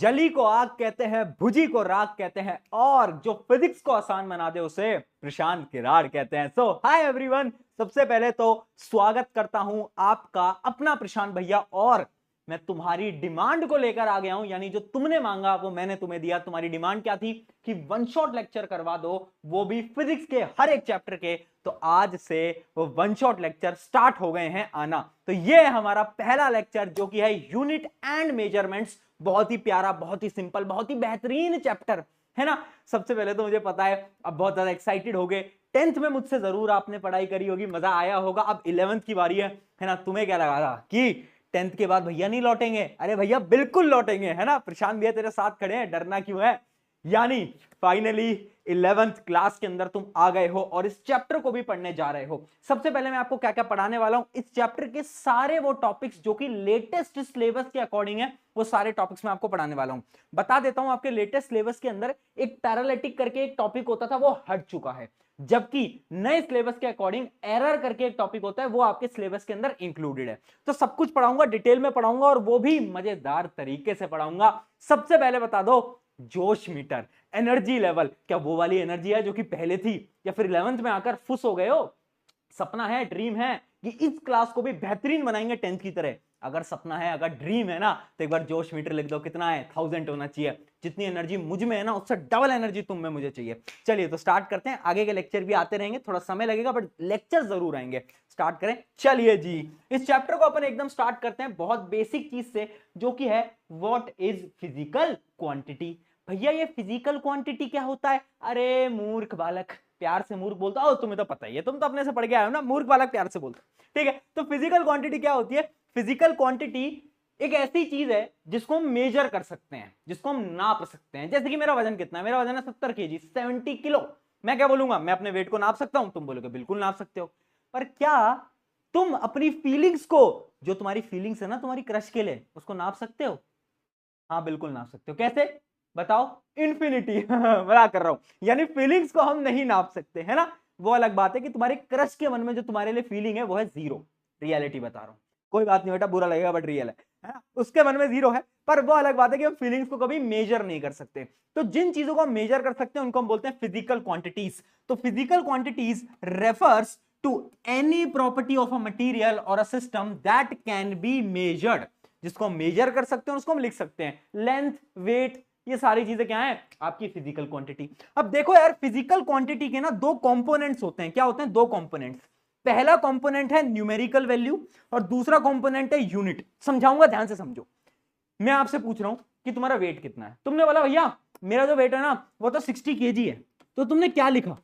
जली को आग कहते हैं, भुजी को राग कहते हैं, और जो फिजिक्स को आसान बना दे उसे प्रशांत किराड़ कहते हैं। सो हाय एवरीवन, सबसे पहले तो स्वागत करता हूं आपका अपना प्रशांत भैया, और मैं तुम्हारी डिमांड को लेकर आ गया हूं, यानी जो तुमने मांगा वो मैंने तुम्हें दिया। तुम्हारी डिमांड क्या थी कि वन शॉट लेक्चर करवा दो, वो भी फिजिक्स के हर एक चैप्टर के। तो आज से वो वन शॉट लेक्चर स्टार्ट हो गए हैं आना। तो ये है हमारा पहला लेक्चर जो कि है यूनिट एंड मेजरमेंट्स। बहुत ही प्यारा, बहुत ही सिंपल, बहुत ही बेहतरीन चैप्टर है ना। सबसे पहले तो मुझे पता है अब बहुत ज्यादा एक्साइटेड हो गए। 10th में मुझसे जरूर आपने पढ़ाई करी होगी, मजा आया होगा। अब 11th की बारी है ना। तुम्हें क्या लगा था कि 10th के बाद भैया नहीं लौटेंगे? अरे भैया बिल्कुल लौटेंगे, है ना। प्रशांत भैया तेरे साथ खड़े हैं, डरना क्यों है। यानी फाइनली 11th क्लास के अंदर तुम आ गए हो और इस चैप्टर को भी पढ़ने जा रहे हो। सबसे पहले मैं आपको क्या क्या पढ़ाने वाला हूं, इस चैप्टर के सारे वो टॉपिक्स जो कि लेटेस्ट सिलेबस के अकॉर्डिंग है, वो सारे टॉपिक्स मैं आपको पढ़ाने वाला हूं। बता देता हूं, आपके लेटेस्ट सिलेबस के अंदर एक पैरालिटिक करके एक टॉपिक होता था, वो हट चुका है। जबकि नए सिलेबस के अकॉर्डिंग एरर करके एक टॉपिक होता है, वो आपके सिलेबस के अंदर इंक्लूडेड है। तो सब कुछ पढ़ाऊंगा, डिटेल में पढ़ाऊंगा, और वो भी मजेदार तरीके से पढ़ाऊंगा। सबसे पहले बता दो, जोश मीटर, एनर्जी लेवल, क्या वो वाली एनर्जी है जो कि पहले थी, या फिर 11th में आकर फुस हो गए हो? सपना है, ड्रीम है कि इस क्लास को भी बेहतरीन बनाएंगे 10th की तरह? अगर सपना है, अगर ड्रीम है ना, तो एक बार जोश मीटर लिख दो। कितना है? 1000 होना चाहिए। जितनी एनर्जी मुझ में है ना, उससे डबल एनर्जी तुम में मुझे चाहिए। चलिए तो स्टार्ट करते हैं। आगे के लेक्चर भी आते रहेंगे, थोड़ा समय लगेगा बट लेक्चर जरूर आएंगे। स्टार्ट करें, चलिए जी। इस चैप्टर को अपन एकदम स्टार्ट करते हैं बहुत बेसिक चीज से, जो कि है व्हाट इज फिजिकल क्वांटिटी। भैया ये फिजिकल क्वांटिटी क्या होता है? अरे मूर्ख बालक, प्यार से मूर्ख बोलता हो, तुम्हें तो पता ही है, तुम तो अपने से पढ़ के आए हो ना। मूर्ख बालक प्यार से बोलता, ठीक है। तो फिजिकल क्वांटिटी क्या होती है? फिजिकल क्वांटिटी एक ऐसी चीज है जिसको हम मेजर कर सकते हैं, जिसको हम नाप सकते हैं। जैसे कि मेरा वजन कितना है? मेरा वजन है 70 kg, 70 किलो। मैं क्या बोलूंगा? मैं अपने वेट को नाप सकता हूं। तुम बोलोगे बिल्कुल नाप सकते हो। पर क्या तुम अपनी फीलिंग्स को, जो तुम्हारी फीलिंग्स है ना तुम्हारी क्रश के लिए, उसको नाप सकते हो? हाँ बिल्कुल नाप सकते हो। कैसे बताओ? इन्फिनिटी मजाक कर रहा हूं। यानी फीलिंग्स को हम नहीं नाप सकते, है ना। वो अलग बात है कि तुम्हारे क्रश के मन में जो तुम्हारे लिए फीलिंग है वो है जीरो। रियलिटी बता रहा हूं, कोई बात नहीं बेटा, बुरा लगेगा बट रियल है ना। उसके मन में जीरो है, पर वो अलग बात है कि हम फीलिंग्स को कभी मेजर नहीं कर सकते। तो जिन चीजों को हम मेजर कर सकते हैं उनको हम बोलते हैं फिजिकल क्वांटिटीज। तो physical quantities refers to any property of a material और a system that can be measured. जिसको हम मेजर कर सकते हैं उसको हम लिख सकते हैं। लेंथ, वेट, ये सारी चीजें क्या है? आपकी फिजिकल क्वांटिटी। अब देखो यार, फिजिकल क्वांटिटी के ना दो कंपोनेंट्स होते हैं। क्या होते हैं? दो कंपोनेंट्स। पहला कंपोनेंट है न्यूमेरिकल वैल्यू और दूसरा कंपोनेंट है यूनिट। समझाऊंगा, ध्यान से समझो। मैं आपसे पूछ रहा हूं कि तुम्हारा वेट कितना है। तुमने बोला भैया मेरा जो वेट है ना वो तो 60 kg है। तो तुमने क्या लिखा?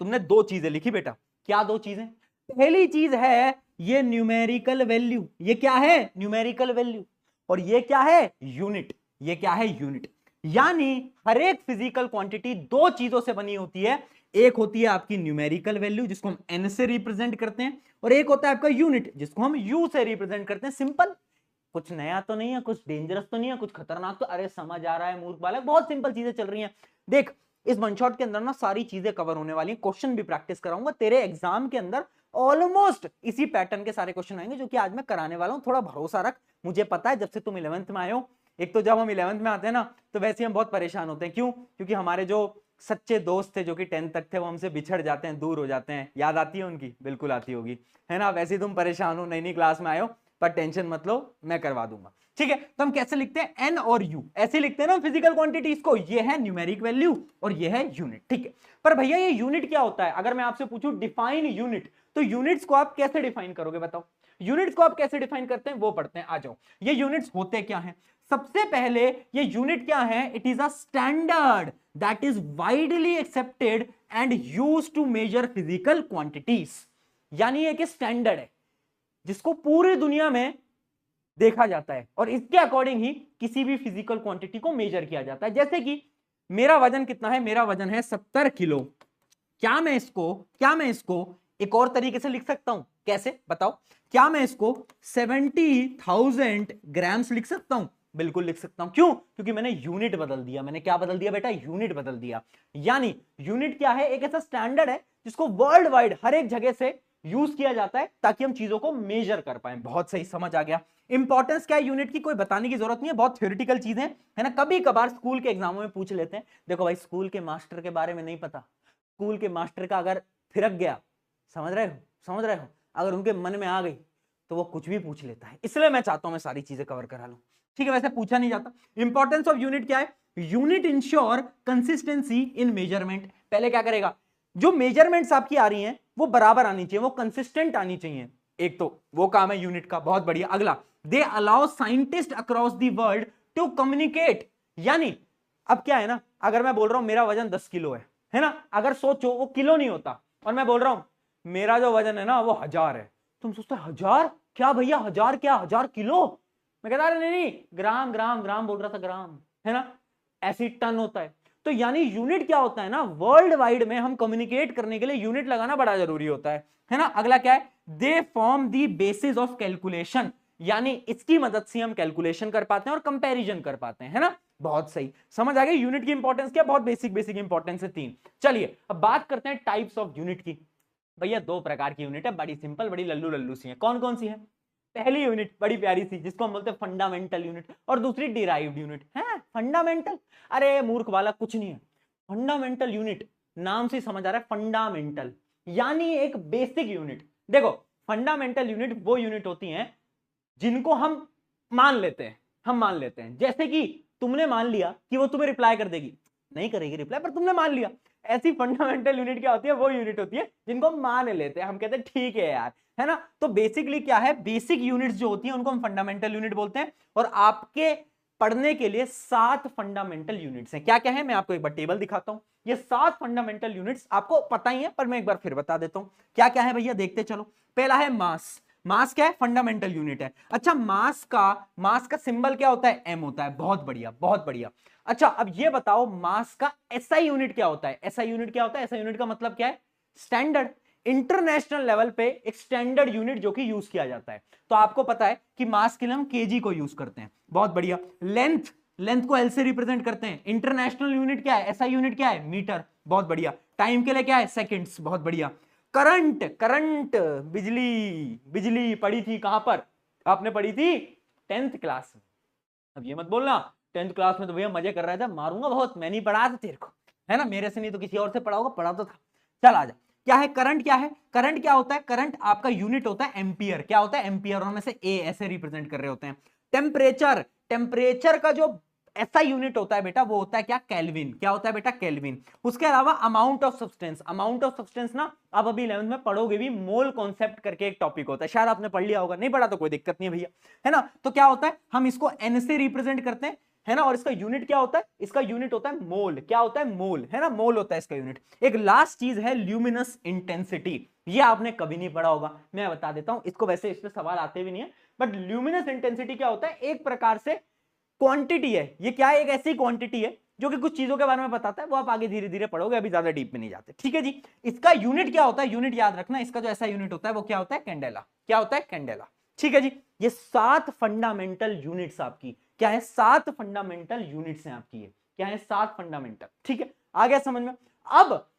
तुमने दो चीजें लिखी बेटा। क्या दो चीजें? पहली चीज है ये न्यूमेरिकल वैल्यू। ये क्या है? Numerical value. और ये क्या है? यूनिट। ये क्या है? यूनिट। यानी हर एक फिजिकल क्वांटिटी दो चीजों से बनी होती है। एक होती है आपकी न्यूमेरिकल वैल्यू जिसको हम एन से रिप्रेजेंट करते हैं, और एक होता है आपका यूनिट जिसको हम यू से रिप्रेजेंट करते हैं। सिंपल। कुछ नया तो नहीं है, कुछ डेंजरस तो नहीं है, कुछ खतरनाक तो? अरे समझ आ रहा है मूर्ख बालक, बहुत सिंपल चीजें चल रही हैं। देख, इस वन शॉट के अंदर ना सारी चीजें कवर होने वाली हैं। क्वेश्चन भी प्रैक्टिस कराऊंगा तेरे एग्जाम के अंदर। ऑलमोस्ट इसी पैटर्न के सारे क्वेश्चन आएंगे जो कि आज मैं कराने वाला हूं। थोड़ा भरोसा रख, मुझे पता है जब से तुम 11th में आए हो। एक तो जब हम 11th में आते हैं ना तो वैसे हम बहुत परेशान होते हैं। क्यों? क्योंकि हमारे जो सच्चे दोस्त थे जो कि 10th तक थे वो हमसे बिछड़ जाते हैं, दूर हो जाते हैं। याद आती है उनकी? बिल्कुल आती होगी, है ना। वैसे तुम परेशान हो, नई नई क्लास में आए हो, पर टेंशन मत लो, मैं करवा दूंगा, ठीक है। तो हम कैसे लिखते हैं? एन और यू ऐसे लिखते हैं ना फिजिकल क्वांटिटीज को। ये है न्यूमेरिक वैल्यू और ये है यूनिट, ठीक है। पर भैया ये यूनिट क्या होता है? अगर मैं आपसे पूछूं डिफाइन यूनिट, तो यूनिट्स को आप कैसे डिफाइन करोगे? बताओ। यूनिट्स को आप कैसे डिफाइन करते हैं वो पढ़ते हैं, आ जाओ। ये यूनिट्स होते क्या हैं? सबसे पहले ये यूनिट क्या है? It is a standard that is widely accepted and used to measure physical quantities. यानी एक स्टैंडर्ड है जिसको पूरी दुनिया में देखा जाता है और इसके अकॉर्डिंग ही किसी भी फिजिकल क्वांटिटी को मेजर किया जाता है। जैसे कि मेरा वजन कितना है? मेरा वजन है 70 किलो। क्या मैं इसको एक और तरीके से लिख सकता हूं? कैसे बताओ? क्या मैं इसको 70,000 ग्राम्स लिख सकता हूं? बिल्कुल लिख सकता हूं। क्यों? क्योंकि मैंने यूनिट बदल दिया। मैंने क्या बदल दिया बेटा? यूनिट बदल दिया। यानी यूनिट क्या है? एक ऐसा स्टैंडर्ड है जिसको वर्ल्ड वाइड हर एक जगह से यूज किया जाता है ताकि हम चीजों को मेजर कर पाए। बहुत सही, समझ आ गया। इंपॉर्टेंस क्या है यूनिट की, कोई बताने की जरूरत नहीं है, बहुत थ्योरेटिकल चीजें है ना। कभी कभार स्कूल के एग्जामों में पूछ लेते हैं, देखो भाई स्कूल के मास्टर के बारे में नहीं पता, स्कूल के मास्टर का अगर फिरक गया, समझ रहे हो, समझ रहे हो, अगर उनके मन में आ गई तो वो कुछ भी पूछ लेता है, इसलिए मैं चाहता हूं मैं सारी चीजें कवर करा लूं। ठीक है, वैसे पूछा नहीं जाता। इंपॉर्टेंस ऑफ यूनिट क्या है, unit ensure consistency in measurement. पहले क्या करेगा, जो मेजरमेंट्स आपकी आ रही हैं वो बराबर आनी चाहिए, वो कंसिस्टेंट आनी चाहिए, एक तो वो काम है यूनिट का। बहुत बढ़िया। अगला, they allow scientist across the world to communicate. यानी अब क्या है ना, अगर मैं बोल रहा हूं मेरा वजन 10 किलो है ना, अगर सोचो वो किलो नहीं होता, और मैं बोल रहा हूं मेरा जो वजन है ना वो 1000 है, तुम सोचते 1000 क्या भैया, 1000 क्या, 1000 किलो? मैं कहता नहीं नहीं, ग्राम ग्राम ग्राम बोल रहा था, ग्राम है ना, ऐसी टन होता है। तो यानी यूनिट क्या होता है ना, वर्ल्ड वाइड में हम कम्युनिकेट करने के लिए यूनिट लगाना बड़ा जरूरी होता है ना। अगला क्या है, they form the basis of calculation. यानी इसकी मदद से हम कैलकुलेशन कर पाते हैं और कंपैरिजन कर पाते हैं, है ना। बहुत सही, समझ आ गई यूनिट की इंपॉर्टेंस क्या, बहुत बेसिक बेसिक इंपॉर्टेंस है 3। चलिए अब बात करते हैं टाइप्स ऑफ यूनिट की। भैया 2 प्रकार की यूनिट है, बड़ी सिंपल, बड़ी लल्लू लल्लू सी है। कौन कौन सी है? पहली यूनिट बड़ी प्यारी सी जिसको हम बोलते हैं फंडामेंटल यूनिट, और दूसरी डिराइव्ड यूनिट है। फंडामेंटल, अरे मूर्ख वाला कुछ नहीं है। फंडामेंटल यूनिट नाम से समझ आ रहा है, फंडामेंटल यानी एक बेसिक यूनिट। देखो फंडामेंटल यूनिट वो यूनिट होती हैं जिनको हम मान लेते हैं, हम मान लेते हैं, जैसे कि तुमने मान लिया कि वो तुम्हें रिप्लाई कर देगी, नहीं करेगी रिप्लाई पर तुमने मान लिया। ऐसी फंडामेंटल यूनिट क्या होती है, वो यूनिट होती है जिनको हम मान लेते हैं, हम कहते हैं ठीक है यार, है ना। तो बेसिकली क्या है, बेसिक यूनिट्स जो होती हैं उनको हम फंडामेंटल यूनिट बोलते हैं। और आपके पढ़ने के लिए 7 फंडामेंटल यूनिट्स हैं। क्या क्या है, मैं आपको एक बार टेबल दिखाता हूं। ये 7 फंडामेंटल यूनिट्स आपको पता ही है, पर मैं एक बार फिर बता देता हूं क्या क्या है भैया, देखते चलो। पहला है मास। मास क्या है, फंडामेंटल यूनिट है। अच्छा मास का सिंबल क्या होता है, एम होता है। बहुत बढ़िया, बहुत बढ़िया। अच्छा अब ये बताओ मास का एसआई यूनिट क्या होता है। एसआई यूनिट क्या होता है, एसआई यूनिट का मतलब क्या है, स्टैंडर्ड, इंटरनेशनल लेवल पे एक स्टैंडर्ड यूनिट जो कि यूज किया जाता है। तो आपको पता है कि मास के लिए हम केजी को यूज करते हैं। बहुत बढ़िया। लेंथ, लेंथ को एल से रिप्रेजेंट करते हैं। इंटरनेशनल यूनिट क्या है, एसआई यूनिट क्या है, मीटर। बहुत बढ़िया। टाइम के लिए क्या है, सेकंड्स। बहुत बढ़िया। करंट, करंट बिजली, बिजली पढ़ी थी कहां पर, आपने पढ़ी थी 10th क्लास में। अब ये मत बोलना 10th क्लास में तो भैया मजे कर रहा था, मारूंगा बहुत, मैं नहीं पढ़ा था तेरे को, है ना, मेरे से नहीं तो किसी और से पढ़ा होगा, पढ़ा तो था। चल आजा, क्या है करंट, क्या है करंट, क्या होता है करंट, आपका यूनिट होता है एम्पियर। क्या होता है एम्पियर, और में से ए ऐसे रिप्रेजेंट कर रहे होते हैं। टेम्परेचर, टेम्परेचर का जो ऐसा यूनिट होता है बेटा वो होता है क्या, केल्विन। क्या होता है बेटा, केल्विन। उसके अलावा amount of substance, amount of substance ना आप अभी 11th में पढ़ोगे भी, मोल कॉन्सेप्ट करके एक टॉपिक होता है, शायद आपने पढ़ लिया होगा, नहीं पढ़ा तो कोई दिक्कत नहीं है भैया, है ना। तो क्या होता है, हम इसको एन से रिप्रेजेंट करते हैं, है ना। और इसका यूनिट क्या होता है, इसका यूनिट होता है मोल। क्या होता है, मोल, है ना, मोल होता है इसका यूनिट। एक लास्ट चीज है ल्यूमिनस इंटेंसिटी, ये आपने कभी नहीं पढ़ा होगा, मैं बता देता हूं इसको, वैसे इस पे सवाल आते भी नहीं है, बट ल्यूमिनस इंटेंसिटी क्या होता है, एक प्रकार से क्वांटिटी है। ये क्या है, एक ऐसी क्वांटिटी है जो कि कुछ चीजों के बारे में बताता है, वो आप आगे धीरे धीरे पढ़ोगे, अभी ज्यादा डीप में नहीं जाते, ठीक है जी। इसका यूनिट क्या होता है, यूनिट याद रखना, इसका जो ऐसा यूनिट होता है वो क्या होता है, कैंडेला। क्या होता है, कैंडेला, ठीक है जी। ये 7 फंडामेंटल यूनिट्स आपकी क्या है, 7 फंडामेंटल यूनिट्स हैं आपकी, ये क्या है, 7 फंडामेंटल, ठीक है, आ गया समझ में। अब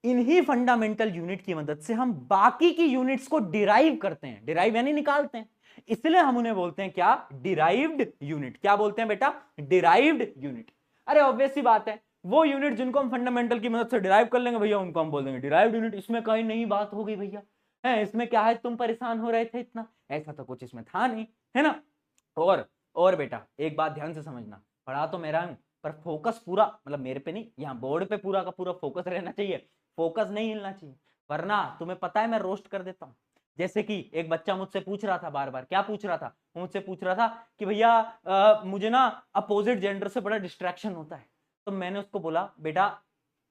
इन्हीं फंडामेंटल यूनिट की मदद से हम बाकी की यूनिट्स को डिराइव करते हैं, डिराइव यानी निकालते हैं, इसलिए हम उन्हें बोलते हैं क्या, डिराइव्ड यूनिट। क्या बोलते हैं बेटा, डिराइव्ड यूनिट। अरे ऑब्वियस सी बात है, वो यूनिट जिनको हम फंडामेंटल की मदद से डिराइव कर लेंगे भैया उनको हम बोल देंगे डिराइव्ड यूनिट। इसमें कहीं नई बात हो गई भैया, है इसमें क्या है, तुम परेशान हो रहे थे इतना, ऐसा तो कुछ इसमें था नहीं, है ना। और बेटा एक बात ध्यान से समझना, पढ़ा तो मेरा हूं पर फोकस पूरा, मतलब मेरे पे नहीं, यहाँ बोर्ड पे पूरा का पूरा फोकस रहना चाहिए, फोकस नहीं हिलना चाहिए, वरना तुम्हें पता है मैं रोस्ट कर देता हूं। जैसे कि एक बच्चा मुझसे पूछ रहा था बार बार, क्या पूछ रहा था, मुझसे पूछ रहा था कि भैया मुझे ना अपोजिट जेंडर से बड़ा डिस्ट्रैक्शन होता है। तो मैंने उसको बोला बेटा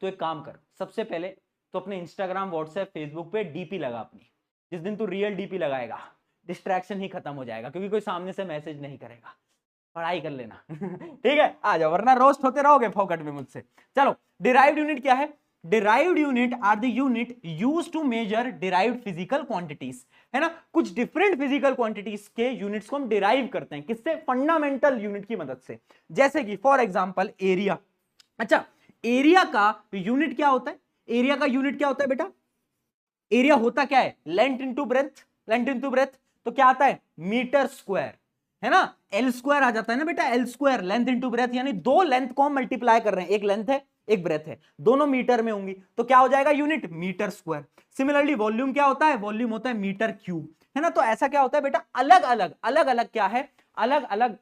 तू एक काम कर, सबसे पहले तो अपने इंस्टाग्राम व्हाट्सएप फेसबुक पे डीपी लगा अपनी, जिस दिन तू रियल डीपी लगाएगा डिस्ट्रैक्शन ही खत्म हो जाएगा, क्योंकि कोई सामने से मैसेज नहीं करेगा, पढ़ाई कर लेना ठीक है, आ जाओ, वरना रोस्ट होते रहोगे फोकट में मुझसे। चलो डिराइव्ड यूनिट क्या है, derived unit are the unit used to measure derived physical quantities, है ना। कुछ डिफरेंट फिजिकल क्वांटिटीज के यूनिट्स को हम डिराइव करते हैं, किससे, फंडामेंटल यूनिट की मदद से। जैसे कि फॉर एग्जांपल एरिया। अच्छा एरिया का यूनिट क्या होता है, एरिया का यूनिट क्या होता है बेटा, एरिया होता क्या है, length into breadth, length into breadth, तो क्या आता है मीटर स्क्वायर, है ना, एल स्क्वायर आ जाता है ना बेटा, L square length into breadth, यानी दो लेंथ को हम मल्टीप्लाई कर रहे हैं, एक लेंथ है एक ब्रेथ है, दोनों मीटर में होंगी, तो क्या हो जाएगा unit metre square. Similarly volume क्या होता है, वॉल्यूम होता है मीटर क्यूब, है ना। तो ऐसा क्या होता है बेटा, अलग अलग क्या है, अलग अलग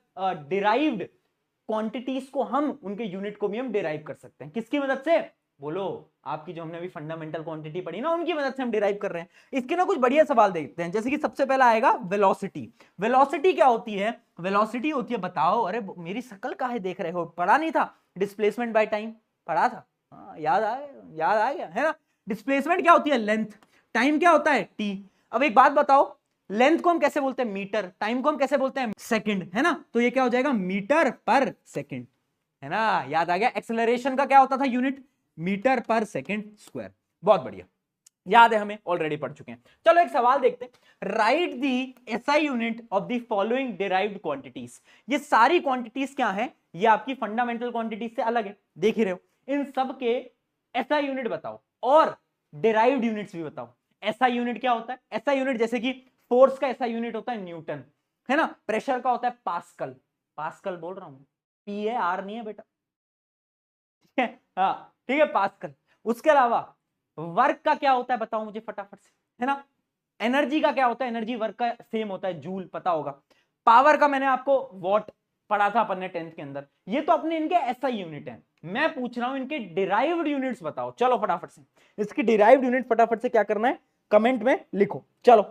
डिराइव्ड क्वांटिटीज को हम उनके यूनिट को भी हम डिराइव कर सकते हैं, किसकी मदद से, बोलो, आपकी जो हमने अभी फंडामेंटल क्वांटिटी पढ़ी ना, उनकी मदद से हम डिराइव कर रहे हैं। इसके ना कुछ बढ़िया सवाल देखते हैं, जैसे कि सबसे पहला आएगा वेलोसिटी। वेलोसिटी क्या होती है, वेलोसिटी होती है, बताओ, अरे मेरी शक्ल काहे देख रहे हो, पढ़ा नहीं था, डिस्प्लेसमेंट बाय टाइम पढ़ा था, याद आ गया है ना। डिस्प्लेसमेंट क्या होती है, लेंथ, टाइम क्या होता है टी। अब एक बात बताओ, लेंथ को हम कैसे बोलते हैं मीटर, टाइम को हम कैसे बोलते हैं सेकंड, है ना, तो ये क्या हो जाएगा मीटर पर सेकंड, है ना, याद आ गया। एक्सेलरेशन का क्या होता था यूनिट, मीटर पर सेकंड स्क्वायर, बहुत बढ़िया, याद है हमें, ऑलरेडी पढ़ चुके हैं। चलो एक सवाल देखते हैं, right the SI unit of the following derived quantities. ये सारी क्वांटिटीज क्या है, ये आपकी फंडामेंटल क्वांटिटीज से अलग है, देख ही रहे हो, इन सब के एसआई यूनिट बताओ और डिराइव्ड यूनिट्स भी बताओ। एसआई यूनिट क्या होता है, एसआई यूनिट जैसे कि फोर्स का एसआई यूनिट होता है न्यूटन, है ना, प्रेशर का होता है पास्कल, पास्कल बोल रहा हूं, पी है आर नहीं है बेटा, ठीक है, हाँ ठीक है पास्कल। उसके अलावा वर्क का क्या होता है बताओ मुझे फटाफट से, है ना। एनर्जी का क्या होता है, एनर्जी वर्क का सेम होता है, जूल, पता होगा। पावर का मैंने आपको वॉट पढ़ा था अपन ने 10th के अंदर। ये तो अपने इनके एसआई यूनिट है, मैं पूछ रहा हूं इनके डिराइव्ड यूनिट्स बताओ, चलो फटाफट से इसकी डिराइव्ड यूनिट फटाफट से क्या करना है कमेंट में लिखो, चलो।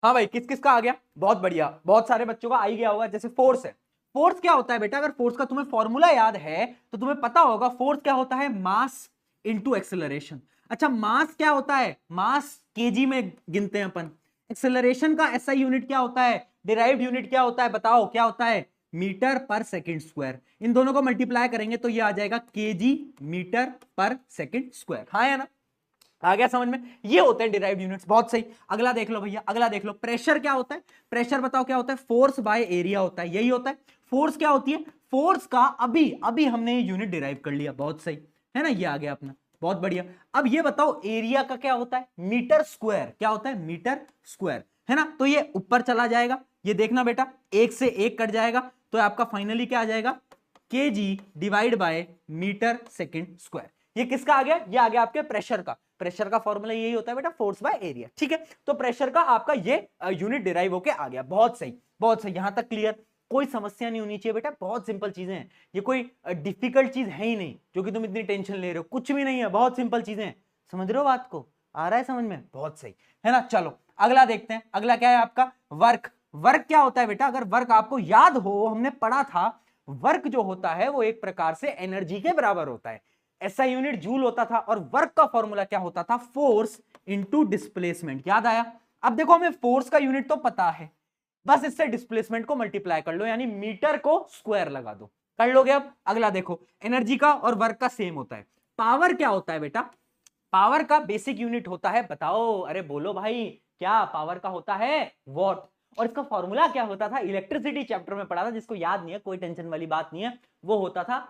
हाँ भाई, किस किस का आ गया, बहुत बढ़िया, बहुत सारे बच्चों का आ ही गया होगा। जैसे फोर्स है, फोर्स क्या होता है बेटा, अगर फोर्स का तुम्हें फॉर्मूला याद है तो तुम्हें पता होगा, फोर्स क्या होता है, मास इंटू एक्सेलरेशन। अच्छा, मास क्या होता है, मास केजी में गिनते हैं अपन। एक्सेलरेशन का एसआई यूनिट क्या होता है, डिराइव्ड यूनिट क्या होता है, बताओ क्या होता है, मीटर पर सेकंड स्क्वायर। इन दोनों को मल्टीप्लाई करेंगे तो ये आ जाएगा केजी मीटर पर सेकंड स्क्वायर, हाँ या ना, आ गया समझ में। ये होते हैं डिराइव्ड यूनिट्स, बहुत सही। अगला देख लो भैया, अगला देख लो, प्रेशर क्या होता है, प्रेशर बताओ क्या होता है, फोर्स बाय एरिया होता है, यही होता है। फोर्स क्या होती है, फोर्स का अभी अभी हमने ये यूनिट डिराइव कर लिया, बहुत सही, है ना, ये आ गया अपना, बहुत बढ़िया। अब ये बताओ एरिया का क्या होता है, मीटर स्क्वायर, क्या होता है मीटर स्क्वायर, है ना, तो ये ऊपर चला जाएगा, ये देखना बेटा, एक से एक कट जाएगा, तो आपका फाइनली क्या आ जाएगा, kg divide by metre second square. ये किसका आ गया, ये आ गया आपके प्रेशर का। प्रेशर का फॉर्मूला यही होता है बेटा, फोर्स बाय एरिया, ठीक है। तो प्रेशर का आपका ये यूनिट डिराइव होके आ गया, बहुत सही, बहुत सही, यहां तक क्लियर, कोई समस्या नहीं होनी चाहिए बेटा, बहुत सिंपल चीजें हैं, ये कोई डिफिकल्ट चीज है ही नहीं जो कि तुम इतनी टेंशन ले रहे हो, कुछ भी नहीं है, बहुत सिंपल चीजें हैं, समझ रहे हो बात को, आ रहा है समझ में, बहुत सही, है ना। चलो अगला देखते हैं, अगला क्या है आपका, वर्क। वर्क क्या होता है बेटा, अगर वर्क आपको याद हो, हमने पढ़ा था, वर्क जो होता है वो एक प्रकार से एनर्जी के बराबर होता है, ऐसा यूनिट जूल होता था, और वर्क का फॉर्मूला क्या होता था, फोर्स इंटू डिस्प्लेसमेंट, याद आया। अब देखो हमें फोर्स का यूनिट तो पता है, बस इससे डिस्प्लेसमेंट को मल्टीप्लाई कर लो, यानी मीटर को स्क्वायर लगा दो, कर लोगे। अब अगला देखो, एनर्जी का और वर्क का सेम होता है। पावर क्या होता है बेटा, पावर का बेसिक यूनिट होता है, बताओ, अरे बोलो भाई, क्या पावर का होता है, वॉट। और इसका फॉर्मूला क्या होता था, इलेक्ट्रिसिटी चैप्टर में पढ़ा था, जिसको याद नहीं है कोई टेंशन वाली बात नहीं है, वो होता था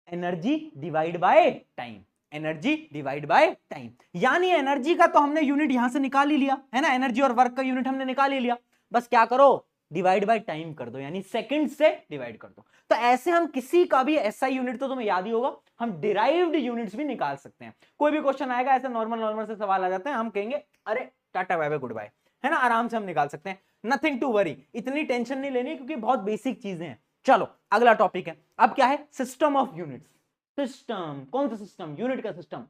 energy divide by time, energy divide by time. यानी एनर्जी का तो हमने यूनिट यहां से निकाल ही लिया, है ना, एनर्जी और वर्क का यूनिट हमने निकाल ही लिया, बस क्या करो, डिवाइड बाय टाइम कर दो, यानी सेकंड से डिवाइड कर दो। तो ऐसे हम किसी का भी एसआई यूनिट तो तुम्हें याद ही होगा, हम डिराइव्ड यूनिट्स भी निकाल सकते हैं। कोई भी क्वेश्चन आएगा ऐसे नॉर्मल नॉर्मल से सवाल आ जाते हैं, हम कहेंगे अरे tata bye bye goodbye, है ना, आराम से हम निकाल सकते हैं, नथिंग टू वरी, इतनी टेंशन नहीं लेनी, क्योंकि बहुत बेसिक चीजें हैं। चलो अगला टॉपिक है, अब क्या है, सिस्टम ऑफ यूनिट्स। सिस्टम, कौन सा सिस्टम, यूनिट का सिस्टम।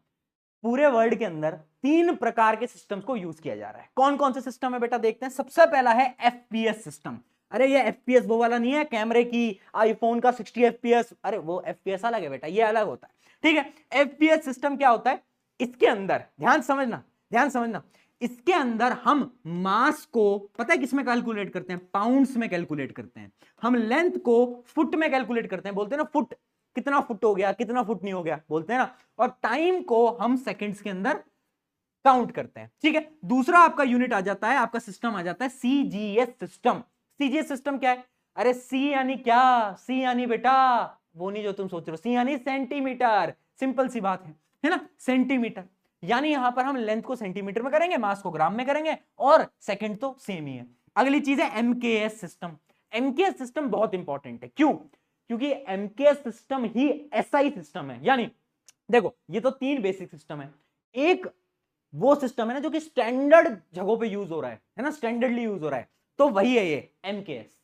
पूरे वर्ल्ड के अंदर 3 प्रकार के सिस्टम्स को यूज किया जा रहा है, कौन कौन से सिस्टम है बेटा, देखते हैं। सबसे पहला है एफपीएस सिस्टम। अरे ये एफपीएस वो वाला नहीं है कैमरे की, आईफोन का 60 एफपीएस, अरे वो एफपीएस अलग है बेटा, ये अलग होता है, ठीक है। एफपीएस सिस्टम क्या होता है, इसके अंदर ध्यान समझना, ध्यान समझना, इसके अंदर हम मास को पता है किसमें कैलकुलेट करते हैं, पाउंड्स में कैलकुलेट करते हैं। हम लेंथ को फुट में कैलकुलेट करते हैं, बोलते हैं ना फुट, कितना फुट हो गया, कितना फुट नहीं हो गया, बोलते हैं ना। और टाइम को हम सेकंड्स के अंदर काउंट करते हैं, ठीक है। दूसरा आपका यूनिट आ जाता है, आपका सिस्टम आ जाता है सीजीएस सिस्टम। सीजीएस सिस्टम क्या है, अरे सी यानी क्या, सी यानी बेटा वो नहीं जो तुम सोच रहे हो, सी यानी सेंटीमीटर, सिंपल सी बात है ना, सेंटीमीटर। यानी यहां पर हम लेंथ को सेंटीमीटर में करेंगे, मास को ग्राम में करेंगे, और सेकंड तो सेम ही है। अगली चीज है एमकेएस सिस्टम। एमकेएस सिस्टम बहुत इंपॉर्टेंट है। क्यों? क्योंकि एमकेएस सिस्टम ही एसआई सिस्टम है। यानी देखो, ये तो तीन बेसिक सिस्टम है। एक वो सिस्टम है ना जो कि स्टैंडर्ड जगहों पे यूज हो रहा है ना, स्टैंडर्डली यूज हो रहा है, तो वही है ये एमकेएस,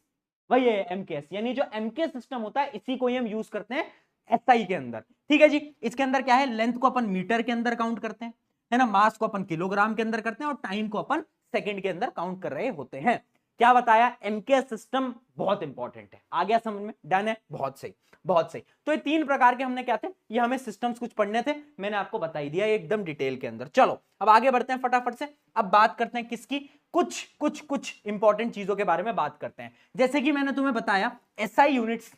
वही है एमकेएस। यानी जो एमकेएस सिस्टम होता है इसी को ही हम यूज करते हैं एसआई के अंदर। ठीक है जी। इसके अंदर क्या है, लेंथ को अपन मीटर के अंदर काउंट करते हैं, है ना, मास को अपन किलोग्राम के अंदर करते हैं, और टाइम को अपन सेकंड के अंदर काउंट कर रहे होते हैं। क्या बताया, एमकेएस सिस्टम बहुत इंपॉर्टेंट है। आ गया समझ में? डन है, बहुत सही, बहुत सही। तो ये तीन प्रकार के हमने क्या थे, ये हमें सिस्टम्स कुछ पढ़ने थे, मैंने आपको बता ही दिया एकदम डिटेल के अंदर। चलो अब आगे बढ़ते हैं फटाफट से। अब बात करते हैं किसकी, कुछ इंपॉर्टेंट चीजों के बारे में बात करते हैं। जैसे कि मैंने तुम्हें बताया एसआई यूनिट्स,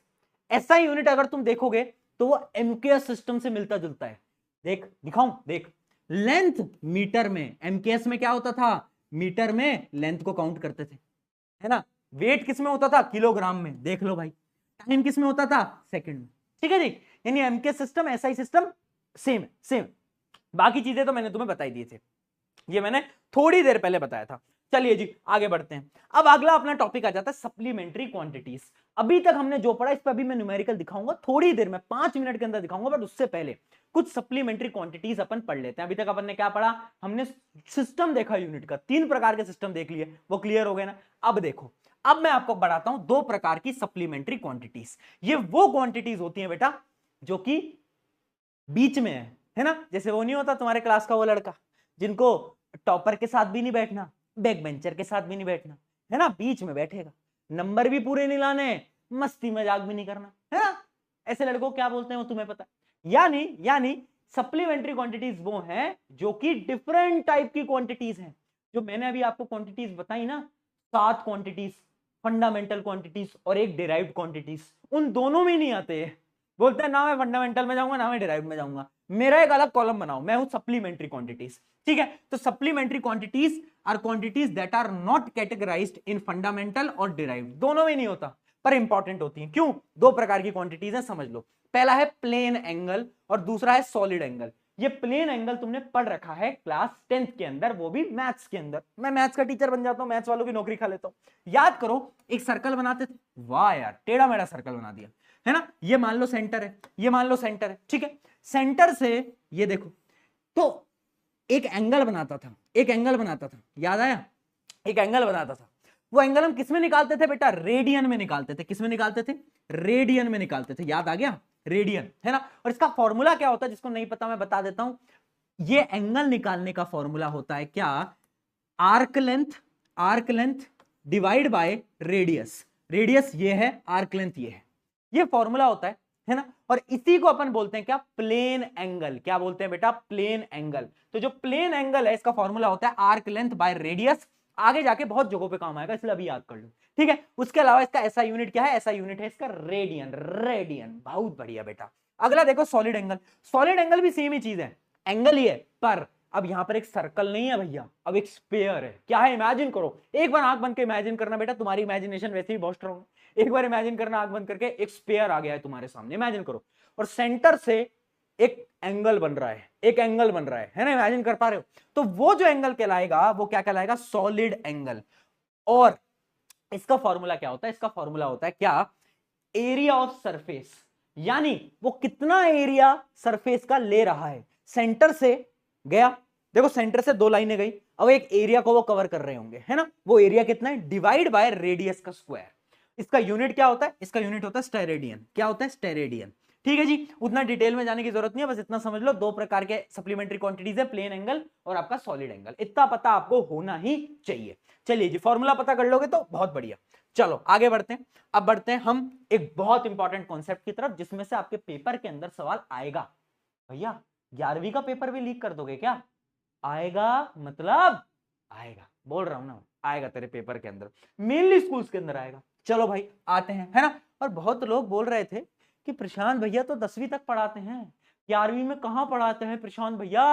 एसआई यूनिट अगर तुम देखोगे तो वो एमकेएस सिस्टम से मिलता जुलता है। देख दिखाऊं, देख, लेंथ मीटर में, एमकेएस में क्या होता था, मीटर में लेंथ को काउंट करते थे, है ना, वेट किस में होता था, किलोग्राम में, देख लो भाई, टाइम किस में होता था, सेकंड में। ठीक है जी। यानी MKS system SI system same same. बाकी चीजें तो मैंने तुम्हें बताई दी थी, ये मैंने थोड़ी देर पहले बताया था। चलिए जी आगे बढ़ते हैं। अब अगला अपना टॉपिक आ जाता है सप्लीमेंट्री क्वांटिटीज। अभी तक हमने जो पढ़ा इस पर अभी मैं न्यूमेरिकल दिखाऊंगा थोड़ी देर में, 5 मिनट के अंदर दिखाऊंगा, बट उससे पहले कुछ सप्लीमेंट्री क्वांटिटीज अपन पढ़ लेते हैं। अभी तक अपन ने क्या पढ़ा, हमने सिस्टम देखा यूनिट का, 3 प्रकार के सिस्टम देख लिए, वो क्लियर हो गए ना। अब देखो, अब मैं आपको बढ़ाता हूं 2 प्रकार की सप्लीमेंट्री क्वांटिटीज। ये वो क्वांटिटीज होती है बेटा जो कि बीच में है ना। जैसे वो नहीं होता तुम्हारे क्लास का वो लड़का जिनको टॉपर के साथ भी नहीं बैठना, बैक बेंचर के साथ भी नहीं बैठना, है ना, बीच में बैठेगा, नंबर भी पूरे नहीं लाने, मस्ती मजाक भी नहीं करना, है ना। ऐसे लड़कों को क्या बोलते हैं वो तुम्हें पता है। यानी सप्लीमेंट्री क्वांटिटीज वो हैं जो कि डिफरेंट टाइप की क्वांटिटीज हैं। जो मैंने अभी आपको क्वांटिटीज बताई ना, 7 क्वांटिटीज, फंडामेंटल क्वांटिटीज और एक डिराइव्ड क्वांटिटीज, उन दोनों में नहीं आते हैं। बोलते हैं ना मैं फंडामेंटल में जाऊंगा ना मैं डिराइव्ड में जाऊंगा, मेरा एक अलग कॉलम बनाओ, मैं हूं सप्लीमेंट्री क्वांटिटीज। ठीक है, तो supplementary quantities are quantities that are not categorised in fundamental और डिराइव्ड, दोनों में नहीं होता पर इंपॉर्टेंट होती है। क्यों? 2 प्रकार की क्वांटिटीज है, समझ लो। पहला है प्लेन एंगल और दूसरा है सॉलिड एंगल। ये प्लेन एंगल तुमने पढ़ रखा है क्लास 10th के अंदर, वो भी मैथ्स के अंदर। मैं मैथ्स का टीचर बन जाता हूं, मैथ्स वालों की नौकरी खा लेता हूं। याद करो, एक सर्कल बनाते थे, वाह यार टेढ़ा मेढ़ा सर्कल बना दिया, है ना। ये मान लो सेंटर है, ये मान लो सेंटर है, ठीक है। सेंटर से ये देखो, तो एक एंगल बनाता था, एक एंगल बनाता था, याद आया, एक एंगल बनाता था। वो एंगल हम किस में निकालते थे बेटा, रेडियन में निकालते थे। किस में निकालते थे, रेडियन में निकालते थे, याद आ गया, रेडियन, है ना। और इसका फॉर्मूला क्या होता है, जिसको नहीं पता मैं बता देता हूं। ये एंगल निकालने का फॉर्मूला होता है क्या, arc length divide by radius. Radius ये है, आर्क लेंथ ये है, ये फॉर्मूला होता है ना। और इसी को अपन बोलते हैं क्या, प्लेन एंगल। क्या बोलते हैं बेटा, प्लेन एंगल। तो जो प्लेन एंगल है इसका फॉर्मूला होता है आर्क लेंथ बाय रेडियस। आगे जाके बहुत जगहों पे काम आएगा, इसलिए अभी याद कर लो, ठीक है। उसके अलावा इसका ऐसा यूनिट क्या है, ऐसा यूनिट है इसका रेडियन। रेडियन, बहुत बढ़िया बेटा। अगला देखो सॉलिड एंगल। सॉलिड एंगल भी सेम ही चीज है, एंगल ही है, पर अब यहां पर एक सर्कल नहीं है भैया, अब एक स्फीयर है। क्या है, इमेजिन करो, एक बार आंख बंद के इमेजिन करना बेटा, तुम्हारी इमेजिनेशन वैसे ही बहुत स्ट्रांग है। एक बार इमेजिन करना आंख बंद करके, एक स्फीयर आ गया है तुम्हारे सामने, इमेजिन करो, और सेंटर से एक एंगल बन रहा है, एक एंगल बन रहा है ना, इमेजिन कर पा रहे हो। तो वो जो एंगल कहलाएगा वो क्या कहलाएगा, सॉलिड एंगल। और इसका फॉर्मूला क्या होता है, इसका फॉर्मूला होता है क्या, एरिया ऑफ सरफेस। यानी वो कितना एरिया सरफेस का ले रहा है, सेंटर से गया, देखो सेंटर से 2 लाइनें गई, अब एक एरिया को वो कवर कर रहे होंगे, है ना। वो एरिया कितना है, डिवाइड बाय रेडियस का स्क्वायर। इसका यूनिट क्या होता है, इसका यूनिट होता है स्टेरेडियन। क्या होता है, स्टेरेडियन। ठीक है जी, उतना डिटेल में जाने की जरूरत नहीं है, बस इतना समझ लो 2 प्रकार के सप्लीमेंट्री क्वांटिटीज है, प्लेन एंगल और आपका सॉलिड एंगल। इतना पता आपको होना ही चाहिए। चलिए जी, फॉर्मूला पता कर लोगे तो बहुत बढ़िया। चलो आगे बढ़ते हैं। अब बढ़ते हैं हम एक बहुत इंपॉर्टेंट कॉन्सेप्ट की तरफ, जिसमें से आपके पेपर के अंदर सवाल आएगा। भैया 11वीं का पेपर भी लीक कर दोगे क्या, आएगा मतलब आएगा, बोल रहा हूं ना, आएगा तेरे पेपर के अंदर, मेनली स्कूल्स के अंदर आएगा। चलो भाई आते हैं, है ना। और बहुत लोग बोल रहे थे कि प्रशांत भैया तो 10वीं तक पढ़ाते हैं, 11वीं में कहां पढ़ाते हैं प्रशांत भैया।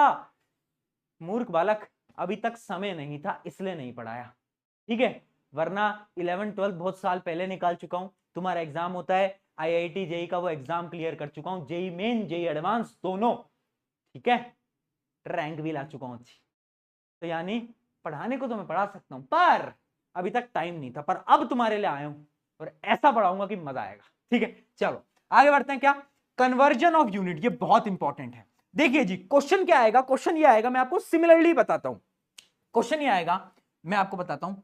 मूर्ख बालक, अभी तक समय नहीं था इसलिए नहीं पढ़ाया, ठीक है, वरना 11 12 बहुत साल पहले निकाल चुका हूं। तुम्हारा एग्जाम होता है आईआईटी जेई का, वो एग्जाम क्लियर कर चुका हूं, जेई मेन जेई एडवांस दोनों, ठीक है। रैंक भी ला चुका हूं अच्छी। तो यानी पढ़ाने को तो मैं पढ़ा सकता हूं, पर अभी तक टाइम नहीं था, पर अब तुम्हारे लिए आया हूं और ऐसा पढ़ाऊंगा कि मजा आएगा। ठीक है, चलो आगे बढ़ते हैं। क्या? कन्वर्जन ऑफ यूनिट, ये बहुत इंपॉर्टेंट है। देखिए जी, क्वेश्चन क्या आएगा, क्वेश्चन ये आएगा, मैं आपको सिमिलरली बताता हूं। क्वेश्चन ये आएगा, मैं आपको बताता हूं,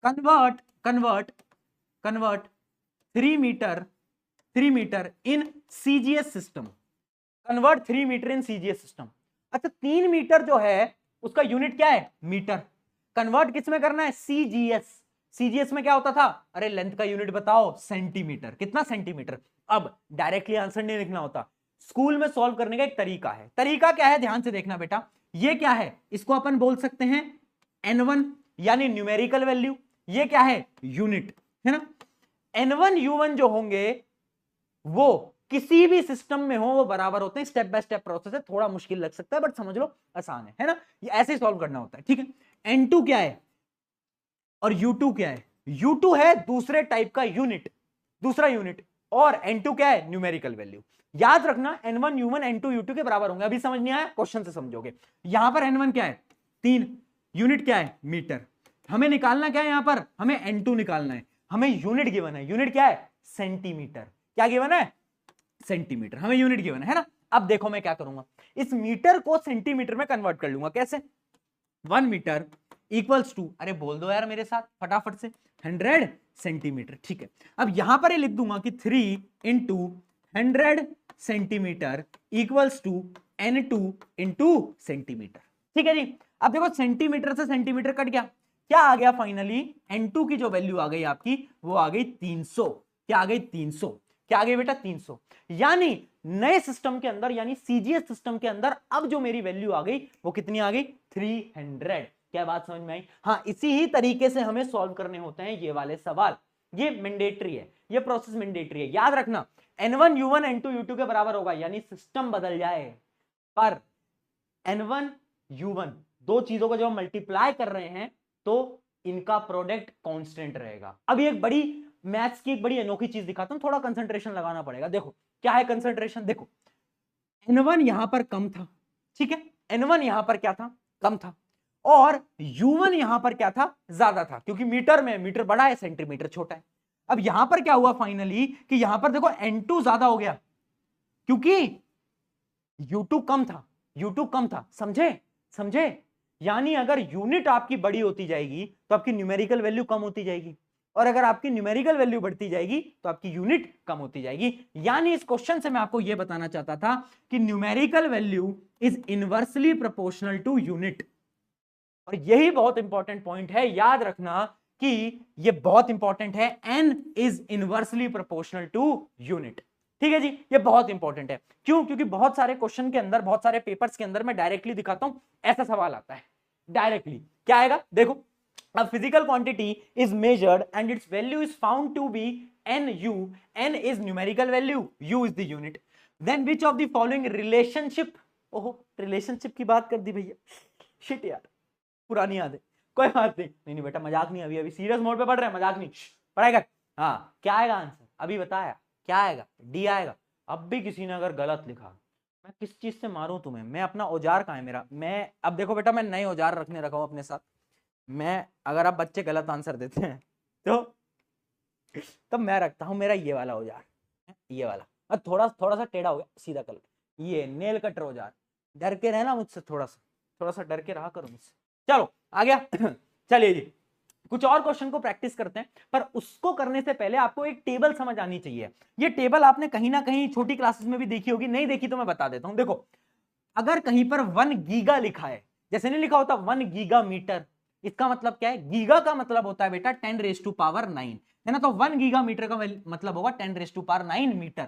convert convert convert 3 metre in CGS system. Convert 3 metre in CGS system. अच्छा, 3 मीटर जो है उसका यूनिट क्या है? मीटर। कन्वर्ट किस में करना है? सीजीएस। सीजीएस में क्या होता था? अरे लेंथ का यूनिट बताओ, सेंटीमीटर। कितना? सेंटीमीटर। अब डायरेक्टली आंसर नहीं लिखना होता, स्कूल में सॉल्व करने का एक तरीका है। तरीका क्या है? ध्यान से देखना बेटा। ये क्या है? इसको अपन बोल सकते हैं N1 यानी न्यूमेरिकल वैल्यू। ये क्या है? यूनिट, है ना। N1 U1 जो होंगे वो किसी भी सिस्टम में हो वो बराबर होते हैं। स्टेप बाय स्टेप प्रोसेस है, थोड़ा मुश्किल लग सकता है बट समझ लो आसान है ना। ये ऐसे ही सॉल्व करना होता है। ठीक है, N2 क्या है और U2 क्या है? U2 है दूसरे टाइप का यूनिट, दूसरा यूनिट, और N2 क्या है? Numerical value. याद रखना N1 U1 N2 U2 के बराबर होंगे। अभी समझ नहीं आया, क्वेश्चन से समझोगे। यहां पर N1 क्या है? 3, यूनिट क्या है? मीटर। हमें निकालना क्या है? यहां पर हमें N2 निकालना है। हमें यूनिट गिवन है, यूनिट क्या है? सेंटीमीटर। क्या गिवन है? सेंटीमीटर। हमें यूनिट गिवन है ना। अब देखो मैं क्या करूंगा, इस मीटर को सेंटीमीटर में कन्वर्ट कर लूंगा। कैसे? 1 मीटर इक्वल्स टू, अरे बोल दो यार मेरे साथ फटाफट से, 100 सेंटीमीटर। ठीक है, अब यहां पर ये लिख दूंगा कि 3 into 100 centimetre equals to N2 into centimetre. ठीक है जी। अब देखो सेंटीमीटर से सेंटीमीटर कट गया, क्या आ गया फाइनली? N2 की जो वैल्यू आ गई आपकी वो आ गई 300। क्या आ गई? 300। क्या आ गई बेटा? 300। यानी नए सिस्टम के अंदर, यानी सीजीएस सिस्टम के अंदर अब जो मेरी वैल्यू आ गई वो कितनी आ गई? 300। क्या बात समझ में आई? हाँ, इसी ही तरीके से हमें सॉल्व करने होते हैं ये वाले सवाल। ये मैंडेटरी है, ये प्रोसेस मैंडेटरी है। याद रखना N1 U1 N2 U2 के बराबर होगा, यानी सिस्टम बदल जाए, पर N1 U1 दो चीजों को जब हम मल्टीप्लाई कर रहे हैं तो इनका प्रोडक्ट कांस्टेंट रहेगा। अभी एक बड़ी मैथ्स की एक बड़ी अनोखी चीज दिखाता हूं, थोड़ा कंसंट्रेशन लगाना पड़ेगा। देखो क्या है कंसंट्रेशन, देखो N1 यहां पर कम था, ठीक है, N1 यहां पर क्या था? कम था, और U1 यहां पर क्या था? ज्यादा था, क्योंकि मीटर में मीटर बड़ा है, सेंटीमीटर छोटा है। अब यहां पर क्या हुआ फाइनली कि यहां पर देखो N2 ज्यादा हो गया, क्योंकि U2 कम था, U2 कम था। समझे? समझे? यानी अगर यूनिट आपकी बड़ी होती जाएगी तो आपकी न्यूमेरिकल वैल्यू कम होती जाएगी, और अगर आपकी न्यूमेरिकल वैल्यू बढ़ती जाएगी तो आपकी यूनिट कम होती जाएगी। यानी इस क्वेश्चन से मैं आपको यह बताना चाहता था कि numerical value is inversely proportional to unit. और यही बहुत इंपॉर्टेंट पॉइंट है, याद रखना कि यह बहुत इंपॉर्टेंट है, n is inversely proportional to unit. ठीक है जी, ये बहुत इंपॉर्टेंट है। क्यों? क्योंकि बहुत सारे क्वेश्चन के अंदर, बहुत सारे पेपर्स के अंदर मैं डायरेक्टली दिखाता हूं, ऐसा सवाल आता है डायरेक्टली। क्या आएगा? देखो, a physical quantity is measured and its value is found to be nu. N is numerical value, u is the unit. Then which of the following relationship, ओहो रिलेशनशिप की बात कर दी भैया, शिट यार पुरानी याद है, कोई बात नहीं। नहीं नहीं बेटा मजाक नहीं, अभी अभी सीरियस मोड पे पढ़ रहे हैं, मजाक नहीं, पढ़ाई कर। हाँ, क्या आएगा आंसर? अभी बताया क्या आएगा? डी आएगा। अब भी किसी ने अगर गलत लिखा, मैं किस चीज से मारूं तुम्हें? मैं अपना औजार कहाँ है मेरा? मैं अब देखो बेटा, मैं नए औजार रखने रखा हूं अपने साथ। मैं, अगर आप बच्चे गलत आंसर देते हैं तो मैं रखता हूं मेरा ये वाला औजार, ये वाला, और थोड़ा थोड़ा सा टेढ़ा हो गया, सीधा कर, ये नेल कटर औजार। डर के रहना मुझसे, थोड़ा सा डर के रहा करो मुझसे। चलो आ गया चलिए जी, कुछ और क्वेश्चन को प्रैक्टिस करते हैं, पर उसको करने से पहले आपको एक टेबल समझ आनी चाहिए। ये टेबल आपने कहीं ना कहीं छोटी क्लासेस में भी देखी होगी, नहीं देखी तो मैं बता देता हूं। देखो, अगर कहीं पर 1 गीगा लिखा है, जैसे नहीं लिखा होता 1 गीगा मीटर, इसका मतलब क्या है? गीगा का मतलब होता है बेटा 10⁹9, है ना। तो 1 गीगा मीटर का मतलब होगा 10⁹9 मीटर।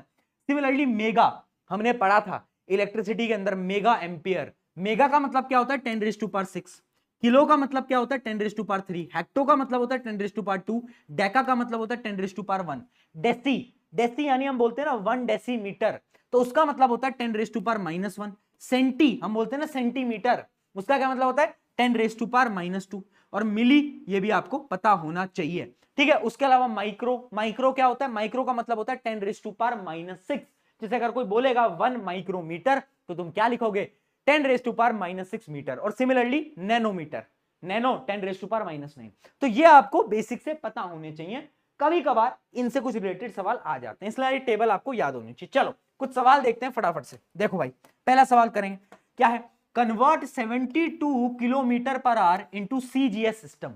सिमिलरली मेगा हमने पढ़ा था इलेक्ट्रिसिटी के अंदर, मेगा एम्पियर। मेगा का मतलब क्या होता है? 10⁶। किलो का मतलब क्या होता है? 10⁻3। हेक्टो का मतलब होता है 10⁻2। डेका का मतलब होता है 10⁻1। डेसी, डेसी यानी हम बोलते हैं ना 1 डेसीमीटर, तो उसका मतलब होता है 10⁻⁻1। सेंटी हम बोलते हैं ना सेंटीमीटर, उसका क्या मतलब होता है? 10⁻⁻2। और मिली, ये भी आपको पता होना चाहिए, ठीक है। उसके अलावा माइक्रो, माइक्रो क्या होता है? माइक्रो का मतलब होता है 10⁻⁻6। जैसे अगर कोई बोलेगा 1 माइक्रोमीटर, तो तुम क्या लिखोगे? 10⁻⁻6 मीटर, और सिमिलरली नैनोमीटर, नैनो 10⁻⁻9। तो ये आपको बेसिक से पता होने चाहिए, कभी कभार इनसे कुछ रिलेटेड सवाल आ जाते हैं, इसलिए ये टेबल आपको याद होनी चाहिए। चलो कुछ सवाल देखते हैं फटाफट से। देखो भाई पहला सवाल करेंगे, क्या है, convert 72 kilometre per hour into CGS system.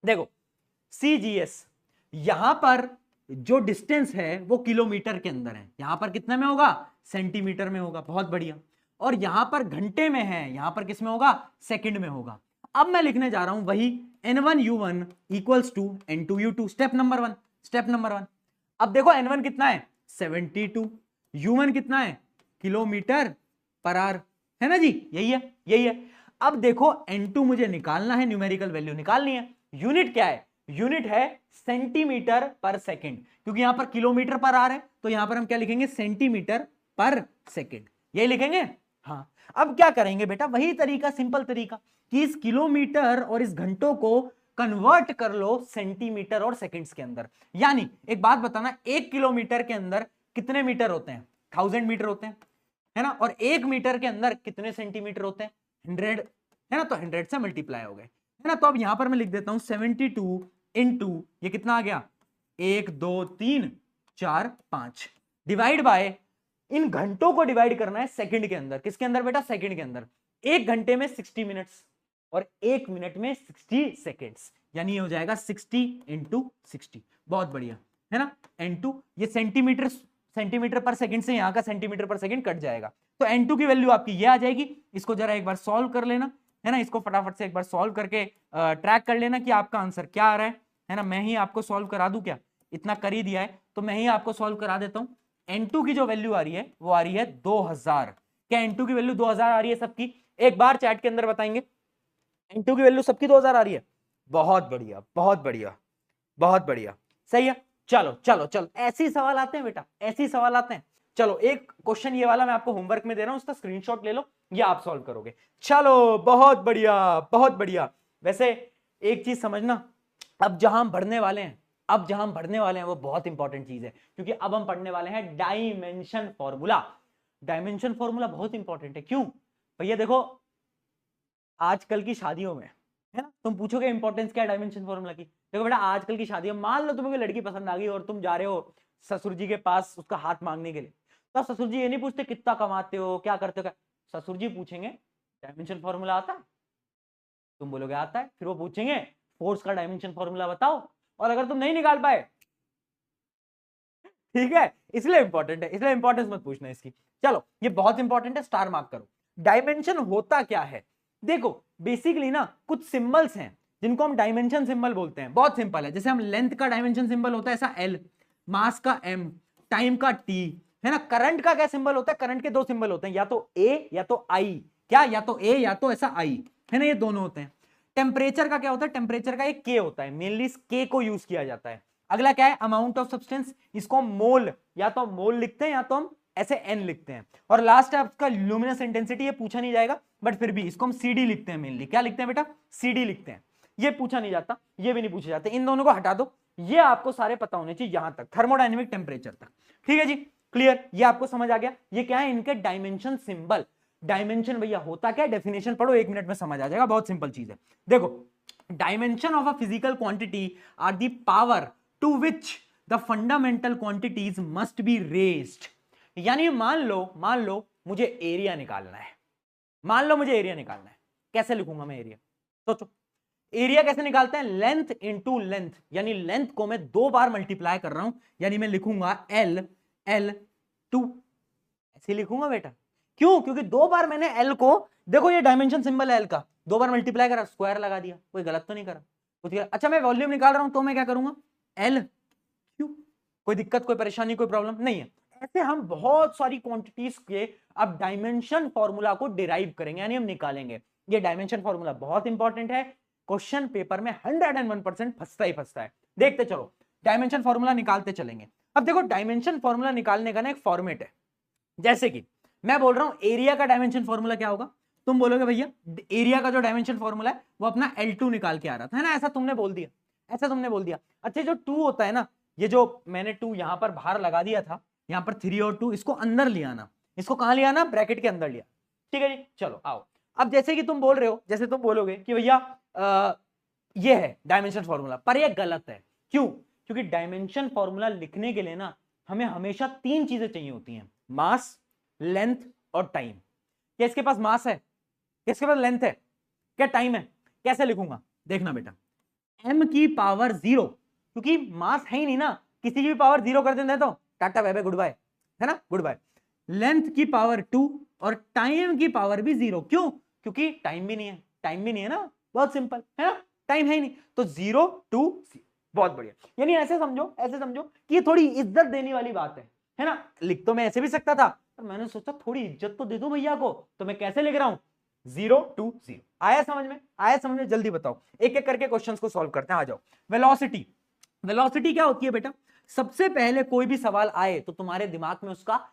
देखो CGS, यहां पर जो डिस्टेंस है वो किलोमीटर के अंदर है, यहां पर कितने में होगा, सेंटीमीटर में होगा, बहुत बढ़िया। और यहां पर घंटे में है, यहां पर किस में होगा, सेकंड में होगा। अब मैं लिखने जा रहा हूं वही N1U1 equals to N2U2, step number 1, step number 1। अब देखो N1 कितना है, 72, U1 कितना है, किलोमीटर पर आवर, है ना जी, यही है, यही है। अब देखो N2 मुझे निकालना है, न्यूमेरिकल वैल्यू निकालनी है। यूनिट क्या है, यूनिट है सेंटीमीटर पर सेकंड, क्योंकि यहां पर किलोमीटर पर आवर है, तो यहां पर हम क्या लिखेंगे, सेंटीमीटर पर सेकंड, यही लिखेंगे। हाँ, अब क्या करेंगे बेटा, वही तरीका, सिंपल तरीका, कि इस किलोमीटर और इस घंटों को कन्वर्ट कर लो सेंटीमीटर और सेकंड्स के अंदर। यानी एक बात बताना, 1 किलोमीटर के अंदर कितने मीटर होते हैं, 1000 मीटर होते हैं, है ना, और 1 मीटर के अंदर कितने सेंटीमीटर होते हैं, 100, है ना, तो 100 से मल्टीप्लाई हो गए, है ना। तो अब यहां पर मैं लिख देता हूं 72 इंटू, ये कितना आ गया, 1 2 3 4 5, डिवाइड बाय, इन घंटों को डिवाइड करना है सेकंड के अंदर, किसके अंदर बेटा, सेकंड के अंदर। 1 घंटे में 60 मिनट्स और 1 मिनट में 60 सेकेंड्स, यानी ये हो जाएगा 60 इंटू 60, बहुत बढ़िया, है ना। N2, ये सेंटीमीटर, सेंटीमीटर पर सेकंड से यहां का सेंटीमीटर पर सेकंड कट जाएगा, तो N2 की वैल्यू आपकी ये आ जाएगी। इसको जरा एक बार सॉल्व कर लेना, है ना, इसको फटाफट से एक बार सॉल्व करके ट्रैक कर लेना कि आपका आंसर क्या आ रहा है ना। मैं ही आपको सॉल्व करा दूं क्या, इतना कर ही दिया है तो मैं ही आपको सॉल्व करा देता हूं। N2 की जो वैल्यू आ रही है वो आ रही है 2000। क्या N2 की वैल्यू 2000 आ रही है सबकी, एक बार चैट के अंदर बताएंगे। N2 की वैल्यू सबकी 2000 आ रही है, बहुत बढ़िया, बहुत बढ़िया, बहुत बढ़िया, सही है। चलो चलो चलो, ऐसे ही सवाल आते हैं बेटा, ऐसे ही सवाल आते हैं। चलो एक क्वेश्चन ये वाला मैं आपको होमवर्क में दे रहा हूं, उसका स्क्रीनशॉट ले लो, ये आप सॉल्व करोगे। चलो बहुत बढ़िया, बहुत बढ़िया। वैसे एक चीज समझना, अब जहां हम पढ़ने वाले हैं, अब जहां हम पढ़ने वाले हैं वो बहुत इंपॉर्टेंट चीज है, क्योंकि अब हम पढ़ने वाले हैं डायमेंशन फॉर्मूला। डायमेंशन फॉर्मूला बहुत इंपॉर्टेंट है, क्यों भैया, देखो आजकल की शादियों में, है ना, तुम पूछोगे इंपॉर्टेंस क्या है डायमेंशन फॉर्मूला की। देखो बेटा, आजकल की शादियों में मान लो तुम्हें कोई लड़की पसंद आ गई और तुम जा रहे हो ससुर जी के पास उसका हाथ मांगने के लिए, तो ससुर जी ये नहीं पूछते कितना कमाते हो, क्या करते हो, क्या ससुर जी पूछेंगे डायमेंशन फॉर्मूला आता है, तुम बोलोगे आता है, फिर वो पूछेंगे फोर्स का डायमेंशन फॉर्मूला बताओ, और अगर तुम नहीं निकाल पाए, ठीक है, इसलिए इंपॉर्टेंट है, इसलिए इंपॉर्टेंस मत पूछना इसकी। चलो ये बहुत इंपॉर्टेंट है, स्टार मार्क करो। डायमेंशन होता क्या है, देखो बेसिकली ना कुछ सिंबल्स हैं जिनको हम डायमेंशन सिंबल बोलते हैं, बहुत सिंपल है। जैसे हम लेंथ का डायमेंशन सिंबल होता है ऐसा L, मास का M, टाइम का T, है ना। करंट का क्या सिंबल होता है, करंट के दो सिंबल होते हैं, या तो A या तो I, क्या, या तो A या तो ऐसा I, है ना, ये दोनों होते हैं। टेम्परेचर का क्या होता है, टेम्परेचर का एक K होता है, मेनली इस K को यूज किया जाता है। अगला क्या है, अमाउंट ऑफ सब्सटेंस, इसको हम मोल, या तो मोल लिखते हैं या तो हम ऐसे N लिखते हैं। और लास्ट है आपका ल्यूमिनस इंटेंसिटी, ये पूछा नहीं जाएगा बट फिर भी इसको हम CD लिखते हैं, मेनली क्या लिखते हैं बेटा, CD लिखते हैं, ये पूछा नहीं जाता, ये भी नहीं पूछे जाते, इन दोनों को हटा दो, ये आपको सारे पता होने चाहिए यहां तक, थर्मोडायनेमिक टेम्परेचर तक, ठीक है जी, क्लियर, ये आपको समझ आ गया। ये क्या है, इनके डायमेंशन सिंबल। डायमेंशन भैया होता क्या है, डेफिनेशन पढ़ो, 1 मिनट में समझ आ जाएगा, बहुत सिंपल चीज है। देखो dimension of a physical quantity are the power to which the fundamental quantities must be raised. यानी मान लो मुझे एरिया निकालना है, मान लो मुझे एरिया निकालना है, कैसे लिखूंगा मैं एरिया, सोचो एरिया कैसे निकालते हैं, लेंथ इंटू लेंथ, यानी लेंथ को मैं 2 बार मल्टीप्लाई कर रहा हूं, यानी मैं लिखूंगा L2, ऐसे लिखूंगा बेटा। क्यों, क्योंकि 2 बार मैंने L को, देखो ये डायमेंशन सिंबल है L का, 2 बार मल्टीप्लाई करा, स्क्वायर लगा दिया, कोई गलत तो नहीं करा कुछ। अच्छा मैं वॉल्यूम निकाल रहा हूं तो मैं क्या करूंगा, L क्यों, कोई दिक्कत, कोई परेशानी, कोई प्रॉब्लम नहीं है। ऐसे हम बहुत सारी क्वांटिटीज के अब डायमेंशन फॉर्मूला को डिराइव करेंगे, यानी हम निकालेंगे। ये डायमेंशन फॉर्मूला बहुत इंपॉर्टेंट है, क्वेश्चन पेपर में 101% फंसता ही फंसता है। देखते चलो, डायमेंशन फॉर्मूला निकालते चलेंगे। अब देखो डायमेंशन फॉर्मूला निकालने का ना एक फॉर्मेट है, जैसे कि मैं बोल रहा हूं एरिया का डायमेंशन फॉर्मूला क्या होगा, तुम बोलोगे भैया एरिया का जो डायमेंशन फॉर्मूला है वो अपना L2 निकाल के आ रहा था, है ना, ऐसा तुमने बोल दिया, ऐसा तुमने बोल दिया। अच्छा जो 2 होता है ना, ये जो मैंने 2 यहां पर बाहर लगा दिया था, यहां पर 3 और 2, इसको अंदर ले आना, इसको कहां ले आना, ब्रैकेट के अंदर लिया। ठीक है जी, चलो आओ। अब जैसे कि तुम बोल रहे हो, जैसे तुम बोलोगे कि भैया ये है डायमेंशन फॉर्मूला, पर ये गलत है। क्यों? क्योंकि डायमेंशन फॉर्मूला लिखने के लिए ना हमें हमेशा 3 चीजें चाहिए होती हैं, मास, लेंथ और टाइम। क्या इसके पास मास है? क्या इसके पास लेंथ है? क्या टाइम है? कैसे लिखूंगा? देखना बेटा, m की पावर 0, क्योंकि मास है ही नहीं ना, किसी की भी पावर 0 कर देते तो tata bye bye goodbye, है ना, गुड बाय। लेंथ की पावर 2 और टाइम की पावर भी 0। क्यों? क्योंकि टाइम भी नहीं है, टाइम भी नहीं है ना, बहुत सिंपल है ना, टाइम है ही नहीं, तो 0 2 0। बहुत बढ़िया। यानी ऐसे समझो, ऐसे समझो कि ये थोड़ी इज्जत देने वाली बात है ना। लिख तो मैं ऐसे भी सकता था, पर मैंने सोचा थोड़ी इज्जत तो दे दूं भैया को, तो मैं कैसे लिख रहा हूं, 0 2 0। आया समझ में? आया समझ में? जल्दी बताओ, एक एक करके क्वेश्चंस को सॉल्व करते हैं, आ जाओ। वेलोसिटी, वेलोसिटी क्या होती है बेटा? सबसे पहले कोई भी सवाल आए तो तुम्हारे दिमाग में उसका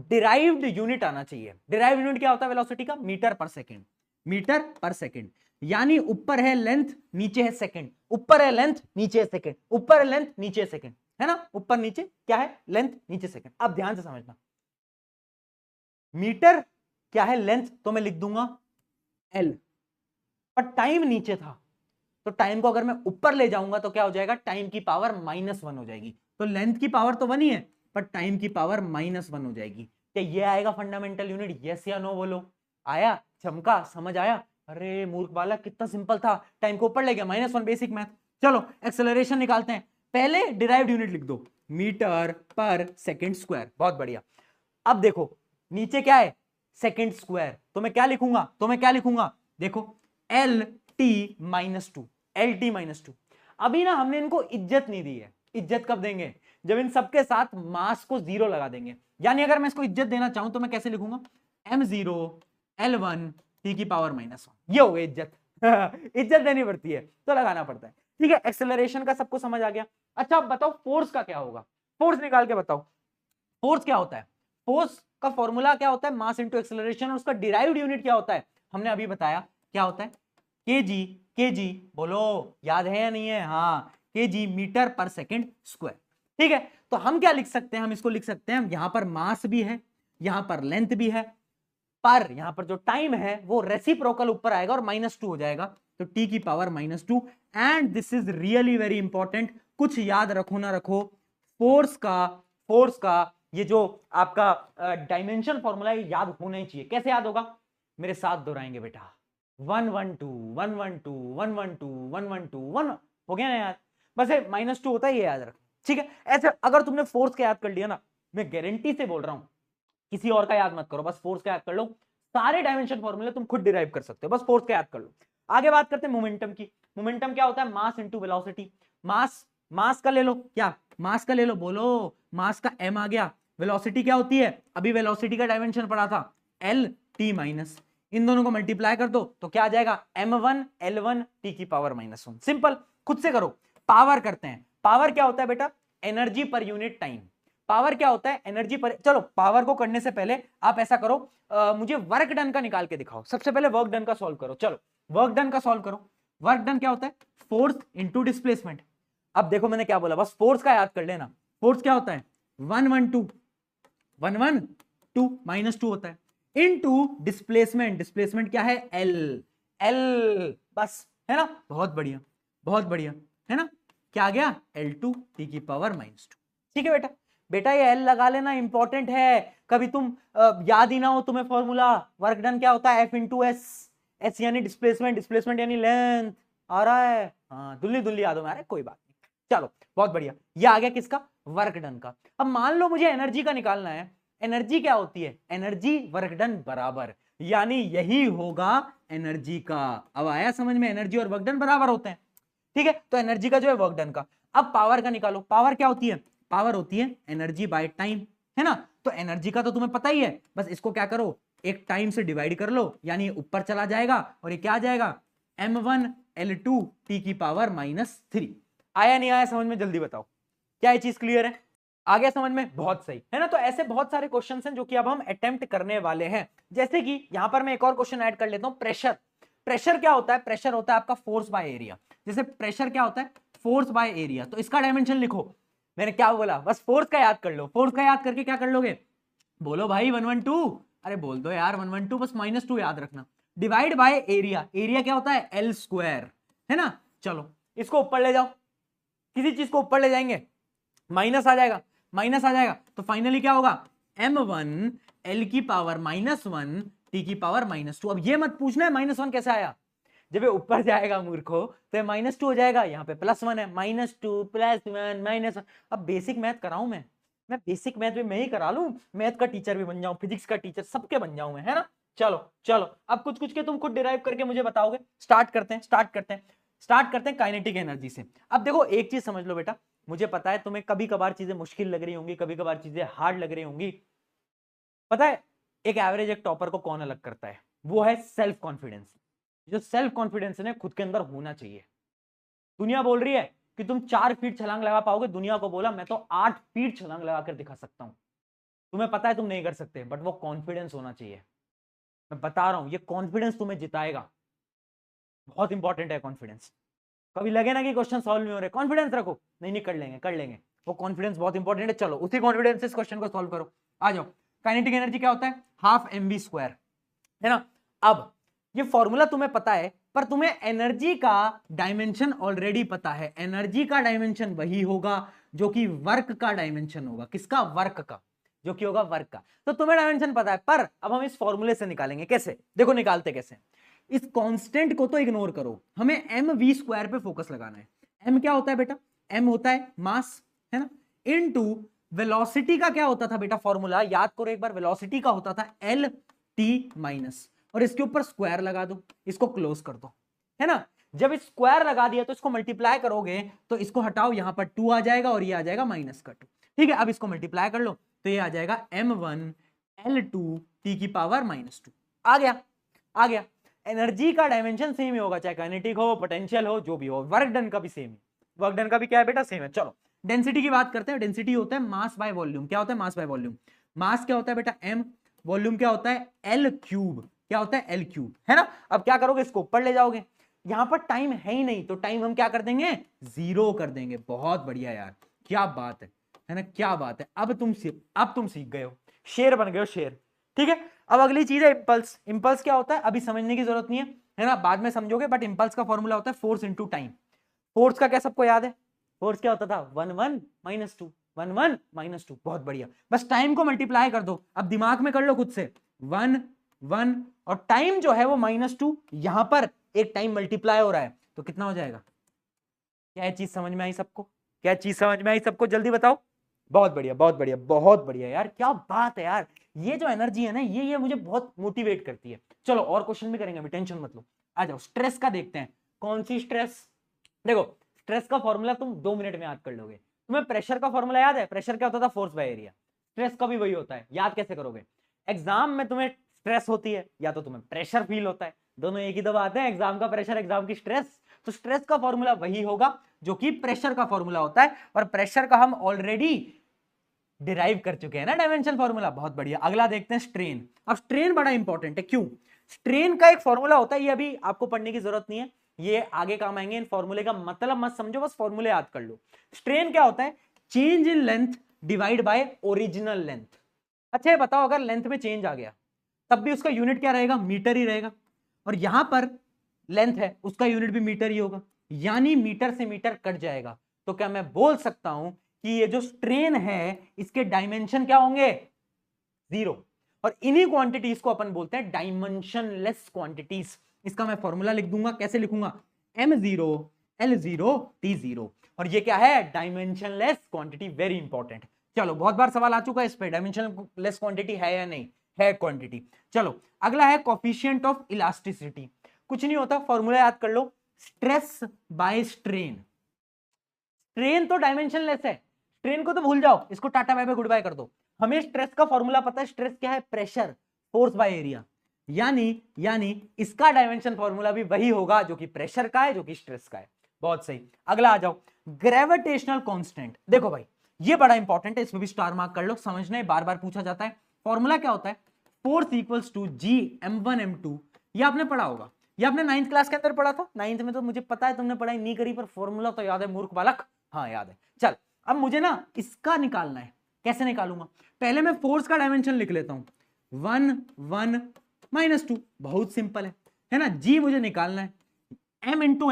डिराइव्ड यूनिट आना चाहिए। डिराइव्ड यूनिट क्या होता है वेलोसिटी का? मीटर पर सेकंड, मीटर पर सेकंड। यानी ऊपर है लेंथ, नीचे है सेकंड, ऊपर है लेंथ, नीचे है सेकंड, ऊपर है लेंथ, नीचे है सेकंड, है ना, ऊपर नीचे क्या है? लेंथ, नीचे सेकंड। अब ध्यान से समझना, मीटर क्या है? लेंथ, तो मैं लिख दूंगा L, पर टाइम नीचे था, तो टाइम को अगर मैं ऊपर ले जाऊंगा तो क्या हो जाएगा? टाइम की पावर -1 हो जाएगी। तो लेंथ की पावर तो 1 ही है, पर टाइम की पावर -1 हो जाएगी। क्या ये आएगा फंडामेंटल यूनिट? यस या नो बोलो। आया? चमका? समझ आया? अरे मूर्ख बालक, कितना सिंपल था, टाइम को ऊपर ले गया, -1, बेसिक मैथ। चलो एक्सेलरेशन निकालते हैं। पहले डिराइव्ड यूनिट लिख दो, मीटर पर सेकंड स्क्वायर। बहुत बढ़िया। अब देखो नीचे क्या है? सेकंड स्क्वायर, तो मैं क्या लिखूंगा? देखो LT-2, LT-2। अभी ना हमने इनको इज्जत नहीं दी है, इज्जत कब देंगे? जब इन सबके साथ मास को 0 लगा देंगे। यानी अगर मैं इसको इज्जत देना चाहूं तो मैं कैसे लिखूंगा? M0 L1 T की पावर -1। ये हो गई इज्जत। इज्जत देनी पड़ती है तो लगाना पड़ता है। ठीक है, एक्सेलरेशन का सबको समझ आ गया। अच्छा अब बताओ फोर्स का क्या होगा? फोर्स निकाल के बताओ, फोर्स क्या होता है? फोर्स का फॉर्मूला क्या होता है? Mass into acceleration. और उसका डिराइव्ड यूनिट क्या होता है? हमने अभी बताया, क्या होता है? केजी, केजी बोलो, याद है या नहीं है? हाँ, केजी, मीटर पर सेकंड स्क्वायर। ठीक है, तो हम क्या लिख सकते हैं? हम इसको लिख सकते हैं, यहां पर मास भी है, यहां पर लेंथ भी है, पर यहां पर जो टाइम है वो रेसिप्रोकल ऊपर आएगा और -2 हो जाएगा, तो टी की power -2। And this is really very important, कुछ याद रखो ना रखो, फोर्स का ये जो आपका डायमेंशन फॉर्मूला याद होना ही चाहिए। कैसे याद होगा? मेरे साथ दोहराएंगे बेटा, 1 1 2 1 1 2 1 1 2 1 1 2 1, हो गया ना याद? बस -2 होता है, ये याद रख। ठीक है, ऐसे अगर तुमने फोर्स का याद कर लिया ना, मैं गारंटी से बोल रहा हूं, किसी और का याद मत करो, बस फोर्स का याद कर लो। सारे डायमेंशन फॉर्मूले तुम खुद डिराइव कर सकते हो, बस फोर्स का याद कर लो। आगे बात करते हैं मोमेंटम की। मोमेंटम क्या होता है? Mass into velocity. मास का ले लो, क्या मास का ले लो बोलो, मास का m आ गया। वेलोसिटी क्या होती है? अभी वेलोसिटी का डायमेंशन पढ़ा था, LT-। इन दोनों को मल्टीप्लाई कर दो तो क्या आ जाएगा? M1 L1 T की पावर -1। सिंपल, खुद से करो। पावर करते हैं। पावर क्या होता है बेटा? Energy per unit time. Power क्या होता है? एनर्जी पर। चलो पावर को करने से पहले आप ऐसा करो, मुझे वर्क डन का निकाल के दिखाओ। सबसे पहले वर्क डन का सॉल्व करो। चलो वर्क डन का सॉल्व करो। वर्क डन क्या होता है? Force into displacement. अब देखो मैंने क्या बोला, बस फोर्स का याद कर लेना। फोर्स क्या होता है? 1 1 2 1 1 2 -2 होता है, इनटू डिस्प्लेसमेंट। डिस्प्लेसमेंट क्या है? L बस, है ना? बहुत बढ़िया, बहुत बढ़िया, है ना? क्या आ गया? L2 T की पावर -2। ठीक है बेटा, बेटा ये L लगा लेना, इंपॉर्टेंट है। कभी तुम याद ही ना हो तुम्हें फॉर्मूला। वर्क डन क्या होता है? F into S. एस यानी डिस्प्लेसमेंट, डिस्प्लेसमेंट यानी लेंथ। आ रहा है? हाँ, दुल्ली दुल्ली याद हो में आ रहा है, कोई बात नहीं। चलो बहुत बढ़िया, ये आ गया किसका? वर्क डन का। अब मान लो मुझे एनर्जी का निकालना है। एनर्जी क्या होती है? एनर्जी वर्क डन बराबर, यानी यही होगा एनर्जी का। अब आया समझ में? एनर्जी और वर्क डन बराबर होते हैं। ठीक है, तो एनर्जी का जो है वर्क डन का। अब पावर का निकालो। पावर क्या होती है? पावर होती है एनर्जी बाय टाइम, है ना? तो एनर्जी का तो तुम्हें पता ही है, बस इसको क्या करो, एक टाइम से डिवाइड कर लो, यानी ऊपर चला जाएगा और ये क्या आ जाएगा? M1 L2 T की पावर -3। आया नहीं आया समझ में? जल्दी बताओ, क्या ये चीज क्लियर है? आ गया समझ में? बहुत सही, है ना? तो ऐसे बहुत सारे क्वेश्चंस हैं जो कि अब हम अटेम्प्ट करने वाले हैं। जैसे कि यहां पर मैं एक और क्वेश्चन ऐड कर लेता हूं, प्रेशर। प्रेशर क्या होता है? प्रेशर होता है आपका फोर्स बाय एरिया। जैसे प्रेशर क्या होता है? Force by area. तो इसका डायमेंशन लिखो। मैंने क्या बोला? बस फोर्स का याद कर लो। फोर्स का याद करके क्या कर लोगे? बोलो भाई 1 1 2। अरे बोल दो यार, 112 बस -2 याद रखना, डिवाइड बाय एरिया, एरिया क्या होता है L स्क्वायर, है ना। चलो इसको ऊपर ले जाओ, किसी चीज को ऊपर ले जाएंगे माइनस आ जाएगा, माइनस आ जाएगा, तो फाइनली क्या होगा m1 L की पावर -1 T की पावर -2। अब ये मत पूछना है -1 कैसे आया, जब ये ऊपर जाएगा मूर्खो तो ये -2 हो जाएगा, यहाँ पे +1 है, -2 +1 -1। अब बेसिक मैथ कराऊं मैं बेसिक मैथ भी मैं ही करा लूं, मैथ का टीचर भी बन जाऊं, फिजिक्स का टीचर, सबके बन जाऊं मैं, है ना। चलो चलो अब कुछ कुछ के तुम खुद डिराइव करके मुझे बताओगे। स्टार्ट करते हैं काइनेटिक एनर्जी से। अब देखो एक चीज समझ लो बेटा, मुझे पता है तुम्हें कभी कभार चीजें मुश्किल लग रही होंगी, कभी कभार चीजें हार्ड लग रही होंगी। पता है एक एवरेज एक टॉपर को कौन अलग करता है, वो है सेल्फ कॉन्फिडेंस। जो सेल्फ कॉन्फिडेंस है खुद के अंदर होना चाहिए। दुनिया बोल रही है कि तुम 4 फीट छलांग लगा पाओगे, दुनिया को बोला मैं तो 8 फीट छलांग लगा कर दिखा सकता हूं। तुम्हें पता है तुम नहीं कर सकते, बट वो कॉन्फिडेंस होना चाहिए। मैं बता रहा हूं ये कॉन्फिडेंस तुम्हें जिताएगा, बहुत इंपॉर्टेंट है कॉन्फिडेंस। कभी लगे ना कि क्वेश्चन सॉल्व नहीं हो रहे, कॉन्फिडेंस रखो, नहीं कर लेंगे कर लेंगे, वो कॉन्फिडेंस बहुत इंपॉर्टेंट है। चलो उसी कॉन्फिडेंस से इस क्वेश्चन को सॉल्व करो, आ जाओ। काइनेटिक एनर्जी क्या होता है, हाफ mv², है ना। अब ये फॉर्मूला तुम्हें पता है, पर तुम्हें एनर्जी का डायमेंशन ऑलरेडी पता है। एनर्जी का डायमेंशन वही होगा जो कि वर्क का डायमेंशन होगा। किसका, वर्क का, जो कि होगा वर्क का। तो तुम्हें डायमेंशन पता है, पर अब हम इस फॉर्मूले से निकालेंगे। कैसे, देखो निकालते कैसे। इस कांस्टेंट को तो इग्नोर करो, हमें mv² पे फोकस लगाना है। m क्या होता है बेटा, m होता है मास, है ना, इनटू वेलोसिटी का क्या होता था बेटा फॉर्मूला, याद करो एक बार, वेलोसिटी का होता था LT-, और इसके ऊपर स्क्वायर लगा दो, इसको क्लोज कर दो, है ना। जब स्क्वायर लगा दिया तो इसको मल्टीप्लाई करोगे तो इसको हटाओ, यहां पर 2 आ जाएगा और ये आ जाएगा -2, ठीक है। अब इसको मल्टीप्लाई कर लो तो ये आ जाएगा m1 L2 T की पावर -2। आ गया। एनर्जी का डायमेंशन सेम ही होगा, चाहे काइनेटिक हो, पोटेंशियल हो, जो भी हो। वर्क डन का भी सेम है, वर्क डन का भी क्या है बेटा, सेम है। चलो डेंसिटी की बात करते हैं। डेंसिटी होता है मास बाय वॉल्यूम। क्या होता है, मास बाय वॉल्यूम। मास क्या होता है बेटा m, वॉल्यूम क्या होता है L3, क्या होता है L3, है ना। अब क्या करोगे, इसको ऊपर ले जाओगे, यहां पर टाइम है ही नहीं तो टाइम हम क्या कर देंगे, 0 कर देंगे। बहुत बढ़िया यार, क्या बात है ना, क्या बात है। अब तुम सीख गए हो, शेर बन गए हो, शेर, ठीक है। अब अगली चीज है इंपल्स। इंपल्स क्या होता है अभी समझने की जरूरत नहीं है ना, बाद में समझोगे। बट इंपल्स का फॉर्मूला होता है फोर्स इंटू टाइम। फोर्स का क्या सबको याद है, फोर्स क्या होता था, 1 1 -2, 1 1 -2। बहुत बढ़िया, बस टाइम को मल्टीप्लाई कर दो। अब दिमाग में कर लो खुद से, 1 1 और टाइम जो है वो -2, यहां पर एक टाइम मल्टीप्लाई हो रहा है तो कितना हो जाएगा। क्या चीज समझ में आई सबको, क्या चीज समझ में आई सबको, जल्दी बताओ। बहुत बढ़िया बहुत बढ़िया बहुत बढ़िया यार, क्या बात है यार। ये जो एनर्जी है ना, ये मुझे बहुत मोटिवेट करती है। चलो और क्वेश्चन भी करेंगे, अभी टेंशन मत लो। आ जाओ स्ट्रेस का देखते हैं। कौन सी स्ट्रेस, देखो स्ट्रेस का फॉर्मूला तुम 2 मिनट में याद कर लोगे। तुम्हें प्रेशर का फॉर्मूला याद है, प्रेशर क्या होता था, फोर्स बाय एरिया। स्ट्रेस का भी वही होता है, याद कैसे करोगे। एग्जाम में तुम्हें स्ट्रेस होती है या तो तुम्हें प्रेशर फील होता है, दोनों एक ही दबा आते हैं, एग्जाम का प्रेशर, एग्जाम की स्ट्रेस। तो स्ट्रेस का फॉर्मूला वही होगा जो कि प्रेशर का फॉर्मूला होता है, और प्रेशर का हम ऑलरेडी डिराइव कर चुके हैं ना डायमेंशन फॉर्मूला। बहुत बढ़िया, अगला देखते हैं स्ट्रेन। अब स्ट्रेन बड़ा इंपॉर्टेंट है, क्यों, स्ट्रेन का एक फॉर्मूला होता है, ये अभी आपको पढ़ने की जरूरत नहीं है, ये आगे काम आएंगे। इन फॉर्मूले का मतलब मत समझो, बस फॉर्मूले याद कर लो। स्ट्रेन क्या होता है, change in length divide by original length. अच्छा ये बताओ, अगर लेंथ में चेंज आ गया तब भी उसका यूनिट क्या रहेगा, मीटर ही रहेगा, और यहां पर लेंथ है उसका यूनिट भी मीटर ही होगा, यानी मीटर से मीटर कट जाएगा। तो क्या मैं बोल सकता हूं कि ये जो स्ट्रेन है इसके डायमेंशन क्या होंगे, 0। और इन्हीं क्वांटिटीज को अपन बोलते हैं डायमेंशनलेस क्वांटिटीज। इसका मैं फॉर्मूला लिख दूंगा, कैसे लिखूंगा, m0 L0 T0, और ये क्या है, डायमेंशनलेस क्वांटिटी। Very important. चलो बहुत बार सवाल आ चुका है इस पे, डायमेंशनलेस क्वांटिटी है या नहीं है क्वांटिटी। चलो अगला है कोफिशिएंट ऑफ इलास्टिसिटी। कुछ नहीं होता, फॉर्मूला याद कर लो, स्ट्रेस बाय स्ट्रेन। स्ट्रेन तो डायमेंशनलेस है, स्ट्रेन को तो भूल जाओ, इसको tata bye bye goodbye कर दो। हमें स्ट्रेस का फॉर्मूला पता है, स्ट्रेस क्या है, प्रेशर फोर्स बाय एरिया, यानी इसका डायमेंशन फॉर्मूला भी वही होगा जो कि प्रेशर का है, जो कि स्ट्रेस का है। बहुत सही, अगला आ जाओ, ग्रेविटेशनल कांस्टेंट। देखो भाई ये बड़ा इंपॉर्टेंट है, इसमें भी स्टार मार्क कर लो, समझना है, बार बार पूछा जाता है। फॉर्मूला क्या होता है, force equals to G m1 m2। ये आपने पढ़ा होगा, ये आपने 9th क्लास के अंदर पढ़ा था। 9th में तो मुझे पता है तुमने पढ़ाई नहीं करी, पर फॉर्मूला तो याद है मूर्ख बालक। हाँ याद है। चल अब मुझे ना इसका निकालना है, कैसे निकालूंगा, पहले मैं फोर्स का डायमेंशन लिख लेता हूं। 1 1 -2, बहुत सिंपल है ना। जी मुझे निकालना है, m इंटू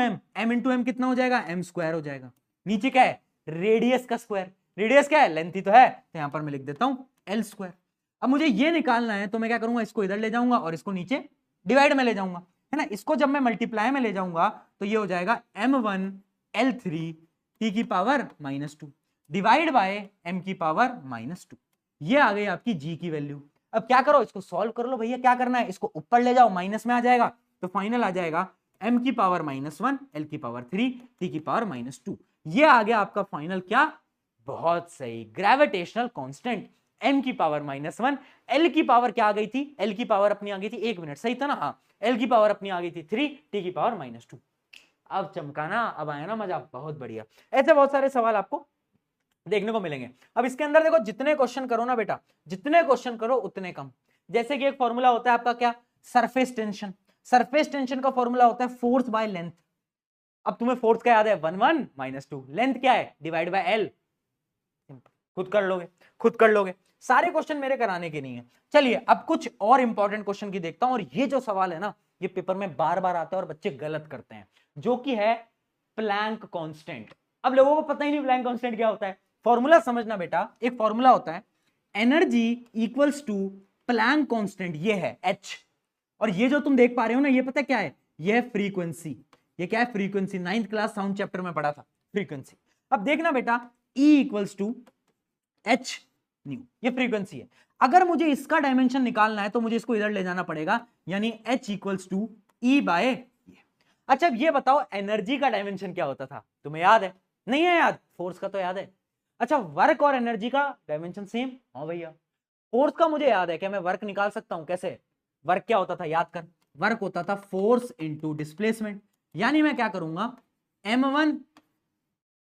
एम कितना हो जाएगा, m स्क्वायर हो जाएगा। नीचे क्या है, रेडियस का स्क्वायर, रेडियस क्या है, लेंथ ही तो है, तो यहां पर मैं लिख देता हूं l स्क्वायर। अब मुझे ये निकालना है तो मैं क्या करूंगा, इसको इधर ले जाऊंगा और इसको नीचे डिवाइड में ले जाऊंगा, है ना। इसको जब मैं मल्टीप्लाई में ले जाऊंगा तो ये हो जाएगा m1 l3 t की पावर -2 डिवाइड बाय m की पावर -2। ये आ गई आपकी g की वैल्यू। अब क्या करो, इसको सॉल्व कर लो भैया, क्या करना है, इसको ऊपर ले जाओ, माइनस में आ जाएगा, तो फाइनल आ जाएगा m की पावर -1 l की पावर 3 t की पावर -2। ये आ गया आपका फाइनल क्या, बहुत सही, ग्रेविटेशनल कांस्टेंट m की पावर -1, l की पावर क्या आ गई थी, l की पावर अपनी आ गई थी, 1 मिनट, सही था ना, हाँ, l की पावर अपनी आ गई थी 3, t की पावर -2। अब चमका ना, अब आया ना मजा, बहुत बढ़िया। ऐसे बहुत सारे सवाल आपको देखने को मिलेंगे। अब इसके अंदर देखो, जितने क्वेश्चन करो ना बेटा, जितने क्वेश्चन करो उतने कम। जैसे कि एक फॉर्मूला होता है आपका क्या, सरफेस टेंशन, सरफेस टेंशन का फॉर्मूला होता है फोर्स बाय लेंथ। अब तुम्हें फोर्स क्या याद है, 1 1 -2, लेंथ क्या है, डिवाइड बाय एल, खुद कर लोगे, खुद कर लोगे, सारे क्वेश्चन मेरे कराने के नहीं है। चलिए अब कुछ और इंपॉर्टेंट क्वेश्चन की देखता हूं, और ये जो सवाल है ना, ये पेपर में बार बार आता है और बच्चे गलत करते हैं, जो कि है प्लैंक कांस्टेंट। अब लोगों को पता ही नहीं प्लैंक कांस्टेंट क्या होता है। फॉर्मूला समझना बेटा, एक फॉर्मूला होता है energy equals to Planck constant, ये है H, और ये जो तुम देख पा रहे हो ना, ये पता क्या है, ये है फ्रीक्वेंसी। ये क्या है, frequency, 9th class sound chapter में पढ़ा था फ्रीक्वेंसी। अब देखना बेटा, E equals to H nu, ये फ्रीक्वेंसी है। अगर मुझे इसका डायमेंशन निकालना है तो मुझे इसको इधर ले जाना पड़ेगा, यानी H equals to E by. अच्छा अब ये बताओ, एनर्जी का डायमेंशन क्या होता था, तुम्हें याद है, नहीं है याद, फोर्स का तो याद है। अच्छा वर्क और एनर्जी का डायमेंशन सेम, हाँ भैया। फोर्स का मुझे याद है, क्या मैं वर्क निकाल सकता हूं, कैसे, वर्क क्या होता था, याद कर, वर्क होता था फोर्स इनटू डिस्प्लेसमेंट, यानी मैं क्या करूंगा, m1,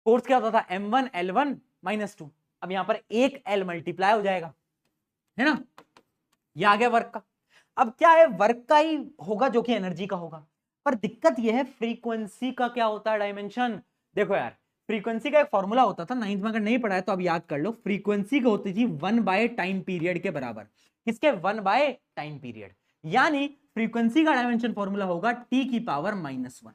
फोर्स क्या होता था, m1 l1 -2, अब यहां पर एक l मल्टीप्लाई हो जाएगा, है ना, ये आ गया वर्क का। अब क्या है, वर्क का ही होगा जो कि एनर्जी का होगा, पर दिक्कत यह है फ्रीक्वेंसी का क्या होता है डायमेंशन। देखो यार, फ्रीक्वेंसी का एक फॉर्मूला होता था, 9th में अगर नहीं पढ़ा है तो अब याद कर लो, फ्रीक्वेंसी की होती थी 1 बाय टाइम पीरियड के बराबर, किसके, 1 बाय टाइम पीरियड, यानी फ्रीक्वेंसी का डायमेंशन फॉर्मूला होगा t की पावर -1।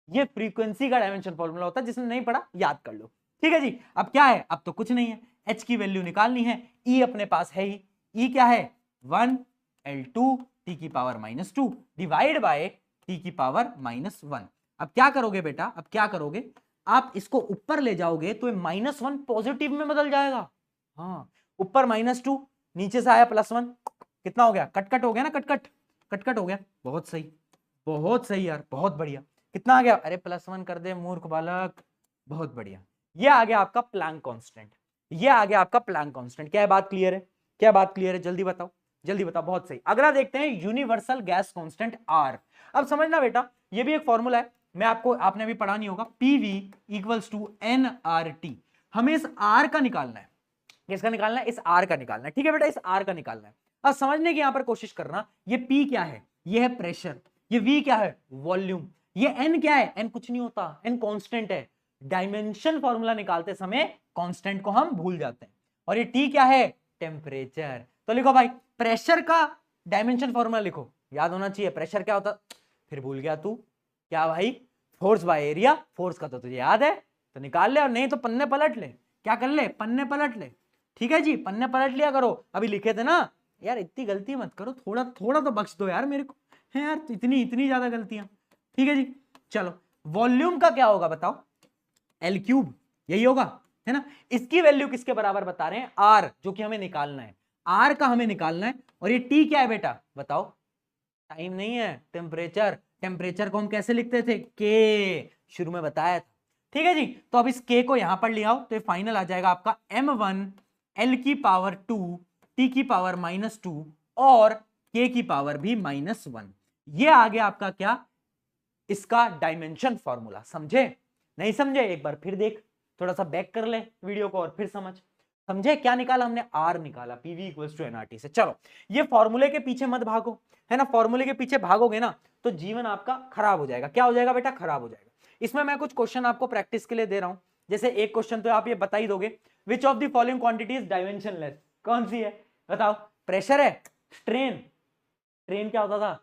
ये फ्रीक्वेंसी का डायमेंशन फॉर्मूला होता है, जिसने नहीं पढ़ा याद कर लो, ठीक है जी। अब क्या है, अब तो कुछ नहीं है, h की वैल्यू निकालनी है, E अपने पास है ही, E क्या है, 1 l2 t की पावर -2 डिवाइड बाय t की पावर -1। अब क्या करोगे बेटा, अब क्या करोगे, आप इसको ऊपर ले जाओगे तो -1 पॉजिटिव में बदल जाएगा, हाँ, ऊपर -2, नीचे से आया +1, कितना हो गया, कट कट हो गया ना, कट कट, कट कट हो गया, बहुत सही, बहुत सही यार, बहुत बढ़िया। कितना आ गया, अरे +1 कर दे मूर्ख बालक, बहुत बढ़िया। ये आ गया आपका प्लैंक कांस्टेंट, ये आ गया आपका प्लैंक कांस्टेंट। क्या है, बात क्लियर है, क्या बात क्लियर है, जल्दी बताओ, जल्दी बताओ, बहुत सही। अगला देखते हैं यूनिवर्सल गैस कांस्टेंट R। अब समझना बेटा, ये भी एक फॉर्मूला है, मैं आपको, आपने भी पढ़ा नहीं होगा, PV इक्वल्स टू nRT। हमें इस R का निकालना है, किसका निकालना है, इस R का निकालना है, ठीक है बेटा, इस R का निकालना है। अब समझने की यहां पर कोशिश करना, ये P क्या है, ये है प्रेशर, ये V क्या है, वॉल्यूम, ये N क्या है, N कुछ नहीं होता, N कांस्टेंट है। डायमेंशन फॉर्मूला निकालते समय कांस्टेंट को हम भूल जाते हैं। और ये T क्या है, टेम्परेचर। तो लिखो भाई, प्रेशर का डायमेंशन फॉर्मूला लिखो, याद होना चाहिए, प्रेशर क्या होता, फिर भूल गया तू, क्या भाई, फोर्स बाय एरिया, फोर्स का तो तुझे याद है, तो निकाल ले, और नहीं तो पन्ने पलट ले, क्या कर ले, पन्ने पलट ले, ठीक है जी, पन्ने पलट लिया करो, अभी लिखे थे ना यार, इतनी गलती मत करो, थोड़ा थोड़ा तो बख्श दो यार मेरे को, है यार, इतनी इतनी ज्यादा गलतियां, ठीक है जी। चलो, वॉल्यूम का क्या होगा बताओ, L3, यही होगा, है ना। इसकी वैल्यू किसके बराबर बता रहे हैं, R, जो कि हमें निकालना है, R का हमें निकालना है। और ये T क्या है बेटा, बताओ, टाइम नहीं है, टेम्परेचर। टेम्परेचर को हम कैसे लिखते थे, K, शुरू में बताया था, ठीक है जी। तो अब इस K को यहां पर ले आओ, तो ये फाइनल आ जाएगा आपका m1 L की पावर 2 T की पावर -2 और K की पावर भी -1। ये आ गया आपका क्या, इसका डायमेंशन फॉर्मूला। समझे, नहीं समझे, एक बार फिर देख, थोड़ा सा बैक कर ले वीडियो को और फिर समझ। समझे क्या निकाला हमने, R निकाला, PV इक्वल्स टू nRT से। चलो, ये फॉर्मूले के पीछे मत भागो, है ना, फॉर्मूले के पीछे भागोगे ना तो जीवन आपका खराब हो जाएगा। क्या हो जाएगा बेटा, खराब हो जाएगा। इसमें मैं कुछ क्वेश्चन आपको प्रैक्टिस के लिए दे रहा हूं। जैसे एक क्वेश्चन तो आप ये बता ही दोगे, which of the following quantity is dimensionless, कौन सी है बताओ, प्रेशर है, स्ट्रेन, स्ट्रेन क्या होता था,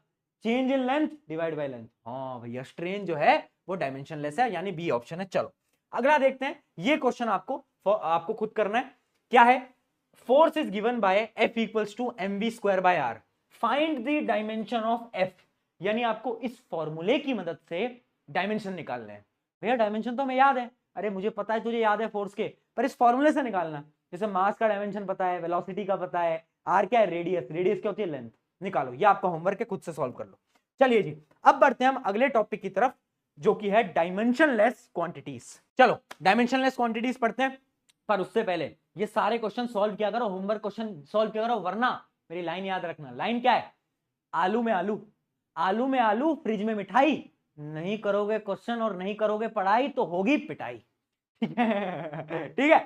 change in length divide by length. हाँ भैया स्ट्रेन जो है वो डायमेंशनलेस है, यानी बी ऑप्शन है। चलो अगला देखते हैं, ये क्वेश्चन आपको खुद करना है। क्या है, force is given by F equals to mv square by r, find the dimension of F। यानी आपको इस फॉर्मूले की मदद से डायमेंशन निकालने हैं। भैया डायमेंशन तो हमें याद है, अरे मुझे पता है तुझे याद है फोर्स के, पर इस फॉर्मूले से निकालना। जैसे मास का डायमेंशन पता है, वेलोसिटी का पता है, आर क्या है रेडियस, रेडियस क्या होती है लेंथ, निकालो। ये आपका होमवर्क है, खुद से सॉल्व कर लो। चलिए जी अब बढ़ते हैं हम अगले टॉपिक की तरफ, जो कि है डायमेंशनलेस क्वांटिटीज। चलो डायमेंशनलेस क्वांटिटीज पढ़ते हैं, पर उससे पहले ये सारे क्वेश्चन सॉल्व किया करो, होमवर्क क्वेश्चन सॉल्व किया करो, वरना मेरी लाइन याद रखना। लाइन क्या है, आलू में आलू, आलू में आलू, फ्रिज में मिठाई। नहीं करोगे क्वेश्चन और नहीं करोगे पढ़ाई तो होगी पिटाई। ठीक है ठीक है,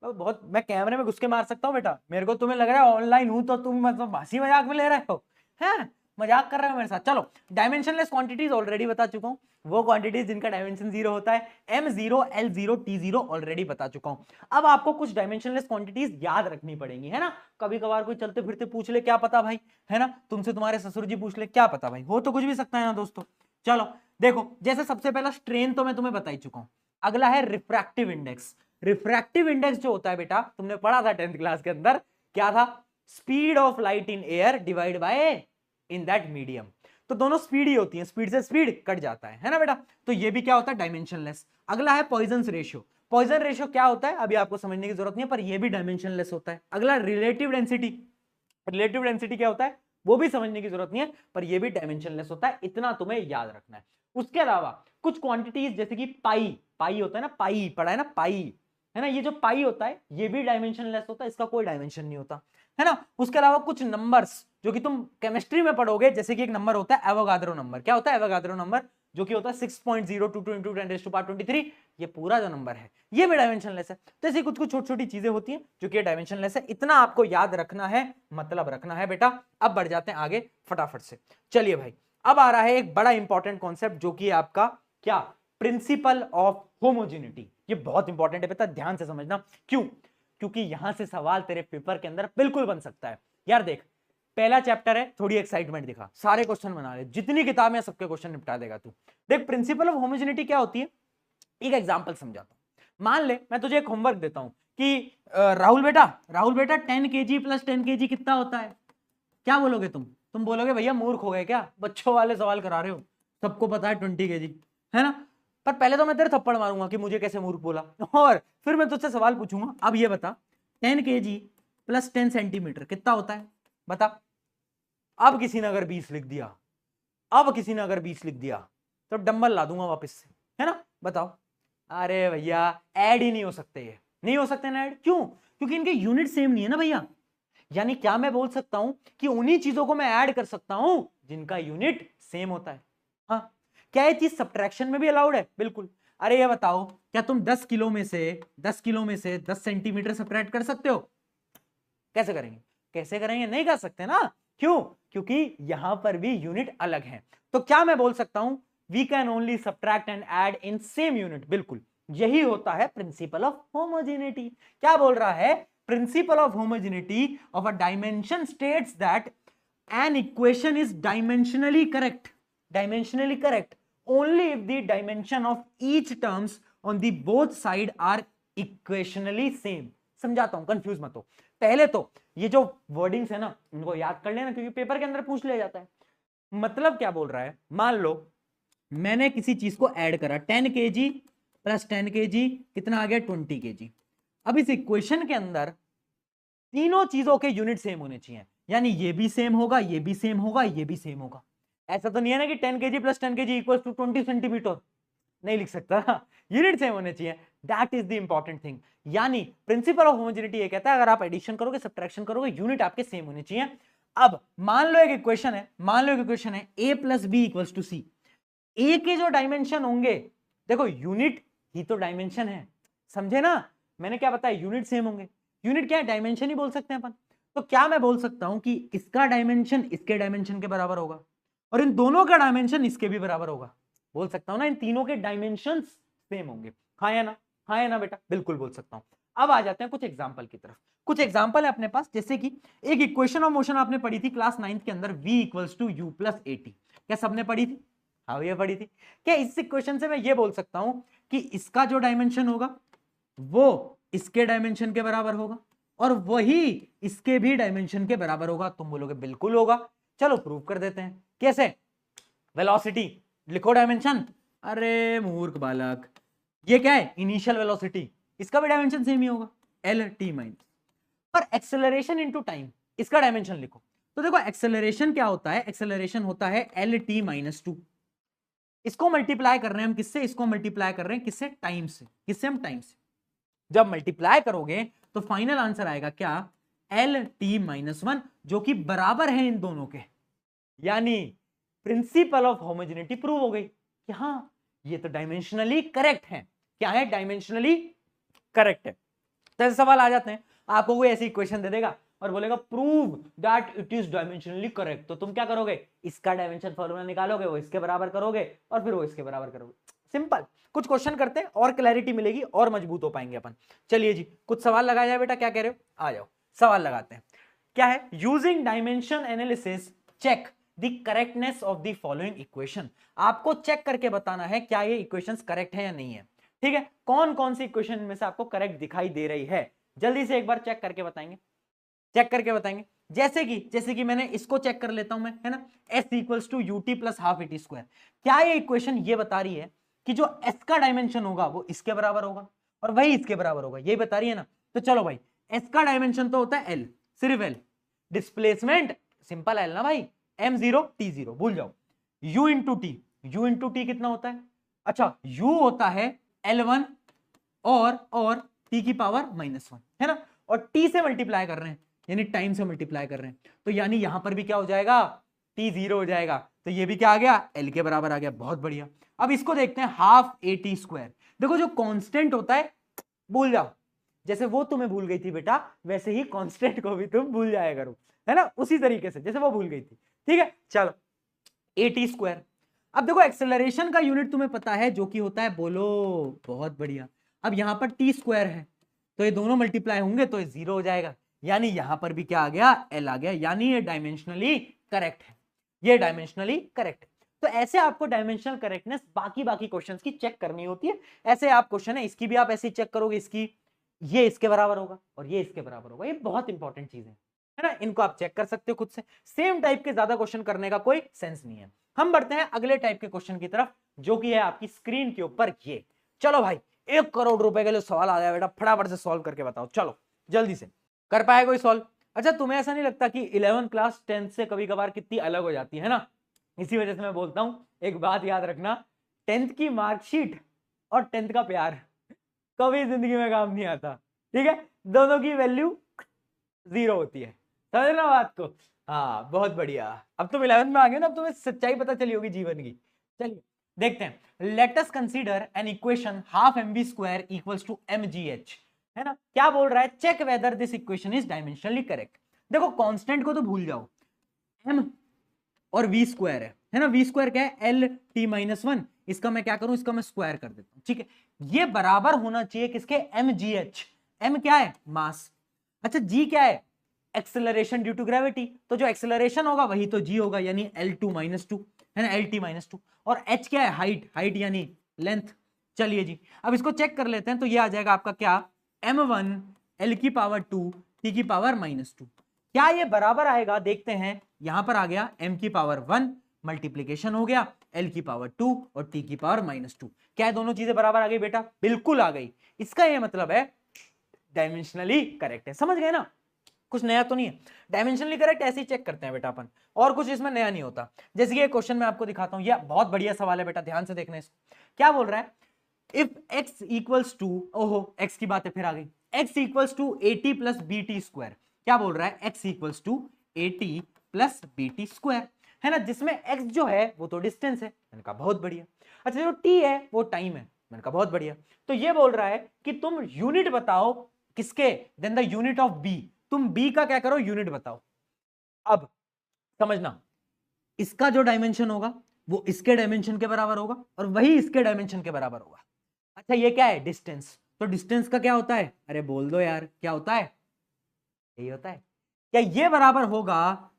तो बहुत मैं कैमरे में घुस के मार सकता हूँ बेटा, मेरे को तुम्हें लग रहा है ऑनलाइन हूं तो तुम मतलब हंसी मजाक में ले रहे हो, हैं मजाक कर रहे हो मेरे साथ। चलो डायमेंशनलेस क्वांटिटीज ऑलरेडी बता चुका हूं, वो क्वांटिटीज जिनका डायमेंशन 0 होता है, m0 l0 t0 ऑलरेडी बता चुका हूं। अब आपको कुछ डायमेंशनलेस क्वांटिटीज याद रखनी पड़ेंगी, है ना। कभी कभार कोई चलते फिरते पूछ ले, क्या पता भाई, है ना, तुमसे तुम्हारे ससुर जी पूछ ले, क्या पता भाई, हो तो कुछ भी सकता है ना दोस्तों। चलो देखो, जैसे सबसे पहला स्ट्रेन तो मैं तुम्हें बता ही चुका हूं, अगला है रिफ्रैक्टिव इंडेक्स। रिफ्रैक्टिव इंडेक्स जो होता है बेटा, तुमने पढ़ा था 10th क्लास के अंदर, क्या था, speed of light in air divide by in that medium. तो दोनों स्पीड ही होती है, स्पीड से स्पीड कट जाता है ना बेटा। तो ये भी क्या होता है, डायमेंशनलेस। अगला है पॉइजन रेशियो। पॉइजन रेशियो क्या होता है अभी आपको समझने की जरूरत नहीं है, पर ये भी डायमेंशनलेस होता है। अगला रिलेटिव डेंसिटी। रिलेटिव डेंसिटी क्या होता है वो भी समझने की जरूरत नहीं है, पर ये भी डायमेंशनलेस होता है, इतना तुम्हें याद रखना है। उसके अलावा कुछ क्वांटिटीज जैसे कि पाई, पाई होता है ना, पाई पढ़ा है ना, पाई है ना, ये जो पाई होता है ये भी डायमेंशनलेस होता है, इसका कोई डायमेंशन नहीं होता, है ना। उसके अलावा कुछ नंबर्स जो कि तुम केमिस्ट्री में पढ़ोगे, जैसे कि एक नंबर होता है एवोगाद्रो नंबर। क्या होता है एवोगाद्रो नंबर, जो कि होता है 6.022 × 10⁻23। ये पूरा जो नंबर है ये भी डायमेंशनलेस है। तो ऐसी कुछ कुछ छोटी छोटी चीजें होती हैं जो कि डायमेंशनलेस है, इतना आपको याद रखना है, मतलब रखना है बेटा। अब बढ़ जाते हैं आगे फटाफट से। चलिए भाई, अब आ रहा है एक बड़ा इंपॉर्टेंट कॉन्सेप्ट, जो कि आपका क्या, प्रिंसिपल ऑफ होमोजेनिटी। ये बहुत इंपॉर्टेंट है बेटा, ध्यान से समझना। क्यों, क्योंकि यहां से सवाल तेरे पेपर के अंदर बिल्कुल बन सकता है। यार देख, पहला चैप्टर है, थोड़ी एक्साइटमेंट दिखा, सारे क्वेश्चन बना ले, जितनी किताबें सबके क्वेश्चन निपटा देगा तू। देख प्रिंसिपल ऑफ होमोजेनिटी क्या होती है, एक एग्जांपल समझाता हूं। मान ले मैं तुझे एक होमवर्क देता हूं कि राहुल बेटा 10 kg + 10 kg कितना होता है। क्या बोलोगे तुम बोलोगे भैया मूर्ख हो गए क्या, बच्चों वाले सवाल करा रहे हो, सबको पता है 20 kg, है ना। पर पहले तो मैं तेरे थप्पड़ मारूंगा कि मुझे कैसे मूर्ख बोला, और फिर मैं तुझसे सवाल पूछूंगा, अब ये बता 10 kg + 10 सेंटीमीटर कितना होता है, बता। अब किसी ने अगर 20 लिख दिया, अब किसी ने अगर 20 लिख दिया तो डंबल ला दूंगा वापस से, है ना। बताओ, अरे भैया ऐड ही नहीं हो सकते, ये नहीं हो सकते ना ऐड, क्यों, क्योंकि इनके यूनिट सेम नहीं है ना भैया। यानी क्या मैं बोल सकता हूं कि उन्हीं चीजों को मैं ऐड कर सकता हूं जिनका यूनिट सेम होता है। हाँ, क्या ये चीज सब्ट्रैक्शन में भी अलाउड है, बिल्कुल। अरे ये बताओ, क्या तुम 10 किलो में से 10 सेंटीमीटर सब्ट्रैक्ट कर सकते हो, कैसे करेंगे, कैसे करेंगे, नहीं कर सकते ना। क्यों, क्योंकि यहां पर भी यूनिट अलग है। तो क्या मैं बोल सकता हूं, we can only subtract and add in same unit, बिल्कुल यही होता है प्रिंसिपल ऑफ होमोजेनिटी। क्या बोल रहा है, principle of homogeneity of a dimension states that an equation is dimensionally correct only if the dimension of each terms on the both side are equationally same। समझाता हूं, कंफ्यूज मत हो। पहले तो ये जो वर्डिंग्स है ना उनको याद कर लेना, क्योंकि पेपर के अंदर पूछ लिया जाता है। मतलब क्या बोल रहा है, मान लो मैंने किसी चीज को ऐड करा, 10 kg + 10 kg कितना आ गया, 20 kg। अब इस इक्वेशन के अंदर तीनों चीजों के यूनिट सेम होने चाहिए, यानी ये भी सेम होगा, ये भी सेम होगा, ये भी सेम होगा। ऐसा तो नहीं है ना कि 10 kg + 10 kg = 20 सेंटीमीटर, नहीं लिख सकता, यूनिट सेम होने चाहिए, that is the important thing. यानी प्रिंसिपल ऑफ होमोजेनिटी ये कहता है अगर आप एडिशन करोगे सब्ट्रैक्शन करोगे यूनिट आपके सेम होने चाहिए। अब मान लो एक इक्वेशन है, a + b = c। ए के जो डायमेंशन होंगे, देखो यूनिट ही तो डायमेंशन है, समझे ना, मैंने क्या बताया, यूनिट सेम होंगे। यूनिट क्या है, डायमेंशन ही बोल सकते हैं अपन। तो क्या मैं बोल सकता हूं कि इसका डायमेंशन इसके डायमेंशन के बराबर होगा, और इन दोनों का डायमेंशन इसके भी बराबर होगा। बोल सकता हूं ना, इन तीनों के डायमेंशन सेम होंगे, हाँ या ना, हाँ या ना बेटा, बिल्कुल बोल सकता हूं। अब आ जाते हैं कुछ एग्जाम्पल की तरफ। कुछ एग्जाम्पल है अपने पास, जैसे कि एक इक्वेशन ऑफ मोशन आपने पढ़ी थी क्लास 9th के अंदर, v equals to u plus a t. क्या सबने पढ़ी थी? हाँ ये पढ़ी थी। क्या इस इक्वेशन से मैं ये बोल सकता हूं कि इसका जो डायमेंशन होगा वो इसके डायमेंशन के बराबर होगा और वही इसके भी डायमेंशन के बराबर होगा? तुम बोलोगे बिल्कुल होगा। चलो प्रूव कर देते हैं। कैसे? वेलोसिटी लिखो डायमेंशन। अरे मूर्ख बालक, ये क्या है? इनिशियल वेलोसिटी, इसका भी डायमेंशन सेम ही होगा, एल टी माइनस। पर एक्सेलरेशन इनटू टाइम, इसका डायमेंशन लिखो। तो देखो एक्सेलरेशन क्या होता है? एक्सेलरेशन होता है एल टी माइनस टू। इसको मल्टीप्लाई कर रहे हैं हम किससे? इसको मल्टीप्लाई कर रहे हैं किससे? टाइम से। किससे? हम टाइम से। जब मल्टीप्लाई करोगे तो फाइनल आंसर आएगा क्या? एल टी माइनस वन, जो कि बराबर है इन दोनों के। यानी प्रिंसिपल ऑफ होमोजेनिटी प्रूव हो गई कि हाँ ये तो डायमेंशनली करेक्ट है। क्या है? डायमेंशनली करेक्ट है। तो ऐसे सवाल आ जाते हैं, आपको कोई ऐसी इक्वेशन दे देगा और बोलेगा prove that it is dimensionally correct, तो तुम क्या करोगे? इसका डायमेंशन फॉर्मूला निकालोगे, वो इसके बराबर करोगे और फिर वो इसके बराबर करोगे। सिंपल। कुछ क्वेश्चन करते हैं और क्लैरिटी मिलेगी और मजबूत हो पाएंगे अपन। चलिए जी, कुछ सवाल लगाया जाए बेटा, क्या कह रहे हो? आ जाओ सवाल लगाते हैं। क्या है? Using dimension analysis check the correctness of the following equation. आपको चेक करके बताना है क्या ये इक्वेशंस करेक्ट है या नहीं है। ठीक है, कौन कौन सी इक्वेशन में से आपको करेक्ट दिखाई दे रही है, जल्दी से एक बार चेक करके बताएंगे। चेक करके बताएंगे। जैसे कि मैंने इसको चेक कर लेता हूं मैं, है ना, s equals to u t plus half a t square. क्या ये इक्वेशन ये बता रही है कि जो s का डायमेंशन होगा वो इसके बराबर होगा और वही इसके बराबर होगा, ये बता रही है ना? तो चलो भाई, s का डायमेंशन तो होता है l, सिर्फ l। डिस्प्लेसमेंट सिंपल l ना भाई, m0 t0, भूल जाओ। u इंटू टी कितना होता है? अच्छा, u होता है l1 और t की पावर -1, है ना, और t से मल्टीप्लाई कर रहे हैं यानी टाइम से मल्टीप्लाई कर रहे हैं, तो यानी यहां पर भी क्या हो जाएगा? t 0 हो जाएगा, तो ये भी क्या आ गया? l के बराबर आ गया। बहुत बढ़िया। अब इसको देखते हैं, हाफ ए टी स्क्वायर। देखो जो कांस्टेंट होता है भूल जाओ, जैसे वो तुम्हें भूल गई थी बेटा वैसे ही कांस्टेंट को भी तुम भूल जाया करो, है ना, उसी तरीके से जैसे वो भूल गई थी। ठीक है, चलो ए टी स्क्वायर। अब देखो एक्सेलरेशन का यूनिट तुम्हें पता है जो कि होता है, बोलो, बहुत बढ़िया। अब यहां पर टी स्क्वायर है तो ये दोनों मल्टीप्लाई होंगे तो ये 0 हो जाएगा, यानी यहां पर भी क्या आ गया? एल आ गया, यानी ये डायमेंशनली करेक्ट है। ये डायमेंशनली करेक्ट है। तो ऐसे आपको डायमेंशनल करेक्टनेस बाकी क्वेश्चंस की चेक करनी होती है। ऐसे आप क्वेश्चन है, इसकी भी आप ऐसे चेक करोगे, इसकी ये इसके बराबर होगा और ये इसके बराबर होगा। ये बहुत इंपॉर्टेंट चीज है ना, इनको आप चेक कर सकते हो खुद से। सेम टाइप के ज्यादा क्वेश्चन करने का कोई सेंस नहीं है। हम बढ़ते हैं अगले टाइप के क्वेश्चन की तरफ, जो कि है आपकी स्क्रीन के ऊपर ये। चलो भाई, 1 करोड़ रुपए के लिए सवाल आ गया बेटा, फटाफट से सॉल्व करके बताओ। चलो जल्दी से, कर पाए कोई सॉल्व? अच्छा, तुम्हें ऐसा नहीं लगता कि 11th क्लास 10th से कभी कभार कितनी अलग हो जाती है ना? इसी वजह से मैं बोलता हूं, एक बात याद रखना, 10th की मार्कशीट और 10th का प्यार कभी जिंदगी में काम नहीं आता। ठीक है, दोनों की वैल्यू 0 होती है, समझना बात को? हाँ बहुत बढ़िया। अब तुम 11th में आ गए ना, अब तुम्हें सच्चाई पता चली होगी जीवन की। चलिए देखते हैं। Let us consider an equation half m b square equals to m g h, है ना? क्या बोल रहा है? Check whether this equation is dimensionally correct. देखो कांस्टेंट को तो भूल जाओ, m और v स्क्वायर है ना? v स्क्वायर क्या है? L T minus one. इसका मैं क्या करूं? इसका मैं स्क्वायर कर देता हूं। ठीक है, ये बराबर होना चाहिए किसके? M g H. m क्या है? मास। अच्छा, g क्या है? Acceleration due to gravity. तो जो एक्सेलरेशन होगा वही तो g होगा, यानी L2 माइनस टू, है ना, LT माइनस टू। और h क्या है? हाइट। हाइट यानी लेंथ। चलिए जी, अब इसको चेक कर लेते हैं। तो ये आ जाएगा आपका क्या? m1 L की पावर 2 t की पावर -2। क्या ये बराबर आएगा? देखते हैं। यहां पर आ गया m की पावर 1, मल्टीप्लीकेशन हो गया l की पावर 2 और t की पावर -2। क्या है? दोनों चीजें बराबर आ गई बेटा? बिल्कुल आ गई। इसका ये मतलब है डायमेंशनली करेक्ट है। समझ गए ना? कुछ नया तो नहीं है। डायमेंशनली करेक्ट ऐसे ही चेक करते हैं बेटा अपन, और कुछ इसमें नया नहीं होता। जैसे ये क्वेश्चन मैं आपको दिखाता हूं, ये बहुत बढ़िया सवाल है बेटा, ध्यान से देखना इसको। क्या बोल रहा है? इफ x इक्वल्स टू, ओहो x की बात है फिर आ गई, x equals to AT plus BT square. क्या बोल रहा है? x equals to AT plus BT square, है ना, जिसमें x जो है वो तो डिस्टेंस है। मैंने कहा बहुत बढ़िया। अच्छा, जो t है वो टाइम है। मैंने कहा बहुत बढ़िया। तो ये बोल रहा है कि तुम यूनिट बताओ किसके? Then the unit of b। तुम b का क्या करो? यूनिट बताओ। अब समझना, इसका जो डायमेंशन होगा वो इसके डायमेंशन के बराबर होगा और वही इसके डायमेंशन के बराबर होगा। अच्छा, ये क्या है? डिस्टेंस। तो डिस्टेंस का क्या होता है, अरे बोल दो यार, क्या होता है, यही होता है। क्या ये बराबर होगा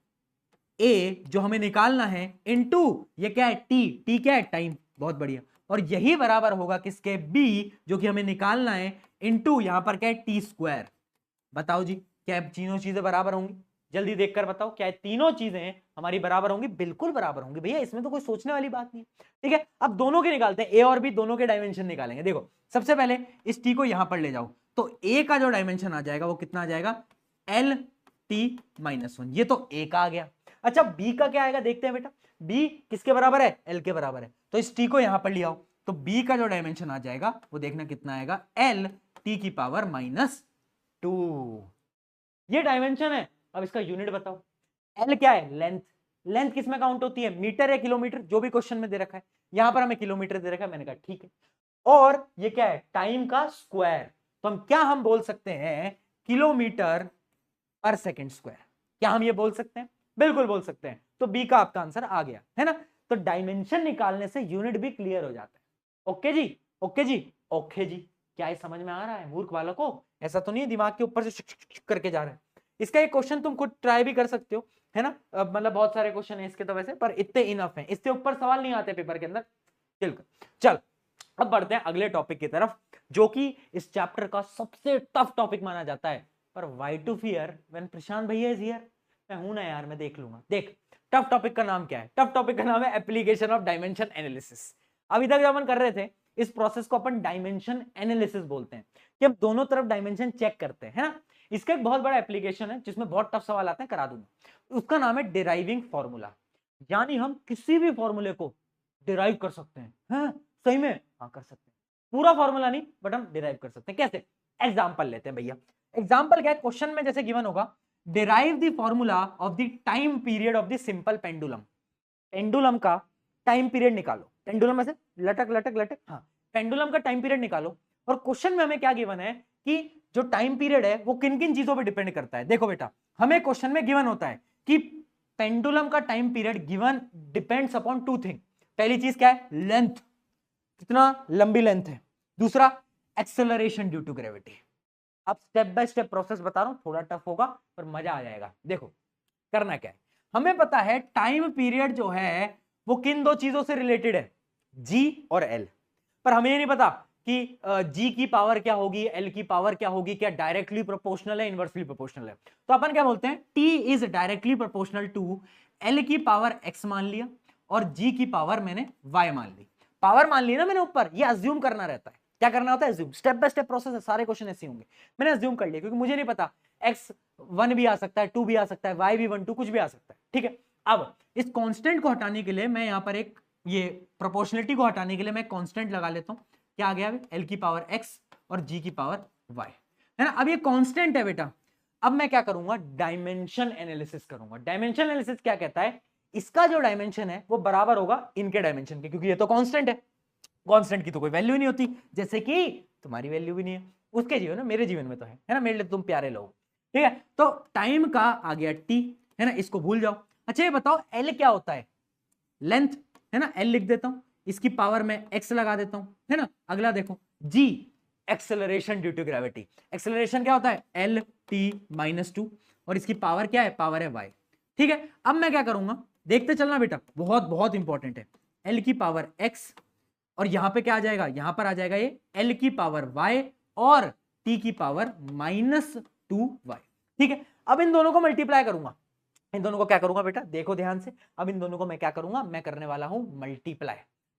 ए जो हमें निकालना है इनटू ये क्या है टी क्या है, टाइम, बहुत बढ़िया। और यही बराबर होगा किसके, बी जो कि हमें निकालना है इनटू यहां पर क्या है टी स्क्वायर। बताओ जी क्या तीनों चीजें बराबर होंगी, जल्दी देखकर बताओ क्या तीनों चीजें हमारी बराबर होंगी, बिल्कुल बराबर होंगी भैया, इसमें तो कोई सोचने वाली बात नहीं। ठीक है, अब दोनों के निकालते हैं, ए और बी दोनों के डायमेंशन निकालेंगे। देखो सबसे पहले इस टी को यहां पर ले जाओ, तो ए का जो डायमेंशन आ जाएगा वो कितना आ जाएगा, एल टी माइनस वन, ये तो ए का आ गया। अच्छा बी का क्या आएगा, देखते हैं बेटा, बी किसके बराबर है, एल के बराबर है, तो इस टी को यहां पर ले आओ, तो बी का जो डायमेंशन आ जाएगा वो देखना कितना आएगा, एल टी की पावर माइनस टू, ये डायमेंशन है। अब इसका यूनिट बताओ, एल क्या है, लेंथ, लेंथ किस में काउंट होती है, मीटर या किलोमीटर, जो भी क्वेश्चन में दे रखा है, यहां पर हमें किलोमीटर दे रखा है, मैंने कहा ठीक है। और ये क्या है, टाइम का स्क्वायर, तो हम बोल सकते हैं किलोमीटर पर सेकंड स्क्वायर, क्या हम ये बोल सकते हैं, बिल्कुल बोल सकते हैं। तो बी का आपका आंसर आ गया है ना, तो डायमेंशन निकालने से यूनिट भी क्लियर हो जाता है। ओके जी, ओके जी, ओके जी, क्या ये समझ में आ रहा है मूर्ख वालों को, ऐसा तो नहीं दिमाग के ऊपर से करके जा रहे हैं। इसका एक क्वेश्चन तुम खुद ट्राई भी कर सकते हो, है ना, मतलब बहुत सारे क्वेश्चन है इसके तो वैसे, पर इतने इनफ है, इससे ऊपर सवाल नहीं आते पेपर के अंदर। चल अब बढ़ते हैं अगले टॉपिक की तरफ, जो कि इस चैप्टर का सबसे टफ टॉपिक माना जाता है। पर व्हाई टू फियर व्हेन प्रशांत भैया इज हियर, मैं हूं ना यार, मैं देख लूंगा। देख टफ टॉपिक का नाम क्या है, टफ टॉपिक का नाम है एप्लीकेशन ऑफ डायमेंशन एनालिसिस। अभी तक जब अपन कर रहे थे इस प्रोसेस को अपन डायमेंशन एनालिसिस बोलते हैं, कि हम दोनों तरफ डायमेंशन चेक करते हैं, है ना। इसका एक बहुत बड़ा एप्लीकेशन है जिसमें बहुत टफ सवाल आते हैं, करा दूंगा। उसका नाम है डिराइविंग फॉर्मूला, यानी हम किसी भी फॉर्मूले को डिराइव कर सकते हैं। हाँ सही में, हाँ कर सकते हैं, पूरा फॉर्मूला नहीं बट हम डिराइव कर सकते हैं। कैसे, एग्जांपल लेते हैं भैया। एग्जांपल क्या है, क्वेश्चन में जैसे गिवन होगा, derive the formula of the time period of the simple pendulum. Pendulum का टाइम पीरियड निकालो, पेंडुलम में से लटक लटक लटक, हाँ पेंडुलम का टाइम पीरियड निकालो। और क्वेश्चन में हमें क्या गिवन है कि जो टाइम पीरियड है वो किन किन चीजों पर डिपेंड करता है। देखो बेटा, हमें क्वेश्चन में गिवन होता है कि पेंडुलम का time period given depends upon two thing. पहली चीज क्या है, लेंथ, कितना लंबी लेंथ है। दूसरा, एक्सेलरेशन ड्यू टू ग्रेविटी। अब स्टेप बाय स्टेप प्रोसेस बता रहा हूं, थोड़ा टफ होगा पर मजा आ जाएगा। देखो करना क्या है, हमें पता है टाइम पीरियड जो है वो किन दो चीजों से रिलेटेड है, जी और एल। पर हमें ये नहीं पता कि जी की पावर क्या होगी, एल की पावर क्या होगी, क्या डायरेक्टली प्रोपोर्शनल है, इनवर्सली प्रोपोर्शनल है। तो अपन क्या बोलते हैं, t is directly proportional to l की पावर एक्स मान लिया और जी की पावर मैंने वाई मान ली। पावर मान ली ना मैंने ऊपर, ये अज्यूम करना रहता है। क्या करना होता है, assume, step by step process है, सारे क्वेश्चन ऐसे होंगे। मैंने अज्यूम कर लिया क्योंकि मुझे नहीं पता, एक्स 1 भी आ सकता है, 2 भी आ सकता है, वाई भी 1 2 कुछ भी आ सकता है। ठीक है, अब इस कांस्टेंट को हटाने के लिए मैं यहां पर एक, ये प्रोपोर्शनलिटी को हटाने के लिए मैं कांस्टेंट लगा लेता हूं। क्या आ गया, एल की पावर एक्स और जी की पावर वाई, है ना। अब ये कांस्टेंट है बेटा, अब मैं क्या करूंगा, डायमेंशन एनालिसिस करूंगा। डायमेंशन एनालिसिस क्या कहता है, इसका जो डायमेंशन है वो बराबर होगा इनके डायमेंशन के, क्योंकि ये तो कांस्टेंट है, कांस्टेंट की तो कोई वैल्यू नहीं होती, जैसे कि तुम्हारी वैल्यू भी नहीं है, उसके जीवन में, मेरे जीवन में तो है ना, मेरे लिए तुम प्यारे लोग। ठीक है, तो टाइम का आ गया टी, है ना, इसको भूल जाओ। अच्छा ये बताओ एल क्या होता है, लेंथ, है ना, एल लिख देता हूं, इसकी पावर में एक्स लगा देता हूं, है ना। अगला देखो जी, acceleration due to gravity. Acceleration क्या होता है, एल टी माइनस टू, और इसकी पावर क्या है, पावर है वाई। ठीक है, अब मैं क्या करूंगा, देखते चलना बेटा, बहुत बहुत इंपॉर्टेंट है। एल की पावर एक्स और यहां पे क्या आ जाएगा, यहां पर आ जाएगा ये एल की पावर वाई और टी की पावर माइनस टू वाई। ठीक है, अब इन दोनों को मल्टीप्लाई करूंगा, इन दोनों को क्या करूंगा बेटा, देखो ध्यान से, अब इन दोनों को मैं क्या करूंगा, मैं करने वाला हूं मल्टीप्लाई।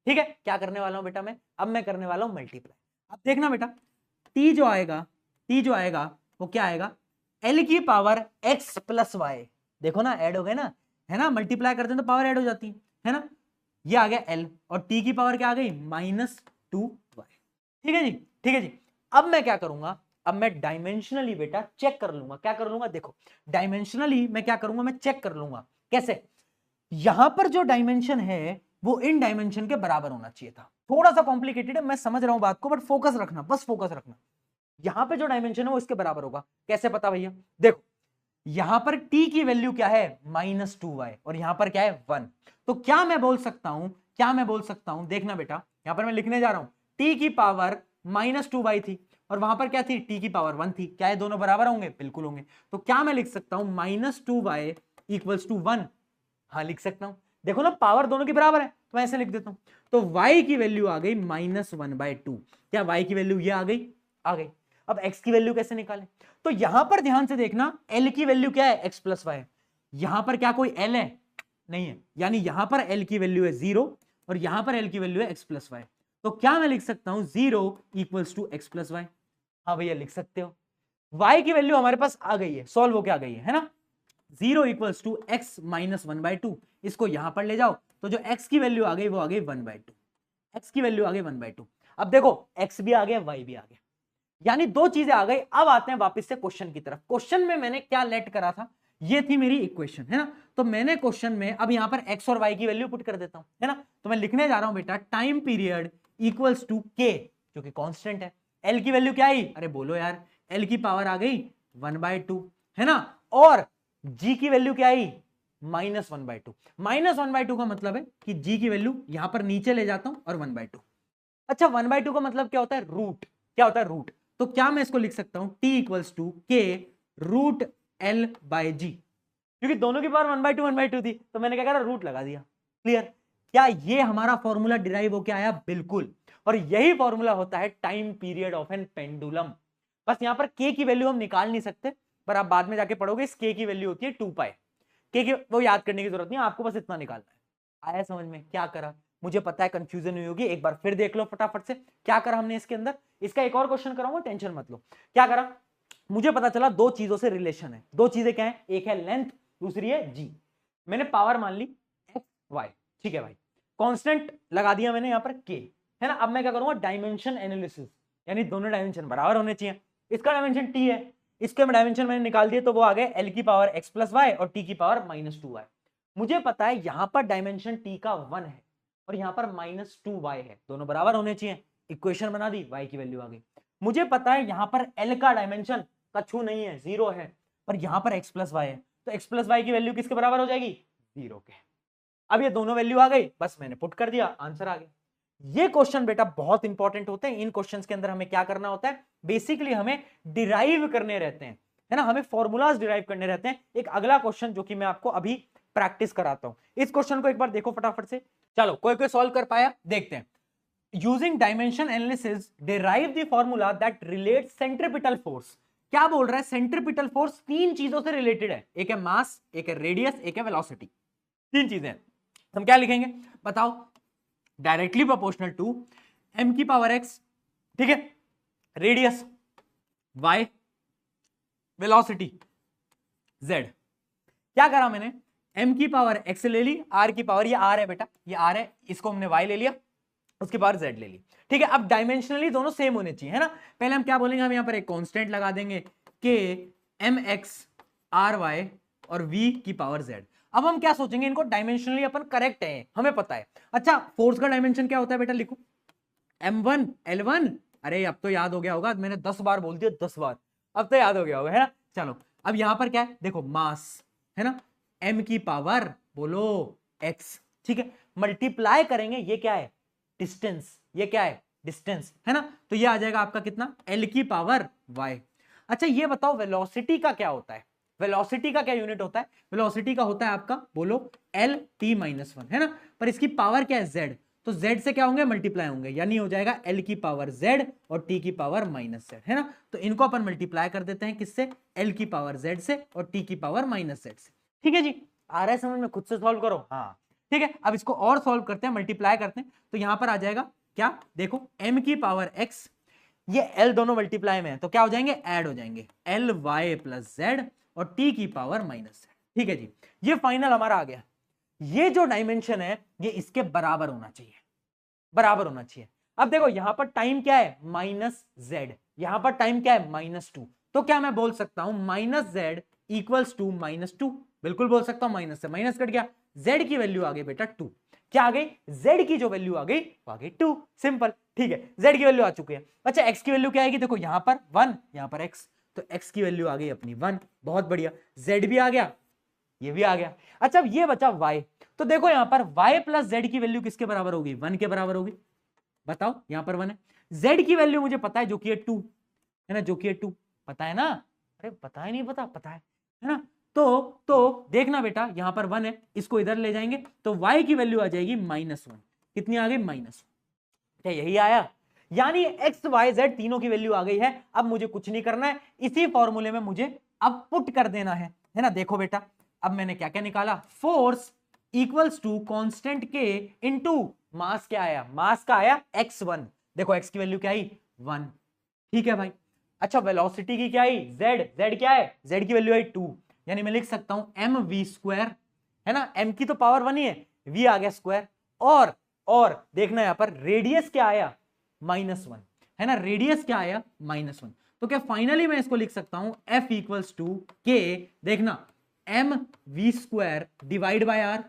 ठीक है, क्या करने वाला हूं बेटा मैं, अब मैं करने वाला हूं मल्टीप्लाई। अब देखना बेटा, टी जो आएगा, टी जो आएगा वो क्या आएगा, एल की पावर एक्स प्लस वाई। देखो ना ऐड हो गए ना, है ना, मल्टीप्लाई करते हैं तो पावर ऐड हो जाती है ना। ये आ गया एल और टी की पावर क्या आ गई, माइनस टू वाई। ठीक है जी, ठीक है जी। अब मैं क्या करूंगा, अब मैं डायमेंशनली बेटा चेक कर लूंगा। क्या कर लूंगा, देखो डायमेंशनली मैं क्या करूंगा, मैं चेक कर लूंगा। कैसे, यहां पर जो डायमेंशन है वो इन डायमेंशन के बराबर होना चाहिए था। थोड़ा सा कॉम्प्लिकेटेड है, मैं समझ रहा हूं बात को, बट फोकस रखना, बस फोकस रखना। यहां पे जो डायमेंशन है वो इसके बराबर होगा। कैसे पता भैया, देखो यहां पर t की वैल्यू क्या है, माइनस टू वाई, और यहां पर क्या है 1। तो क्या मैं बोल सकता हूं, क्या मैं बोल सकता हूं, देखना बेटा, यहां पर मैं लिखने जा रहा हूं, t की पावर माइनस टू वाई थी और वहां पर क्या थी, टी की पावर 1 थी। क्या ये दोनों बराबर होंगे, बिल्कुल होंगे। तो क्या मैं लिख सकता हूं -2y इक्वल्स टू 1? हाँ लिख सकता हूं, देखो ना पावर दोनों की बराबर है, तो मैं ऐसे लिख देता हूं। तो y की वैल्यू आ गई -1/2। क्या y की वैल्यू ये आ गई, आ गई। अब x की वैल्यू कैसे निकालें? तो यहां पर ध्यान से देखना, l की वैल्यू क्या है, x प्लस वाई। यहां पर क्या कोई l है, नहीं है, यानी यहां पर l की वैल्यू है 0 और यहां पर l की वैल्यू है x प्लस वाई। तो क्या मैं लिख सकता हूं 0 equals to x plus y? हाँ भैया लिख सकते हो। y की वैल्यू हमारे पास आ गई है, सॉल्व होके आ गई है ना। 0 इक्वल्स टू x माइनस 1/2, इसको यहां पर ले जाओ तो जो x की वैल्यू आ गई वो आ गई 1/2। x की वैल्यू आ गई 1/2। अब देखो x भी आ गया, y भी आ गया, यानी दो चीजें आ गई। अब आते हैं वापस से क्वेश्चन की तरफ। क्वेश्चन में मैंने क्या लेट करा था, ये थी मेरी इक्वेशन, है ना। तो मैंने क्वेश्चन में अब यहां पर x और y की वैल्यू पुट कर देता हूं, है ना। तो मैं लिखने जा रहा हूं बेटा time period equals to k, जो कि कांस्टेंट है। l की वैल्यू क्या आई, अरे बोलो यार, l की पावर आ गई 1/2, है ना। और g की वैल्यू क्या आई, -1/2। -1/2 का मतलब है कि g की वैल्यू यहां पर नीचे ले जाता हूं और 1/2। अच्छा 1/2 का मतलब क्या होता है, रूट। क्या होता है, रूट। तो क्या मैं इसको लिख सकता हूं t equals to k root l by g, क्योंकि दोनों की पावर 1/2 थी, तो मैंने क्या करा, रूट लगा दिया। क्लियर? क्या ये हमारा फॉर्मूला डिराइव होके आया, बिल्कुल। और यही फॉर्मूला होता है time period of an pendulum. बस यहां पर k की वैल्यू हम निकाल नहीं सकते, पर आप बाद में जाके पढ़ोगे, इस k की वैल्यू होती है 2π। k की वो याद करने की जरूरत नहीं, आपको बस इतना निकालना है। आया समझ में? क्या करा, मुझे पता है कंफ्यूजन हुई होगी, एक बार फिर देख लो फटाफट से क्या करा हमने इसके अंदर। इसका एक और क्वेश्चन कराऊंगा, टेंशन मत लो। क्या करा, मुझे पता चला दो चीजों से रिलेशन है। दो चीजें क्या है, एक है लेंथ, दूसरी है जी। मैंने पावर मान ली एक्स वाई, ठीक है भाई। कांस्टेंट लगा दिया मैंने यहां पर के, है ना। अब मैं क्या करूंगा, डायमेंशन एनालिसिस, यानी दोनों डायमेंशन बराबर होने चाहिए। इसका डायमेंशन टी है, इसके डायमेंशन मैंने निकाल दिए, तो वो आ गए एल की पावर एक्स प्लस वाई और टी की पावर -2y। मुझे पता है यहां पर डायमेंशन टी का 1 है और यहां पर -2y है, दोनों बराबर होने चाहिए। इक्वेशन बना दी, y की वैल्यू आ गई। मुझे पता है यहां पर l का डायमेंशन कछु नहीं है, 0 है, पर यहां पर x प्लस वाई है, तो x प्लस वाई की वैल्यू किसके बराबर हो जाएगी, 0 के। अब ये दोनों वैल्यू आ गई, बस मैंने पुट कर दिया, आंसर आ गया। ये क्वेश्चन बेटा बहुत इंपॉर्टेंट होते हैं। इन क्वेश्चंस के अंदर हमें क्या करना होता है, बेसिकली हमें डिराइव करने रहते हैं, है ना, हमें फॉर्मूलाज डिराइव करने रहते हैं। एक अगला क्वेश्चन जो कि मैं आपको अभी प्रैक्टिस कराता हूं, इस क्वेश्चन को एक बार देखो फटाफट से। चलो कोई कोई सॉल्व कर पाया, देखते हैं। Using dimension analysis derive the formula that relate centripetal force. क्या बोल रहा है, सेंट्रीपिटल फोर्स तीन चीजों से रिलेटेड है, एक है मास, एक है रेडियस, एक है वेलोसिटी। तीन चीजें हैं। हम क्या लिखेंगे बताओ, डायरेक्टली प्रोपोर्शनल टू m की पावर x, ठीक है, रेडियस y, वेलोसिटी z। क्या करा मैंने, m की पावर x ले ली, r की पावर, ये r है बेटा, ये r है, इसको हमने y ले लिया, उसके पावर z ले ली, ठीक है। अब डायमेंशनली दोनों सेम होने चाहिए, है ना। पहले हम क्या बोलेंगे, हम यहां पर एक कांस्टेंट लगा देंगे k mx ry और v की पावर z। अब हम क्या सोचेंगे, इनको डायमेंशनली अपन करेक्ट है, हमें पता है। अच्छा फोर्स का डायमेंशन क्या होता है बेटा, लिखो m1 l1। अरे अब तो याद हो गया होगा, मैंने 10 बार बोल दिया, 10 बार, अब तो याद हो गया होगा, है ना। चलो अब यहां पर क्या है, देखो मास, है ना, m की पावर बोलो x, ठीक है, मल्टीप्लाई करेंगे, ये क्या है, डिस्टेंस, ये क्या है, डिस्टेंस, है ना। तो ये आ जाएगा आपका कितना, l की पावर y। अच्छा ये बताओ वेलोसिटी का क्या होता है, वेलोसिटी का क्या यूनिट होता है, वेलोसिटी का होता है आपका बोलो एल टी -1, है ना। पर इसकी पावर क्या है, z, तो z से क्या होंगे, मल्टीप्लाई होंगे, यानी हो जाएगा l की पावर z और t की पावर -z, है ना। तो इनको अपन मल्टीप्लाई कर देते हैं किससे, l की पावर z से और t की पावर -z से। ठीक है जी, आ रहा है समझ में, खुद से सॉल्व करो, हाँ ठीक है। अब इसको और सॉल्व करते हैं, मल्टीप्लाई करते हैं, तो यहां पर आ जाएगा क्या, देखो m की पावर x, ये l दोनों मल्टीप्लाई में है, तो क्या हो जाएंगे, ऐड हो जाएंगे, एल वाई प्लस जेड और t की पावर -z। ठीक है जी, ये फाइनल हमारा आ गया। ये जो डायमेंशन है ये इसके बराबर होना चाहिए, बराबर होना चाहिए। अब देखो यहां पर टाइम क्या है, -z, यहां पर टाइम क्या है, -2, तो क्या मैं बोल सकता हूं -z इक्वल्स टू -2, बिल्कुल बोल सकता हूं, माइनस से माइनस कट गया, z की वैल्यू आ गई बेटा 2। क्या आ गई, z की जो वैल्यू आ गई वो आ गई 2, सिंपल, ठीक है, z की वैल्यू आ चुकी है। अच्छा x की वैल्यू क्या आएगी, देखो यहां पर 1, यहां पर x, तो x की वैल्यू आ गई अपनी 1, बहुत बढ़िया, z भी आ गया, ये भी आ गया। अच्छा अब ये बचा y, तो देखो यहां पर y प्लस z की वैल्यू किसके बराबर होगी, 1 के बराबर होगी, बताओ यहां पर 1 है, z की वैल्यू मुझे पता है जो कि है 2, है ना, जो कि है 2, पता है ना, अरे पता है नहीं पता, पता है ना। तो देखना बेटा, यहां पर 1 है, इसको इधर ले जाएंगे तो y की वैल्यू आ जाएगी -1। कितनी आ गई? -1। क्या यही आया? यानी एक्स वाई जेड तीनों की वैल्यू आ गई है। अब मुझे कुछ नहीं करना है, इसी फॉर्मूले में मुझे अब पुट कर देना है ना। देखो बेटा, अब मैंने क्या क्या निकाला, फोर्स इक्वल्स टू कांस्टेंट के इनटू मास। क्या आया? मास का आया x1। देखो x की वैल्यू क्या आई? 1। ठीक है भाई। अच्छा, वेलोसिटी की क्या आई? z क्या है? z की वैल्यू आई 2। यानी मैं लिख सकता हूं mv², है ना, m की तो पावर 1 ही है, v आ गया स्क्वायर। और देखना यहां पर रेडियस क्या आया? -1, है ना, रेडियस क्या आया? -1। तो क्या फाइनली मैं इसको लिख सकता हूं F इक्वल्स टू के, देखना, mv² divide by r।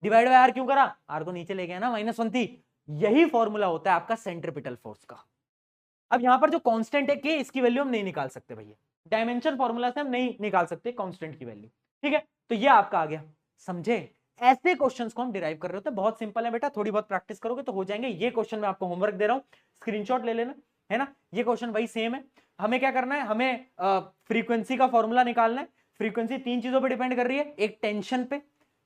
Divide by r क्यों करा? r को नीचे ले गया ना, -1 थी। यही फॉर्मूला होता है आपका सेंट्रीपिटल फोर्स का। अब यहां पर जो कांस्टेंट है के, इसकी वैल्यू हम नहीं निकाल सकते भैया, डायमेंशन फॉर्मूला से हम नहीं निकाल सकते कांस्टेंट की वैल्यू। ठीक है, तो ये आपका आ गया, समझे? ऐसे क्वेश्चंस को हम डिराइव कर रहे होते हैं। बहुत सिंपल है बेटा, थोड़ी बहुत प्रैक्टिस करोगे तो हो जाएंगे। ये क्वेश्चन मैं आपको होमवर्क दे रहा हूं, स्क्रीनशॉट ले लेना, है ना। ये क्वेश्चन वही सेम है। हमें क्या करना है? हमें फ्रीक्वेंसी का फॉर्मूला निकालना है। फ्रीक्वेंसी 3 चीजों पर डिपेंड कर रही है। एक टेंशन पे,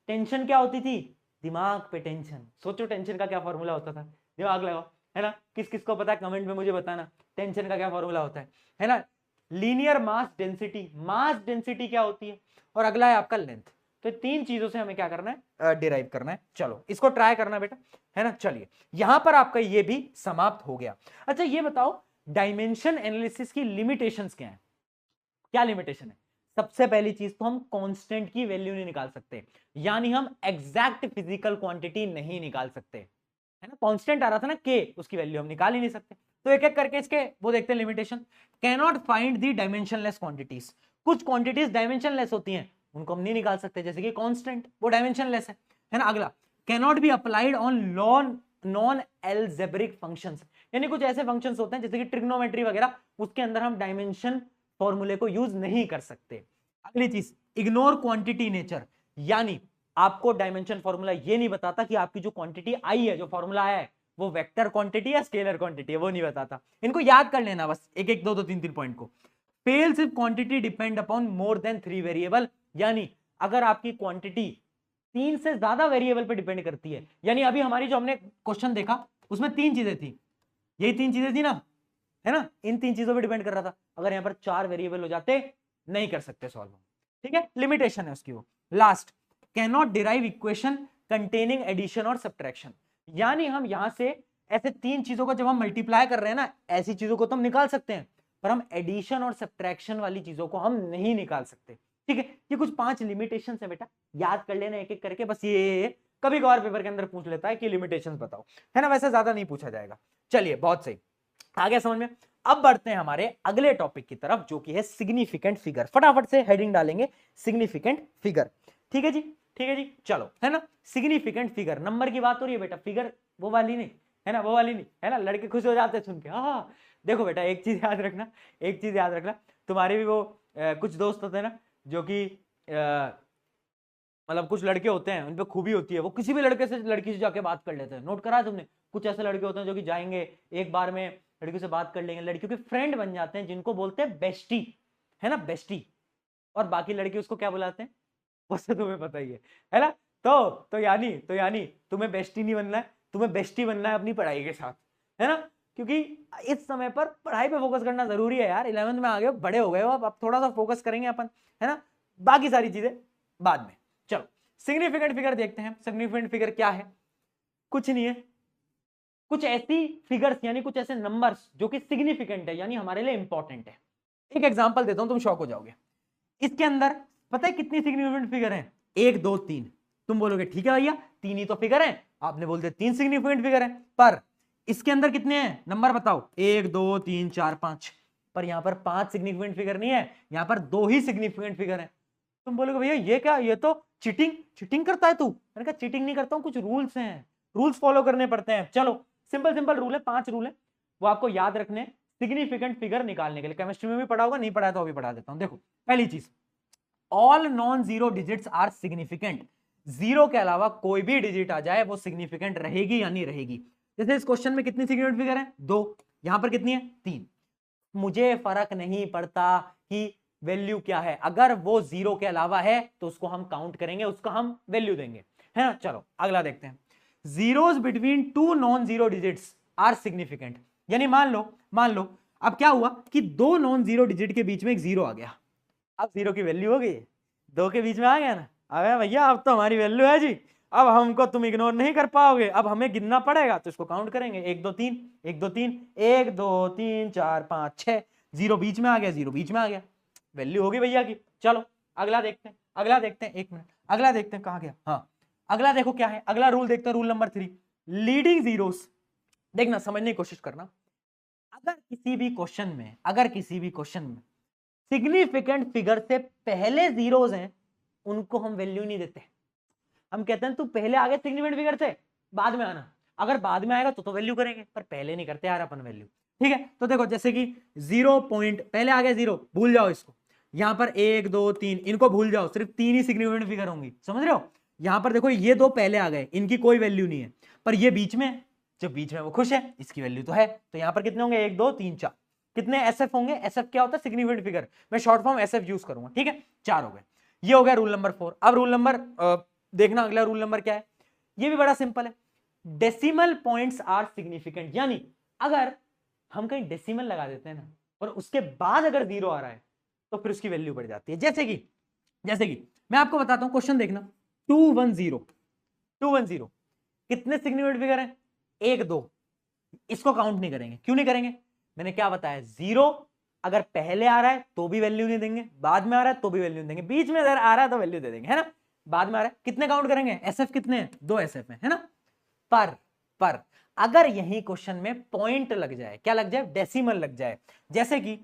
टेंशन क्या होती थी? दिमाग पे टेंशन। सोचो टेंशन का क्या फॉर्मूला होता था, दिमाग लगाओ, है ना। किस किस को पता है कमेंट में मुझे बताना, टेंशन का क्या फॉर्मूला होता है ना। Linear mass density, mass density क्या होती है, और अगला है आपका लेंथ। तो 3 चीजों से हमें क्या करना है? डिराइव करना है। चलो इसको ट्राई करना बेटा, है ना। चलिए, यहां पर आपका ये भी समाप्त हो गया। अच्छा ये बताओ, डायमेंशन एनालिसिस की लिमिटेशंस क्या है? क्या लिमिटेशन है? सबसे पहली चीज तो हम कांस्टेंट की वैल्यू नहीं निकाल सकते, यानी हम एग्जैक्ट फिजिकल क्वांटिटी नहीं निकाल सकते, है ना। कांस्टेंट आ रहा था ना के, उसकी वैल्यू हम निकाल ही नहीं सकते। तो एक एक करके इसके वो देखते हैं limitation. Cannot find the dimensionless quantities. कुछ क्वांटिटीज डायमेंशनलेस होती हैं, उनको हम नहीं निकाल सकते, जैसे कि कांस्टेंट, वो डायमेंशनलेस है ना। अगला, cannot be applied on non algebraic functions. यानी कुछ ऐसे फंक्शंस होते हैं जैसे कि ट्रिग्नोमेट्री वगैरह, उसके अंदर हम डायमेंशन फॉर्मूले को यूज नहीं कर सकते। अगली चीज, इग्नोर क्वांटिटी नेचर, यानी आपको डायमेंशन फॉर्मूला ये नहीं बताता कि आपकी जो क्वांटिटी आई है, जो फॉर्मूला आया है, वो वेक्टर क्वांटिटी या स्केलर क्वांटिटी है, वो नहीं बताता। इनको याद कर लेना बस, एक एक दो दो तीन तीन पॉइंट को। Fails if quantity depend upon more than 3 variable, यानी अगर आपकी क्वांटिटी 3 से ज्यादा वेरिएबल पे डिपेंड करती है। यानी अभी हमारी जो हमने क्वेश्चन देखा उसमें 3 चीजें थी, यही 3 चीजें थी ना, है ना। इन 3 चीजों पे डिपेंड कर रहा था। अगर यहां पर 4 वेरिएबल हो जाते, नहीं कर सकते सॉल्व। ठीक है, लिमिटेशन है उसकी वो। Last, can not derive equation containing addition और सब्ट्रैक्शन, यानी हम यहां से ऐसे 3 चीजों को जब हम मल्टीप्लाई कर रहे हैं ना, ऐसी चीजों को तो हम निकाल सकते हैं, पर हम एडिशन और सब्ट्रैक्शन वाली चीजों को हम नहीं निकाल सकते। ठीक है, ये कुछ 5 लिमिटेशन है बेटा, याद कर लेना एक एक करके। बस ये कभी कभार पेपर के अंदर पूछ लेता है कि लिमिटेशंस बताओ, है ना, वैसे ज्यादा नहीं पूछा जाएगा। चलिए, बहुत सही, आ गया समझ में। अब बढ़ते हैं हमारे अगले टॉपिक की तरफ, जो कि है सिग्निफिकेंट फिगर। फटाफट से हेडिंग डालेंगे, सिग्निफिकेंट फिगर। ठीक है जी, ठीक है जी, चलो, है ना। सिग्निफिकेंट फिगर, नंबर की बात हो रही है बेटा, फिगर वो वाली नहीं, है ना, वो वाली नहीं, है ना। लड़के खुश हो जाते हैं सुन के, हाँ। देखो बेटा, एक चीज याद रखना, एक चीज याद रखना, तुम्हारे भी वो कुछ दोस्त होते हैं ना, जो कि मतलब कुछ लड़के होते हैं, उन पे खूबी होती है, वो किसी भी लड़के से, लड़की से जाके बात कर लेते हैं। नोट करा है तुमने? कुछ ऐसे लड़के होते हैं जो कि जाएंगे एक बार में लड़कियों से बात कर लेंगे, लड़कियों के फ्रेंड बन जाते हैं, जिनको बोलते हैं बेस्टी, है ना, बेस्टी। और बाकी लड़के उसको क्या बुलाते हैं, वैसे तुम्हें पता ही है ना। तो यानी तुम्हें बेस्टी नहीं बनना है, तुम्हें बेस्टी बनना है अपनी पढ़ाई के साथ, है ना। क्योंकि इस समय पर पढ़ाई पे फोकस करना जरूरी है यार। 11th में आ गए हो, बड़े हो गए हो, अब थोड़ा सा फोकस करेंगे अपन, है ना। बाकी सारी चीजें बाद में। चलो, सिग्निफिकेंट फिगर देखते हैं। सिग्निफिकेंट फिगर क्या है? कुछ नहीं है, कुछ ऐसी फिगर्स, यानी कुछ ऐसे नंबर्स जो कि सिग्निफिकेंट है, यानी हमारे लिए इंपॉर्टेंट है। एक एग्जांपल देता हूं, तुम शॉक हो जाओगे। इसके अंदर पता है कितनी सिग्निफिकेंट फिगर है? 1 2 3। तुम बोलोगे ठीक है भैया, 3 ही तो फिगर है, आपने बोल दिया 3 सिग्निफिकेंट फिगर है, पर इसके अंदर कितने हैं नंबर बताओ? 1 2 3 4 5। पर यहां पर 5 सिग्निफिकेंट फिगर नहीं है, यहां पर 2 ही सिग्निफिकेंट फिगर है। तुम बोलोगे भैया ये क्या, ये तो चीटिंग करता है तू। मैंने कहा चीटिंग नहीं करता हूं, कुछ रूल्स हैं, रूल्स फॉलो करने पड़ते हैं। चलो, सिंपल सिंपल रूल है, 5 रूल है, वो आपको याद रखने सिग्निफिकेंट फिगर निकालने के लिए। केमिस्ट्री में भी पढ़ा होगा, नहीं पढ़ा है तो अभी पढ़ा देता हूं। देखो, पहली चीज, all non zero digits are significant. Zero के अलावा कोई भी डिजिट आ जाए वो सिग्निफिकेंट रहेगी या नहीं रहेगी। जैसे इस क्वेश्चन में कितनी सिग्निफिकेंट फिगर है? 2। यहां पर कितनी है? 3। मुझे फर्क नहीं पड़ता कि वैल्यू क्या है, अगर वो 0 के अलावा है तो उसको हम काउंट करेंगे, उसको हम वैल्यू देंगे, है ना। चलो अगला देखते हैं। Zeros between two non zero digits are significant, यानी मान लो अब क्या हुआ कि दो नॉन जीरो डिजिट के बीच में एक जीरो आ गया, अब जीरो की वैल्यू हो गई, दो के बीच में आ गया ना। अबे भैया अब तो हमारी वैल्यू है जी, अब हमको तुम इग्नोर नहीं कर पाओगे, अब हमें गिनना पड़ेगा, तो इसको काउंट करेंगे, 1 2 3 1 2 3 1 2 3 4 5 6, जीरो बीच में आ गया, जीरो बीच में आ गया, वैल्यू होगी भैया की। चलो अगला देखते हैं, एक मिनट, अगला देखते हैं कहां गया। हाँ अगला देखो क्या है, अगला रूल देखते हैं, रूल नंबर 3, लीडिंग जीरोस। देखना समझने की कोशिश करना, अगर किसी भी क्वेश्चन में सिग्निफिकेंट फिगर से पहले जीरोस हैं, उनको हम वैल्यू नहीं देते, हम कहते हैं तू पहले आ गया सिग्निफिकेंट फिगर से, बाद में आना, अगर बाद में आएगा तो वैल्यू करेंगे, पर पहले नहीं करते यार अपन वैल्यू, ठीक है। तो देखो जैसे कि 0 पॉइंट पहले आ गया 0, भूल जाओ इसको, यहां पर 1 2 3 इनको भूल जाओ, सिर्फ 3 ही सिग्निफिकेंट फिगर होंगी, समझ रहे हो। यहां पर देखो ये दो पहले आ गए, इनकी कोई वैल्यू नहीं है, पर ये बीच में, जब बीच में वो खुश है, इसकी वैल्यू तो है, तो यहां पर कितने होंगे 1 2 3 4, कितने एसएफ होंगे, एसएफ क्या होता है सिग्निफिकेंट फिगर, मैं शॉर्ट फॉर्म एसएफ यूज करूंगा, ठीक है, 4 हो गए। ये हो गया रूल नंबर 4। अब रूल नंबर देखना, अगला रूल नंबर क्या है, ये भी बड़ा सिंपल है, डेसिमल पॉइंट्स आर सिग्निफिकेंट, यानी अगर हम कहीं डेसिमल लगा देते हैं ना और उसके बाद अगर 0 आ रहा है तो फिर उसकी वैल्यू बढ़ जाती है। जैसे कि मैं आपको बताता हूं, क्वेश्चन देखना, 210 कितने सिग्निफिकेंट फिगर है, 1 2, इसको काउंट नहीं करेंगे, क्यों नहीं करेंगे, मैंने क्या बताया, 0 अगर पहले आ रहा है तो भी वैल्यू नहीं देंगे, बाद में आ रहा है तो भी वैल्यू नहीं देंगे, बीच में अगर आ रहा है तो वैल्यू दे देंगे, है ना। बाद में आ रहा है, कितने काउंट करेंगे, एसएफ कितने हैं, 2 एसएफ है ना। पर अगर यही क्वेश्चन में पॉइंट लग जाए, क्या लग जाए, डेसिमल लग जाए, जैसे कि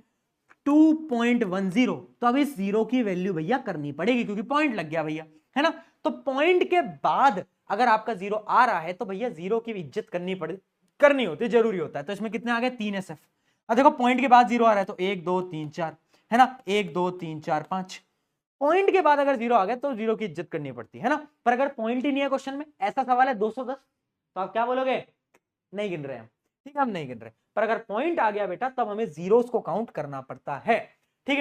2.10, तो अब इस जीरो की वैल्यू भैया करनी पड़ेगी, क्योंकि पॉइंट लग गया भैया, है ना। तो पॉइंट के बाद अगर आपका 0 आ रहा है तो भैया 0 की इज्जत करनी होती है, जरूरी होता है। तो इसमें कितने आ गए, 3 एसएफ। अब देखो पॉइंट के बाद 0 आ रहा है तो 1 2 3 4, है ना, 1 2 3 4 5, पॉइंट के बाद अगर 0 आ गया तो 0 की इज्जत करनी पड़ती है ना। पर अगर पॉइंट ही नहीं है क्वेश्चन में, ऐसा सवाल है 210, तो आप क्या बोलोगे, नहीं गिन रहे हम, ठीक है, हम नहीं गिन रहे। पर अगर पॉइंट आ गया बेटा तब हमें जीरोस को काउंट करना पड़ता है, ठीक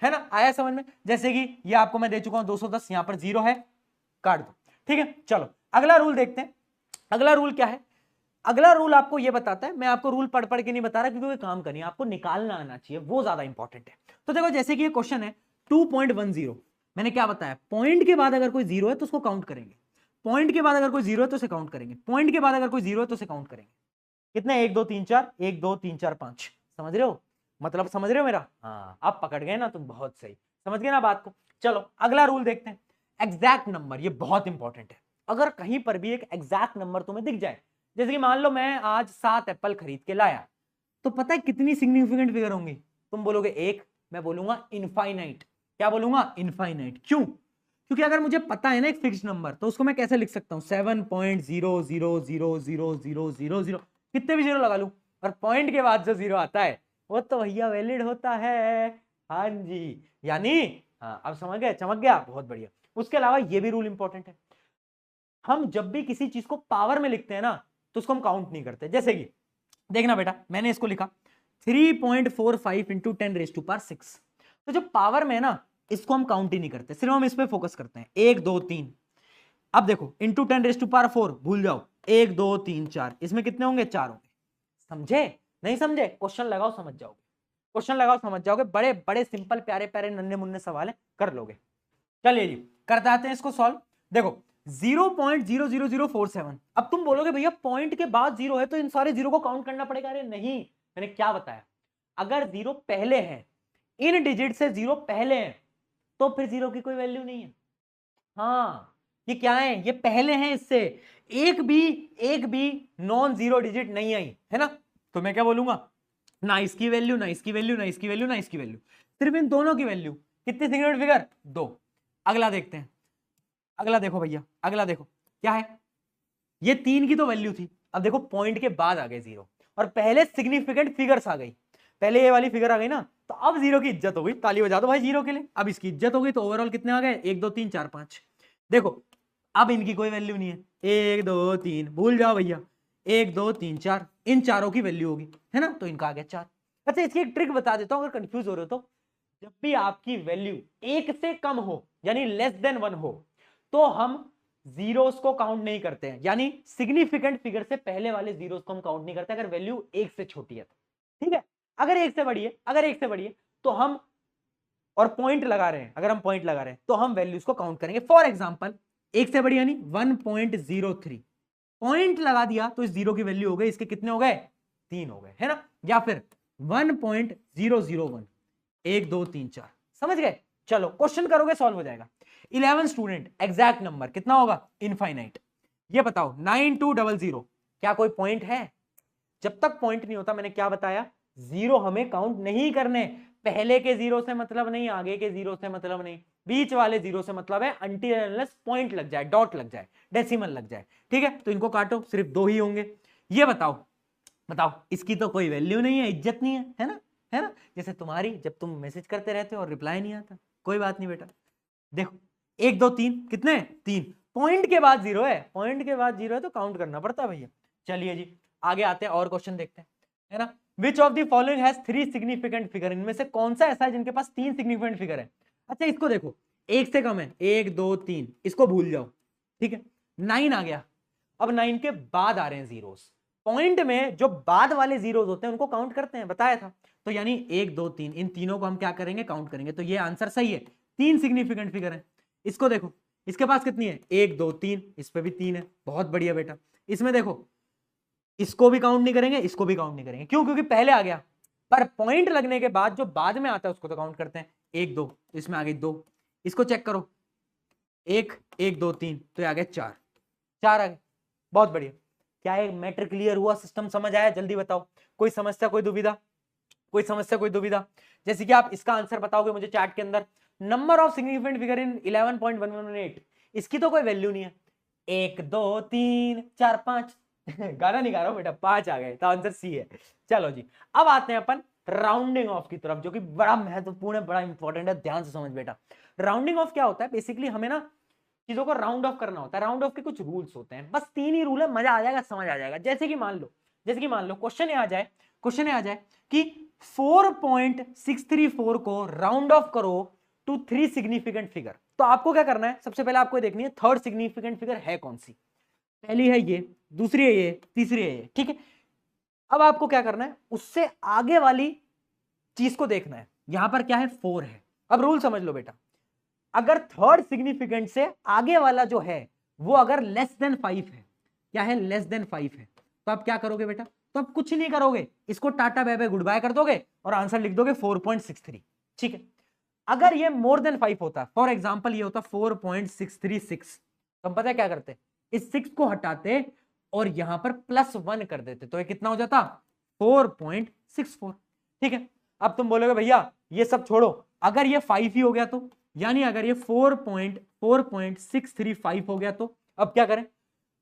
है ना, आया समझ में। जैसे कि ये आपको मैं दे चुका हूं 210, यहां पर 0 है, काट दो, ठीक है। चलो अगला रूल देखते हैं, अगला रूल क्या है, अगला रूल आपको ये बताता है, मैं आपको रूल पढ़ पढ़ के नहीं बता रहा क्योंकि काम करनी है, आपको निकालना आना चाहिए, वो ज्यादा इंपॉर्टेंट है। तो देखो जैसे कि ये क्वेश्चन है 2.10, मैंने क्या बताया, पॉइंट के बाद अगर कोई 0 है तो उसको काउंट करेंगे, पॉइंट के बाद अगर कोई 0 है तो उसे काउंट करेंगे, पॉइंट के बाद अगर कोई 0 है तो उसे काउंट करेंगे। कितने, 1 2 3 4, 1 2 3 4 5, समझ रहे हो, मतलब समझ रहे हो मेरा, हाँ आप पकड़ गए ना, तुम बहुत सही समझ गए ना बात को। चलो अगला रूल देखते हैं, एग्जैक्ट नंबर, ये बहुत इंपॉर्टेंट है। अगर कहीं पर भी एक एग्जैक्ट नंबर तुम्हें दिख जाए, जैसे कि मान लो मैं आज 7 एप्पल खरीद के लाया, तो पता है कितनी सिग्निफिकेंट फिगर होंगी, तुम बोलोगे 1, मैं बोलूंगा इनफाइनाइट, क्या बोलूंगा, इनफाइनाइट। क्यों, क्योंकि अगर मुझे पता है ना एक फिक्स्ड नंबर, तो उसको मैं कैसे लिख सकता हूं, 7.0000000, कितने भी जीरो लगा लूं, और पॉइंट के बाद जो 0 आता है वो तो भैया वैलिड होता है, हाँ जी, यानी हाँ अब समझ गए, चमक गया, बहुत बढ़िया। उसके अलावा ये भी रूल इंपॉर्टेंट है, हम जब भी किसी चीज को पावर में लिखते हैं ना तो उसको हम काउंट नहीं करते। जैसे कि देखना बेटा, मैंने इसको लिखा 3.45 इंटू 10⁶, तो जो पावर में है ना इसको हम काउंट ही नहीं करते, सिर्फ हम इस पे फोकस करते हैं, 1 2 3। अब देखो इंटू 10⁴ भूल जाओ, 1 2 3 4, इसमें कितने होंगे, 4 होंगे। समझे, नहीं समझे, क्वेश्चन लगाओ समझ जाओगे, क्वेश्चन लगाओ समझ जाओगे, बड़े बड़े सिंपल प्यारे प्यारे नन्हे मुन्ने सवाल है, कर लोगे। चलिए जी करते आते हैं इसको सॉल्व। देखो 0.00047, अब तुम बोलोगे भैया पॉइंट के बाद 0 है तो इन सारे 0 को काउंट करना पड़ेगा, अरे नहीं, मैंने क्या बताया, अगर 0 पहले है, इन डिजिट से 0 पहले है, तो फिर 0 की कोई वैल्यू नहीं है। हाँ ये क्या है, ये पहले हैं, इससे एक भी नॉन जीरो डिजिट नहीं आई है ना, तो मैं क्या बोलूंगा, ना इसकी वैल्यू, ना इसकी वैल्यू, ना इसकी वैल्यू, ना इसकी वैल्यू, सिर्फ इन दोनों की वैल्यू। कितनी सिग्निफिकेंट फिगर, 2। अगला देखते हैं, अगला देखो भैया, अगला देखो क्या है, ये 3 की तो वैल्यू थी, अब देखो पॉइंट के बाद आ गए 0 और पहले सिग्निफिकेंट फिगर्स आ गई, पहले ये वाली फिगर आ गई ना, तो अब 0 की इज्जत हो गई, ताली बजा दो भाई 0 के लिए, अब इसकी इज्जत हो गई, तो ओवरऑल कितने आ गए, 1 2 3 4 5। देखो अब इनकी कोई वैल्यू नहीं है, 1 2 3 भूल जाओ भैया, 1 2 3 4, इन चारों की वैल्यू होगी, है ना, तो इनका आ गया 4। अच्छा इसकी एक ट्रिक बता देता हूं अगर कंफ्यूज हो रहे हो तो, जब भी आपकी वैल्यू 1 से कम हो यानी लेस देन 1 हो तो हम जीरोस को काउंट नहीं करते हैं, यानी सिग्निफिकेंट फिगर से पहले वाले जीरोस को हम काउंट नहीं करते अगर वैल्यू 1 से छोटी है तो, ठीक है। अगर 1 से बड़ी है, अगर 1 से बड़ी है तो हम, और पॉइंट लगा रहे हैं, अगर हम पॉइंट लगा रहे हैं तो हम वैल्यूज को काउंट करेंगे। फॉर एग्जांपल 1 से बड़ी यानी 1.03, पॉइंट लगा दिया तो इस जीरो की वैल्यू हो गई, इसके कितने हो गए, 3 हो गए, है ना। या फिर 1.001, 1 2 3 4, समझ गए। चलो क्वेश्चन करोगे सॉल्व हो जाएगा। 11 स्टूडेंट, एग्जैक्ट नंबर कितना होगा, इनफाइनाइट। ये बताओ 9200 क्या कोई पॉइंट है, जब तक पॉइंट नहीं होता मैंने क्या बताया, जीरो हमें काउंट नहीं करने, पहले के जीरो से मतलब नहीं, आगे के जीरो से मतलब नहीं, बीच वाले जीरो से मतलब है अनटिल अनलेस पॉइंट लग जाए, डॉट लग जाए, डेसिमल लग जाए, ठीक है। तो इनको काटो, सिर्फ 2 ही होंगे। ये बताओ, बताओ इसकी तो कोई वैल्यू नहीं है, इज्जत नहीं है, है ना, है ना। जैसे तुम्हारी, जब तुम मैसेज करते रहते हो और रिप्लाई नहीं आता, कोई बात नहीं बेटा। देखो 1 2 3 कितने, 3, पॉइंट के बाद जीरो है, पॉइंट के बाद जीरो है तो काउंट करना पड़ता है भैया। चलिए जी आगे आते हैं और क्वेश्चन देखते हैं, है ना। Which of the following has 3 significant figure, इनमें से कौन सा ऐसा है जिनके पास 3 सिग्निफिकेंट फिगर है। अच्छा इसको देखो, 1 से कम है, 1 2 3, इसको भूल जाओ, ठीक है। 9 आ गया, अब 9 के बाद आ रहे हैं जीरोस, पॉइंट में जो बाद वाले जीरोस होते हैं उनको काउंट करते हैं, बताया था। तो यानी 1 2 3 इन तीनों को हम क्या करेंगे, काउंट करेंगे। तो ये आंसर सही है, 3 सिग्निफिकेंट फिगर है। इसको देखो, इसके पास कितनी है, 1 2 3, इस पे भी 3 है, बहुत बढ़िया बेटा। इसमें देखो, इसको भी काउंट नहीं करेंगे, इसको भी काउंट नहीं करेंगे, क्यों, क्योंकि पहले आ गया। पर पॉइंट लगने के बाद जो बाद में आता है उसको तो काउंट करते हैं। 1 2, इसमें आ गई 2, इसको चेक करो, 1 1 2 3, तो आ गए 4, 4 आ गए, बहुत बढ़िया। क्या है, मैटर क्लियर हुआ, सिस्टम समझ आया, जल्दी बताओ। कोई समस्या, कोई दुविधा, कोई समस्या, कोई दुविधा। जैसे कि आप इसका आंसर बताओगे मुझे चैट के अंदर, number of significant figure in 11.118, इसकी तो कोई वैल्यू नहीं है, 1 2 3 4 5 गाना नहीं गा रहा हूं बेटा, 5 आ गए, तो आंसर सी है। चलो जी अब आते हैं अपन राउंडिंग ऑफ की तरफ, जो कि बड़ा महत्वपूर्ण है, बड़ा इंपॉर्टेंट है, ध्यान से समझ बेटा। राउंडिंग ऑफ क्या होता है, बेसिकली हमें ना चीजों को राउंड ऑफ करना होता है। राउंड ऑफ के कुछ रूल्स होते हैं, बस 3 ही रूल है, मजा आ जाएगा, समझ आ जाएगा। जैसे कि मान लो, जैसे कि मान लो क्वेश्चन आ जाए, क्वेश्चन आ जाए कि 4.634 को राउंड ऑफ करो टू 3 सिग्निफिकेंट फिगर, तो आपको क्या करना है, सबसे पहले आपको देखनी है थर्ड सिग्निफिकेंट फिगर है कौन सी। पहली है ये, दूसरी है ये, तीसरी है ये, ठीक है। अब आपको क्या करना है, उससे आगे वाली चीज को देखना है। यहां पर क्या है, 4 है। अब रूल समझ लो बेटा, अगर थर्ड सिग्निफिकेंट से आगे वाला जो है वो अगर लेस देन 5 है, क्या है, लेस देन 5 है, तो आप क्या करोगे बेटा, तो आप कुछ नहीं करोगे, इसको tata bye bye goodbye कर दोगे और आंसर लिख दोगे 4.63, ठीक है। अगर ये मोर देन 5 होता, फॉर एग्जांपल ये होता 4.636, तो हम पता है क्या करते, इस 6 को हटाते और यहां पर +1 कर देते, तो ये कितना हो जाता, 4.64, ठीक है। अब तुम बोलोगे भैया ये सब छोड़ो, अगर ये 5 ही हो गया तो, यानी अगर ये 4.635 हो गया तो अब क्या करें,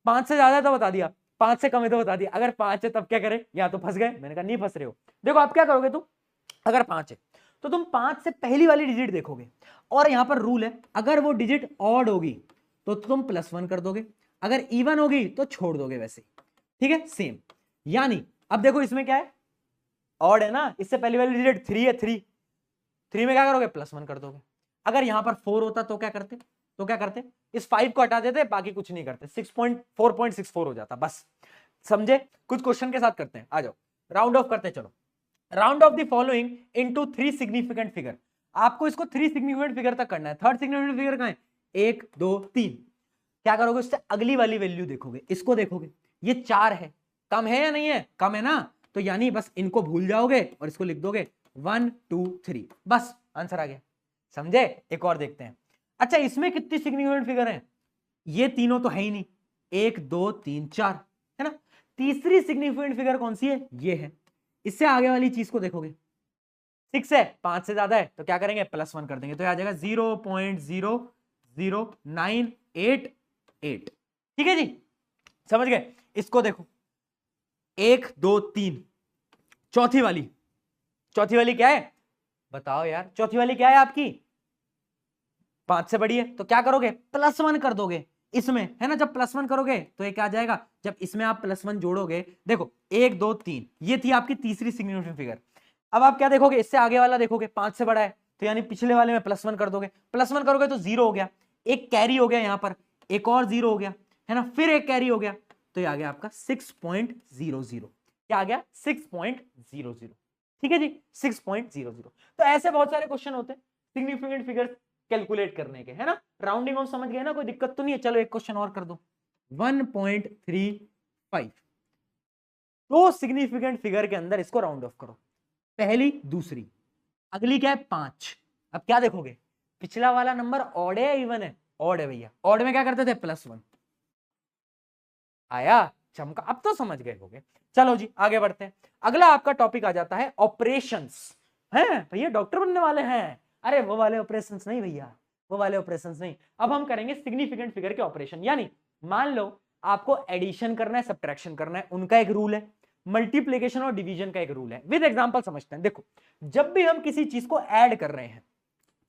5 से ज्यादा तो बता दिया, 5 से कम है तो बता दिया, अगर 5 है तब क्या करें, या तो फंस गए, मैंने कहा नहीं फंस रहे हो। देखो आप क्या करोगे, तुम अगर 5 है तो तुम 5 से पहली वाली डिजिट देखोगे, और यहां पर रूल है अगर वो डिजिट ऑड होगी तो तुम +1 कर दोगे, अगर इवन होगी तो छोड़ दोगे वैसे, ठीक है, सेम। यानी अब देखो इसमें क्या है, ऑड है ना, इससे पहली वाली डिजिट 3 है, 3 में क्या करोगे, +1 कर दोगे। अगर यहां पर 4 होता तो क्या करते, तो क्या करते, इस 5 को हटा देते, बाकी कुछ नहीं करते, 4.64 हो जाता, बस समझे। कुछ क्वेश्चन के साथ करते हैं, आ जाओ राउंड ऑफ करते हैं। चलो, round of the following into 3 significant figure, आपको इसको 3 सिग्निफिकेंट फिगर तक करना है। थर्ड सिग्निफिकेंट फिगर कहां है, 1 2 3, क्या करोगे, उससे अगली वाली वैल्यू देखोगे, इसको देखोगे, ये 4 है, कम है या नहीं है, कम है ना, तो यानी बस इनको भूल जाओगे और इसको लिख दोगे 1 2 3, बस आंसर आ गया, समझे। एक और देखते हैं। अच्छा इसमें कितनी सिग्निफिकेंट फिगर है, ये तीनों तो है ही नहीं, 1 2 3 4, है ना। तीसरी सिग्निफिकेंट फिगर कौन सी है, ये है। इससे आगे वाली चीज को देखोगे, 6 है, 5 से ज्यादा है तो क्या करेंगे, +1 कर देंगे, तो आ जाएगा 0.00988, ठीक है जी, समझ गए। इसको देखो, 1 2 3, चौथी वाली, चौथी वाली क्या है, बताओ यार, चौथी वाली क्या है आपकी, 5 से बड़ी है, तो क्या करोगे, +1 कर दोगे इसमें, है ना। जब +1 करोगे तो ये क्या आ जाएगा, जब इसमें आप +1 जोड़ोगे, देखो 1 2 3, ये थी आपकी तीसरी सिग्निफिकेंट फिगर, अब आप क्या देखोगे, इससे आगे वाला देखोगे 5 से बड़ा है, तो यानी पिछले वाले में +1 कर दोगे, +1 करोगे तो 0 हो गया, एक कैरी हो गया, यहां पर एक और 0 हो गया, है ना, फिर एक कैरी हो गया, तो ये आ गया आपका 6.00। क्या आ गया? 6.00। ठीक है जी, 6.00। तो ऐसे बहुत सारे क्वेश्चन होते हैं सिग्निफिकेंट फिगर्स कैलकुलेट करने के, है ना। राउंडिंग ऑफ समझ गए ना, कोई दिक्कत तो नहीं है। चलो एक क्वेश्चन और कर दो, 1.35। तो सिग्निफिकेंट फिगर के अंदर इसको राउंड ऑफ करो, पहली दूसरी, अगली क्या है 5। अब क्या देखोगे, पिछला वाला नंबर ऑड है या इवन है? ऑड है भैया। ऑड में क्या करते थे? +1। आया चमका, अब तो समझ गए होगे। चलो जी आगे बढ़ते हैं। अगला आपका टॉपिक आ जाता है ऑपरेशंस। हैं भैया डॉक्टर बनने वाले हैं? अरे वो वाले ऑपरेशंस नहीं भैया, वो वाले ऑपरेशंस नहीं। अब हम करेंगे सिग्निफिकेंट फिगर के ऑपरेशन। यानी मान लो आपको एडिशन करना है, सब्ट्रैक्शन करना है, उनका एक रूल है, मल्टीप्लीकेशन और डिवीजन का एक रूल है। विद एग्जांपल समझते हैं। देखो, जब भी हम किसी चीज को ऐड कर रहे हैं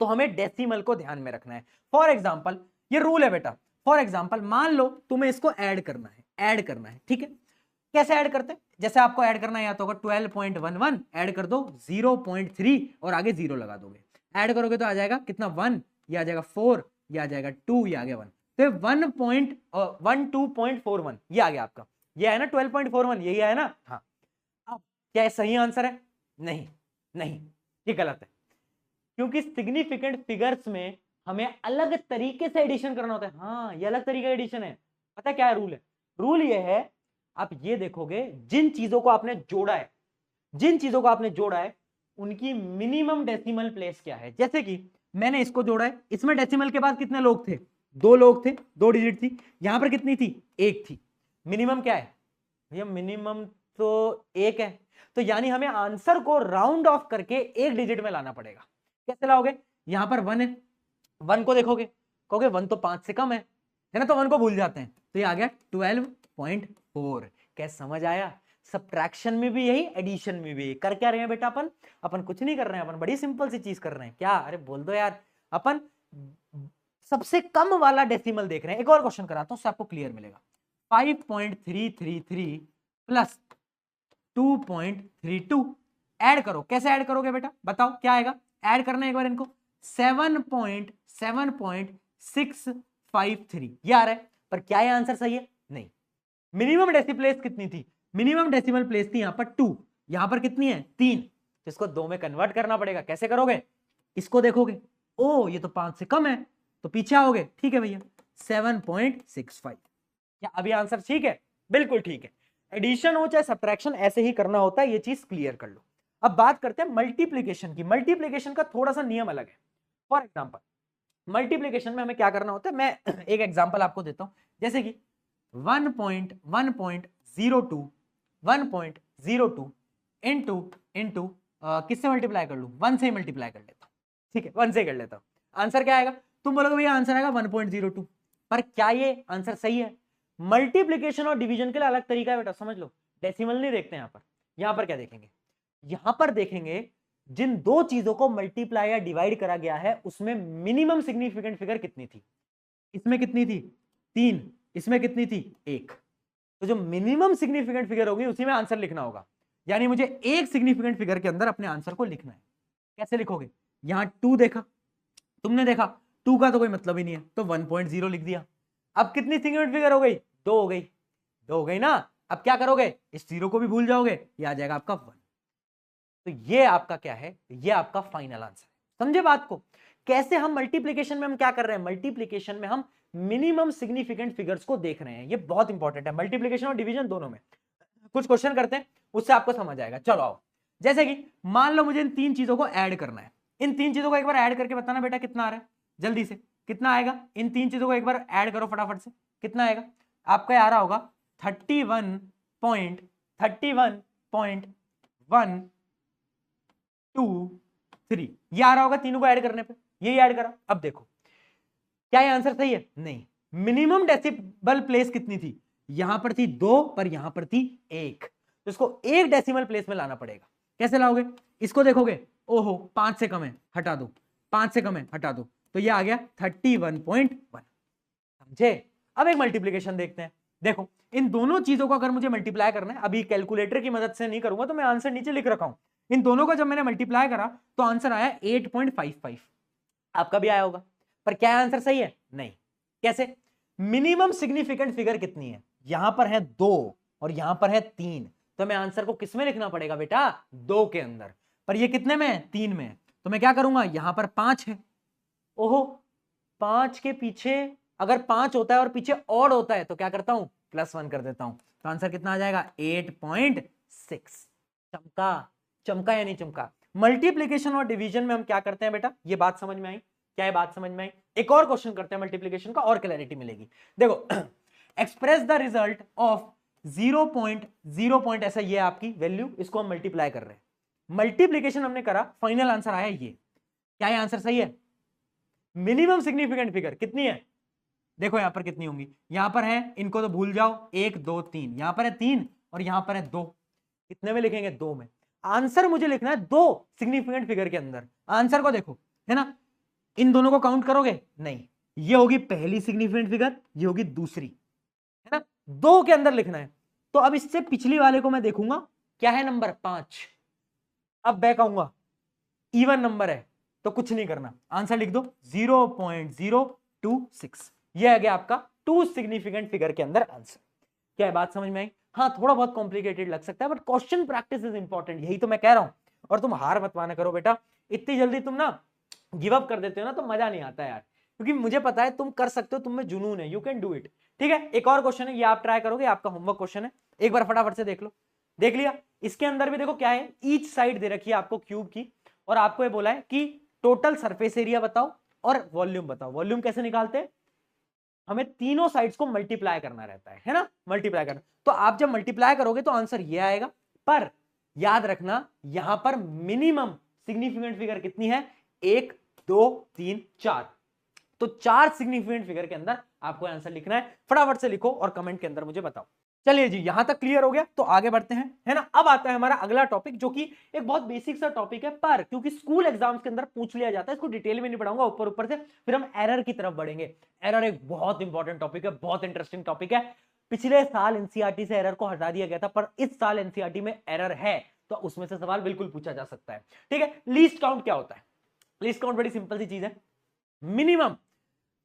तो हमें डेसिमल को ध्यान में रखना है। फॉर एग्जांपल ये रूल है बेटा, फॉर एग्जांपल मान लो तुम्हें इसको ऐड करना है, ऐड करना है, ठीक है। कैसे ऐड करते हैं? जैसे आपको ऐड करना है, या तो होगा 12.11 ऐड कर दो 0.3 और आगे 0 लगा दोगे, ऐड करोगे तो आ जाएगा कितना? 1, ये आ जाएगा 4, ये आ जाएगा 2, ये आ गया 1, तो 1.12.41 ये आ गया आपका। ये है ना 12.41, यही है ना? हाँ। अब क्या ये सही आंसर है? नहीं, नहीं, ये गलत है, क्योंकि सिग्निफिकेंट फिगर्स में हमें अलग तरीके से एडिशन करना होता है। हाँ, ये अलग तरीके का एडिशन है। पता है क्या है रूल है? रूल ये है, आप ये देखोगे जिन चीजों को आपने जोड़ा है, जिन चीजों को आपने जोड़ा है उनकी मिनिमम डेसिमल प्लेस क्या है। जैसे कि मैंने इसको जोड़ा है, इसमें डेसिमल के बाद कितने लोग थे? 2 लोग थे, 2 डिजिट थी। यहां पर कितनी थी? 1 थी। मिनिमम क्या है भैया? मिनिमम तो 1 है। तो यानी हमें आंसर को राउंड ऑफ करके 1 डिजिट में लाना पड़ेगा। कैसे लाओगे? यहां पर 1 है, 1 को देखोगे, कहोगे 1 तो 5 से कम है ना, तो 1 को भूल जाते हैं, तो ये आ गया 12.4। कैसे समझ आया? सब्ट्रैक्शन में भी यही, एडिशन में भी यही। कर क्या रहे हैं बेटा अपन? अपन कुछ नहीं कर रहे हैं, अपन बड़ी सिंपल सी चीज कर रहे हैं। क्या? अरे बोल दो यार। अपन सबसे कम वाला डेसिमल देख रहे हैं। एक और क्वेश्चन कराता हूं, उससे आपको क्लियर मिलेगा। 5.333 प्लस 2.32 ऐड करो। कैसे ऐड करोगे बेटा? बताओ क्या आएगा? ऐड करना है एक बार इनको, 7.653 ये आ रहा है। पर क्या ये आंसर सही है? नहीं। मिनिमम डेसिमल प्लेस कितनी थी? मिनिमम डेसिमल प्लेस थी यहां पर 2, यहां पर कितनी है? 3। तो इसको 2 में कन्वर्ट करना पड़ेगा। कैसे करोगे? इसको देखोगे, ओ ये तो 5 से कम है, तो पीछे आओगे, ठीक है भैया 7.65। क्या अभी आंसर ठीक है? बिल्कुल ठीक है। एडिशन हो चाहे सब्ट्रैक्शन, ऐसे ही करना होता है, ये चीज क्लियर कर लो। अब बात करते हैं मल्टीप्लीकेशन की। मल्टीप्लीकेशन का थोड़ा सा नियम अलग है। फॉर एग्जांपल मल्टीप्लीकेशन में हमें क्या करना होता है, मैं एक एग्जांपल आपको देता हूं। जैसे कि 1.02 इंटू किससे मल्टीप्लाई कर लू? 1 से ही मल्टीप्लाई कर लेता हूं, ठीक है, 1 से कर लेता हूं। आंसर क्या आएगा? तुम बोलोगे भैया आंसर आएगा 1.02, पर क्या ये आंसर सही है? मल्टीप्लीकेशन और डिवीजन के लिए अलग तरीका है बेटा, समझ लो। डेसिमल नहीं देखते यहां पर। यहां पर क्या देखेंगे? यहां पर देखेंगे जिन दो चीजों को मल्टीप्लाई या डिवाइड करा गया है उसमें मिनिमम सिग्निफिकेंट फिगर कितनी थी। इसमें कितनी थी? 3। इसमें कितनी थी? 1। तो जो मिनिमम सिग्निफिकेंट फिगर होगी उसी में आंसर लिखना होगा। यानी मुझे एक सिग्निफिकेंट फिगर के अंदर अपने आंसर को लिखना है। कैसे लिखोगे? यहां 2 देखा, तुमने देखा 2 का तो कोई मतलब ही नहीं है, तो 1.0 लिख दिया। अब कितनी सिग्निफिकेंट फिगर हो गई? 2 हो गई, 2 हो गई ना। अब क्या करोगे? इस 0 को भी भूल जाओगे, ये आ जाएगा आपका 1। तो ये आपका क्या है? ये आपका फाइनल आंसर है। समझे बात को? कैसे हम मल्टीप्लीकेशन में हम क्या कर रहे हैं? मल्टीप्लीकेशन में हम मिनिमम सिग्निफिकेंट फिगर्स को देख रहे हैं। ये बहुत इंपॉर्टेंट है, मल्टीप्लीकेशन और डिवीजन दोनों में। कुछ क्वेश्चन करते हैं, उससे आपको समझ आएगा। चलो आओ। जैसे कि मान लो मुझे इन 3 चीजों को ऐड करना है। इन 3 चीजों को एक बार ऐड करके बताना बेटा कितना आ रहा है, जल्दी से। कितना आएगा? इन 3 चीजों को एक बार ऐड करो फटाफट से, कितना आएगा? आपका आ रहा होगा 31.123 ये आ रहा होगा तीनों को ऐड करने पे। यही ऐड करा। अब देखो क्या ये आंसर सही है? नहीं। मिनिमम डेसिमल प्लेस कितनी थी? यहां पर थी 2, पर यहां पर थी 1, तो इसको 1 डेसिमल प्लेस में लाना पड़ेगा। कैसे लाओगे? इसको देखोगे, ओहो 5 से कम है, हटा दो, 5 से कम है, हटा दो, तो ये आ गया 31.1। समझे? अब एक मल्टीप्लीकेशन देखते हैं। देखो इन दोनों चीजों को अगर मुझे मल्टीप्लाई करना है, अभी कैलकुलेटर की मदद से नहीं करूंगा, तो मैं आंसर नीचे लिख रखा हूं। इन दोनों को जब मैंने मल्टीप्लाई करा तो आंसर आया 8.55। आपका भी आया होगा, पर क्या आंसर सही है? नहीं। कैसे? मिनिमम सिग्निफिकेंट फिगर कितनी है? यहां पर है 2 और यहां पर है 3, तो मैं आंसर को किस में लिखना पड़ेगा बेटा? 2 के अंदर। पर ये कितने में है? 3 में। तो मैं क्या करूंगा, यहां पर 5 है, ओहो 5 के पीछे अगर 5 होता है और पीछे और होता है तो क्या करता हूं? +1 कर देता हूं। तो आंसर कितना आ जाएगा? 8.6। चमका? चमका या नहीं चमका? मल्टीप्लीकेशन और डिवीजन में हम क्या करते हैं बेटा? ये बात समझ में आई? क्या ये बात समझ में आई? एक और क्वेश्चन करते हैं मल्टीप्लीकेशन का, और क्लैरिटी मिलेगी। देखो एक्सप्रेस द रिजल्ट ऑफ 0.0 ऐसा, ये आपकी वैल्यू, इसको हम मल्टीप्लाई कर रहे हैं। मल्टीप्लीकेशन हमने करा, फाइनल आंसर आया ये। क्या ये आंसर सही है? मिनिमम सिग्निफिकेंट फिगर कितनी है? देखो यहां पर कितनी होंगी, यहां पर है, इनको तो भूल जाओ, 1 2 3, यहां पर है 3 और यहां पर है 2। कितने में लिखेंगे? 2 में। आंसर मुझे लिखना है 2 सिग्निफिकेंट फिगर के अंदर। आंसर को देखो, है ना, इन दोनों को काउंट करोगे? नहीं, ये होगी पहली सिग्निफिकेंट फिगर, ये होगी दूसरी, है ना, 2 के अंदर लिखना है। तो अब इससे पिछली वाले को मैं देखूंगा, क्या है नंबर? 5। अब बैक आऊंगा, इवन नंबर है तो कुछ नहीं करना, आंसर लिख दो 0.026। ये आ गया आपका 2 सिग्निफिकेंट फिगर के अंदर आंसर। क्या है बात समझ में आई? हाँ, थोड़ा बहुत कॉम्प्लिकेटेड लग सकता है, but question practice is important, यही तो मैं कह रहा हूं। और तुम हार मत माना करो बेटा, इतनी जल्दी तुम ना गिव अप कर देते हो ना तो मजा नहीं आता यार, क्योंकि मुझे पता है तुम कर सकते हो, तुम में जुनून है, यू कैन डू इट। ठीक है, एक और क्वेश्चन है, ये आप ट्राई करोगे, आपका होमवर्क क्वेश्चन है, एक बार फटाफट से देख लो। देख लिया? इसके अंदर भी देखो क्या है, ईच साइड दे रखी है आपको क्यूब की, और आपको ये बोला है कि टोटल सरफेस एरिया बताओ और वॉल्यूम बताओ। वॉल्यूम कैसे निकालते हैं? हमें तीनों साइड्स को मल्टीप्लाई करना रहता है ना, मल्टीप्लाई करना। तो आप जब मल्टीप्लाई करोगे तो आंसर ये आएगा, पर याद रखना यहां पर मिनिमम सिग्निफिकेंट फिगर कितनी है? 1 2 3 4। तो 4 सिग्निफिकेंट फिगर के अंदर आपको आंसर लिखना है। फटाफट से लिखो और कमेंट के अंदर मुझे बताओ। चलिए जी, यहां तक क्लियर हो गया, तो आगे बढ़ते हैं, है ना। अब आता है हमारा अगला टॉपिक, जो कि एक बहुत बेसिक सा टॉपिक है, पर क्योंकि स्कूल एग्जाम्स के अंदर पूछ लिया जाता है, इसको डिटेल में नहीं पढ़ाऊंगा, ऊपर ऊपर से फिर हम एरर की तरफ बढ़ेंगे। एरर एक बहुत इंपॉर्टेंट टॉपिक है, बहुत इंटरेस्टिंग टॉपिक है। पिछले साल एनसीईआरटी से एरर को हटा दिया गया था, पर इस साल एनसीईआरटी में एरर है, तो उसमें से सवाल बिल्कुल पूछा जा सकता है। ठीक है, लीस्ट काउंट क्या होता है? लीस्ट काउंट बड़ी सिंपल सी चीज है, मिनिमम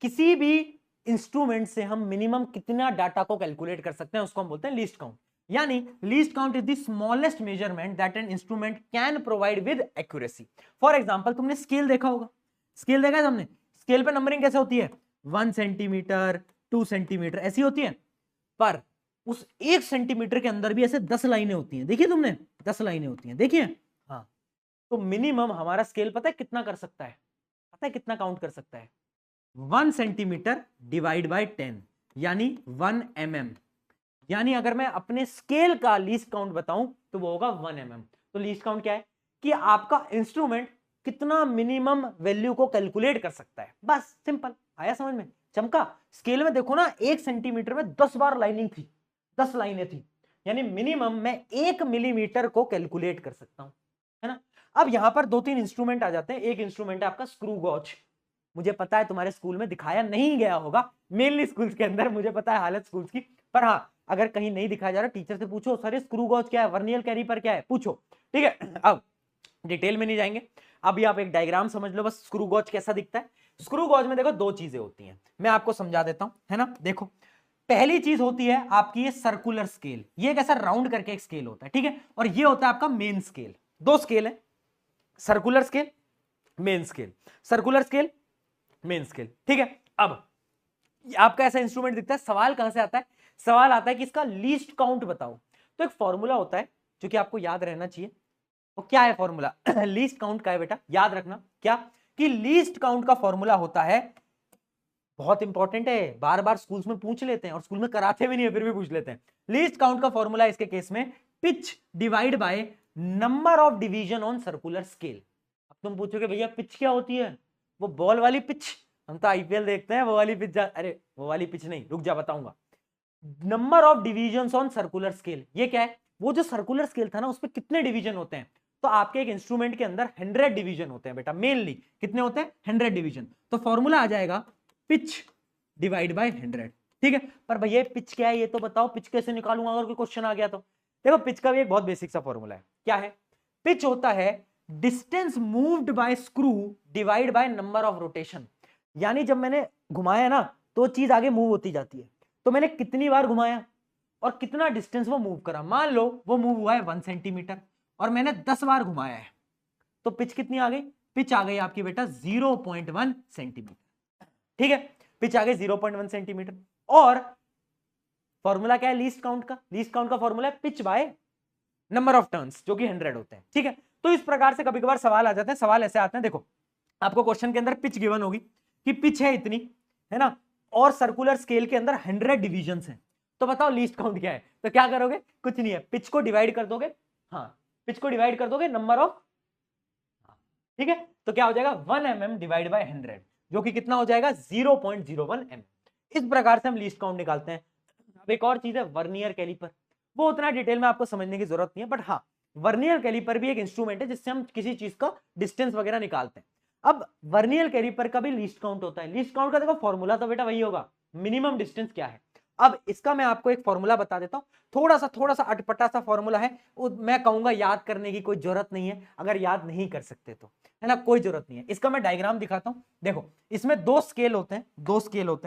किसी भी इंस्ट्रूमेंट से हम मिनिमम कितना डाटा को कैलकुलेट कर सकते हैं, उसको हम बोलते हैं लीस्ट काउंट। यानी least count is the smallest measurement that an instrument can provide with accuracy. For example, तुमने स्केल देखा होगा, स्केल देखा है तुमने? स्केल पे नंबरिंग कैसे होती है? 1 सेंटीमीटर 2 सेंटीमीटर ऐसी होती है, पर उस 1 सेंटीमीटर के अंदर भी ऐसे 10 लाइनें होती हैं, देखिए तुमने, 10 लाइनें होती हैं, देखिए। हाँ, तो मिनिमम हमारा स्केल पता है कितना कर सकता है? पता है कितना काउंट कर सकता है? 1 सेंटीमीटर डिवाइड बाय 10, यानी 1 mm। यानी अगर मैं अपने स्केल का लीस्ट काउंट बताऊं तो वो होगा 1 mm। तो लीस्ट काउंट क्या है? कि आपका इंस्ट्रूमेंट कितना मिनिमम वैल्यू को कैलकुलेट कर सकता है, बस सिंपल। आया समझ में? चमका? स्केल में देखो ना, 1 सेंटीमीटर में 10 बार लाइनिंग थी, 10 लाइनें थी, यानी मिनिमम मैं 1 मिलीमीटर को कैलकुलेट कर सकता हूं, है ना। अब यहां पर 2-3 इंस्ट्रूमेंट आ जाते हैं। एक इंस्ट्रूमेंट है आपका स्क्रू गॉज। मुझे पता है तुम्हारे स्कूल में दिखाया नहीं गया होगा, मेनली स्कूल्स के अंदर, मुझे पता है हालत स्कूल्स की, पर हाँ, अगर कहीं नहीं दिखाया जा रहा, टीचर से पूछो, सर स्क्रू गॉज क्या है, वर्नियर कैलिपर क्या है, पूछो। ठीक है, अब डिटेल में नहीं जाएंगे, अभी आप एक डायग्राम समझ लो बस, स्क्रू गॉज कैसा दिखता है। स्क्रू गॉज में देखो 2 चीजें होती हैं, मैं आपको समझा देता हूं, है ना। देखो, पहली चीज होती है आपकी ये सर्कुलर स्केल, ये कैसा राउंड करके एक स्केल होता है, ठीक है, और ये होता है आपका मेन स्केल। 2 स्केल है, circular scale, main scale, circular scale, main scale. ठीक है, अब आपका ऐसा इंस्ट्रूमेंट दिखता है, सवाल कहां से आता है? सवाल आता है कि इसका लीस्ट काउंट बताओ। तो एक फॉर्मूला होता है जो कि आपको याद रहना चाहिए। तो क्या है फॉर्मूला? लीस्ट काउंट का है बेटा, याद रखना क्या, कि लीस्ट काउंट का फॉर्मूला होता है, बहुत इंपॉर्टेंट है, बार बार स्कूल्स में पूछ लेते हैं और स्कूल में कराते भी नहीं है, फिर भी पूछ लेते हैं। लीस्ट काउंट का फॉर्मूला इसके केस में pitch divide by number of division on circular scale. अब तुम पूछोगे भैया पिच क्या होती है? वो बॉल वाली पिच, हम तो आईपीएल देखते हैं, वो वाली पिच। अरे वो वाली पिच नहीं, रुक जा बताऊंगा। Number of division on circular scale, ये क्या है? वो जो सर्कुलर स्केल था ना, उसमें कितने डिवीजन होते हैं? तो आपके एक इंस्ट्रूमेंट के अंदर 100 डिवीजन होते हैं बेटा, मेनली कितने होते हैं? 100 डिवीजन। तो फॉर्मूला आ जाएगा पिच डिवाइड बाय 100। ठीक है, पर भैया पिच क्या है ये तो बताओ, पिच कैसे निकालूंगा अगर कोई क्वेश्चन आ गया तो? देखो, पिच का भी एक बहुत बेसिक सा फॉर्मूला है, क्या है? पिच होता है distance moved by screw divide by number of rotation. यानी जब मैंने घुमाया ना तो चीज आगे मूव होती जाती है, तो मैंने कितनी बार घुमाया और कितना डिस्टेंस वो मूव करा। मान लो वो मूव हुआ है 1 सेंटीमीटर और मैंने 10 बार घुमाया है, तो पिच कितनी आ गई? पिच आ गई आपकी बेटा 0.1 सेंटीमीटर। ठीक है, पिच आ गई 0.1 सेंटीमीटर। और फॉर्मूला क्या है लीस्ट काउंट का? लीस्ट काउंट का फॉर्मूला है pitch by number of turns, जो कि 100 होते हैं। ठीक है, तो इस प्रकार से कभी कभार सवाल आ जाते हैं। सवाल ऐसे आते हैं, देखो आपको क्वेश्चन के अंदर पिच गिवन होगी कि पिच है इतनी, है ना, और सर्कुलर स्केल के अंदर 100 डिविजन्स हैं, तो बताओ लीस्ट काउंट क्या है? तो क्या करोगे? कुछ नहीं है, पिच को डिवाइड कर दोगे, हाँ पिच को डिवाइड कर दोगे नंबर ऑफ, ठीक है, तो क्या हो जाएगा 1 mm डिवाइड बाय 100, जो कि कितना हो जाएगा 0.01 mm। इस प्रकार से हम लीस्ट काउंट निकालते हैं। अब एक और चीज है वर्नियर कैलिपर, वो उतना डिटेल में आपको समझने की जरूरत नहीं है, बट हाँ वर्नियर कैलिपर भी एक इंस्ट्रूमेंट है जिससे हम किसी चीज का डिस्टेंस वगैरह निकालते हैं। अब वर्नियर कैलिपर का भी लीस्ट काउंट होता है। लीस्ट काउंट का देखो फॉर्मूला तो बेटा वही होगा, मिनिमम डिस्टेंस क्या है। अब इसका मैं आपको एक फॉर्मूला बता देता हूं, थोड़ा सा अटपटा सा फॉर्मूला है, मैं कहूंगा याद करने की कोई जरूरत नहीं है, अगर याद नहीं कर सकते तो, है ना, कोई जरूरत नहीं है। इसका मैं डायग्राम दिखाता हूं। देखो इसमें दो स्केल होते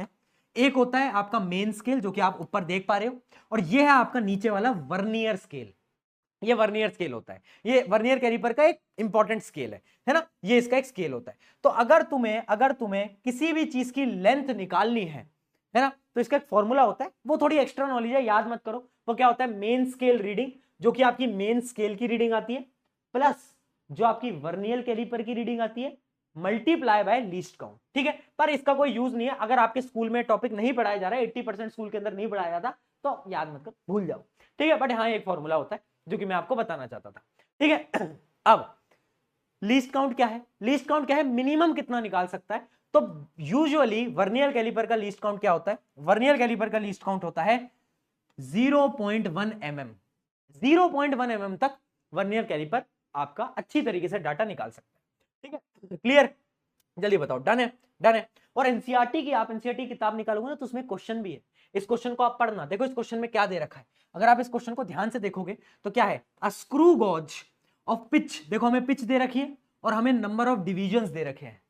हैं, एक होता है आपका मेन स्केल जो कि आप ऊपर देख पा रहे हो, और ये है आपका नीचे वाला वर्नियर स्केल। ये वर्नियर स्केल होता है, ये वर्नियर कैलिपर का एक इंपॉर्टेंट स्केल है ना, ये इसका एक स्केल होता है। तो अगर तुम्हें किसी भी चीज की लेंथ निकालनी है ना, तो इसका एक फॉर्मूला होता है, वो थोड़ी एक्स्ट्रा नॉलेज है, याद मत करो। वो क्या होता है? मेन स्केल रीडिंग, जो कि आपकी मेन स्केल की रीडिंग आती है, प्लस जो आपकी वर्नियर कैलिपर की रीडिंग आती है, मल्टीप्लाई बाय लीस्ट काउंट। ठीक है, पर इसका कोई यूज नहीं है। अगर आपके स्कूल में टॉपिक नहीं पढ़ाया जा रहा है, 80% स्कूल के अंदर नहीं पढ़ाया जाता, तो याद मत कर, भूल जाओ। ठीक है, बट हाँ एक फॉर्मूला होता है जो कि मैं आपको बताना चाहता था। ठीक है, अब लीस्ट काउंट क्या है? लीस्ट काउंट क्या है? मिनिमम कितना निकाल सकता है। तो यूजुअली वर्नियर कैलिपर का लीस्ट काउंट क्या होता है? वर्नियर कैलिपर का लीस्ट काउंट होता है 0.1 mm। 0.1 mm तक वर्नियर कैलिपर आपका अच्छी तरीके से डाटा निकाल सकता है। ठीक है, क्लियर? जल्दी बताओ, डन है? डन है। और एनसीईआरटी की, आप एनसीईआरटी की किताब निकालोगे ना, तो उसमें क्वेश्चन भी है, इस क्वेश्चन को आप पढ़ना। देखो इस क्वेश्चन में क्या दे रखा है, अगर आप इस क्वेश्चन को ध्यान से देखोगे तो क्या है, a screw gauge of pitch. देखो हमें पिच दे रखी है और हमें नंबर ऑफ डिविजन्स दे रखे हैं,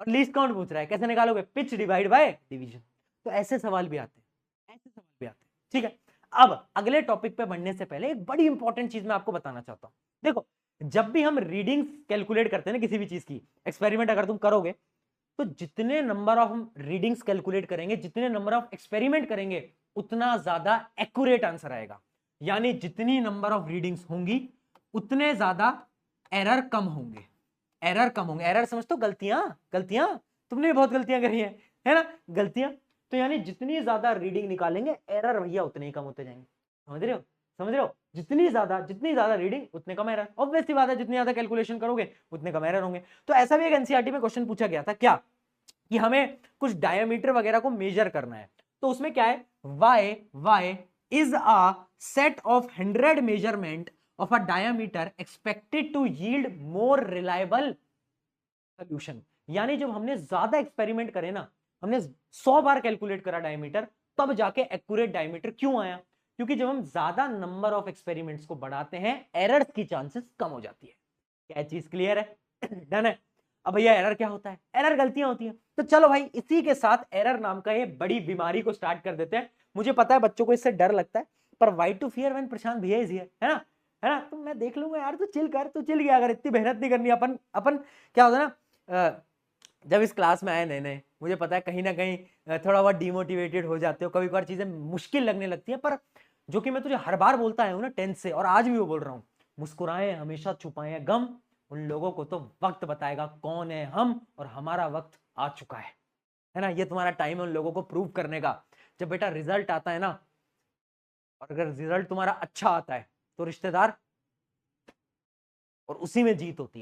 और लीस्ट काउंट पूछ रहा है, कैसे निकालोगे? Pitch divide by division. तो ऐसे सवाल भी आते हैं, ऐसे सवाल भी आते हैं। ठीक है, अब अगले टॉपिक पे बढ़ने से पहले एक बड़ी इंपॉर्टेंट चीज मैं आपको बताना चाहता हूं। देखो जब भी हम रीडिंग्स कैलकुलेट करते हैं ना किसी भी चीज की, एक्सपेरिमेंट अगर तुम करोगे, तो जितने नंबर ऑफ हम रीडिंग्स कैलकुलेट करेंगे, जितने नंबर ऑफ एक्सपेरिमेंट करेंगे, उतना ज्यादा एक्यूरेट आंसर आएगा। यानी जितनी नंबर ऑफ रीडिंग्स होंगी उतने ज्यादा एरर कम होंगे। एरर कम होंगे, एरर समझते हो? गलतियां तुमने बहुत गलतियां करी है ना, गलतियां। तो यानी जितनी ज्यादा रीडिंग निकालेंगे, एरर भैया उतने ही कम होते जाएंगे। समझ रहे हो? जितनी ज्यादा रीडिंग उतने कम एरर। ऑब्वियस सी बात है, जितनी ज्यादा कैलकुलेशन करोगे उतने कम एरर होंगे। तो ऐसा भी एक एनसीईआरटी में क्वेश्चन पूछा गया था, क्या कि हमें कुछ डायमीटर वगैरह को मेजर करना है। तो उसमें क्या है, y is a set of 100 measurement of a diameter expected to yield more reliable solution। यानी जब हमने ज्यादा एक्सपेरिमेंट करे ना, हमने 100 बार कैलकुलेट करा डायमीटर, तब जाके एक्यूरेट डायमीटर क्यों आया? क्योंकि जब हम ज्यादा नंबर ऑफ एक्सपेरिमेंट्स को बढ़ाते हैं, एरर्स की चांसेस कम हो जाती है। क्या चीज क्लियर है? डन है। अब भैया एरर क्या होता है? एरर गलतियां होती हैं। तो चलो भाई इसी के साथ एरर नाम का ये बड़ी बीमारी को स्टार्ट कर देते हैं। मुझे पता है बच्चों को इससे डर लगता है, पर वाई टू फियर व्हेन प्रशांत भैया इज हियर, है ना, तो मैं देख लूंगा यार, तू चिल कर, तू चिल गया, अगर इतनी मेहनत नहीं करनी। अपन क्या होता है ना, जब इस क्लास में आए नए नए, मुझे पता है कहीं ना कहीं थोड़ा बहुत डिमोटिवेटेड हो जाते हो, कभी कभार चीजें मुश्किल लगने लगती है, पर जो कि मैं तुझे हर बार बोलता है ना 10th से, और आज भी वो बोल रहा हूँ, मुस्कुराएं हमेशा, छुपाएं गम, उन लोगों को तो वक्त बताएगा कौन है हम, और हमारा वक्त आ चुका है ना। ये तुम्हारा टाइम है उन लोगों को प्रूव करने का। जब बेटा रिजल्ट आता है ना, और अगर रिजल्ट तुम्हारा अच्छा आता है, तो रिश्तेदार, और उसी में जीत होती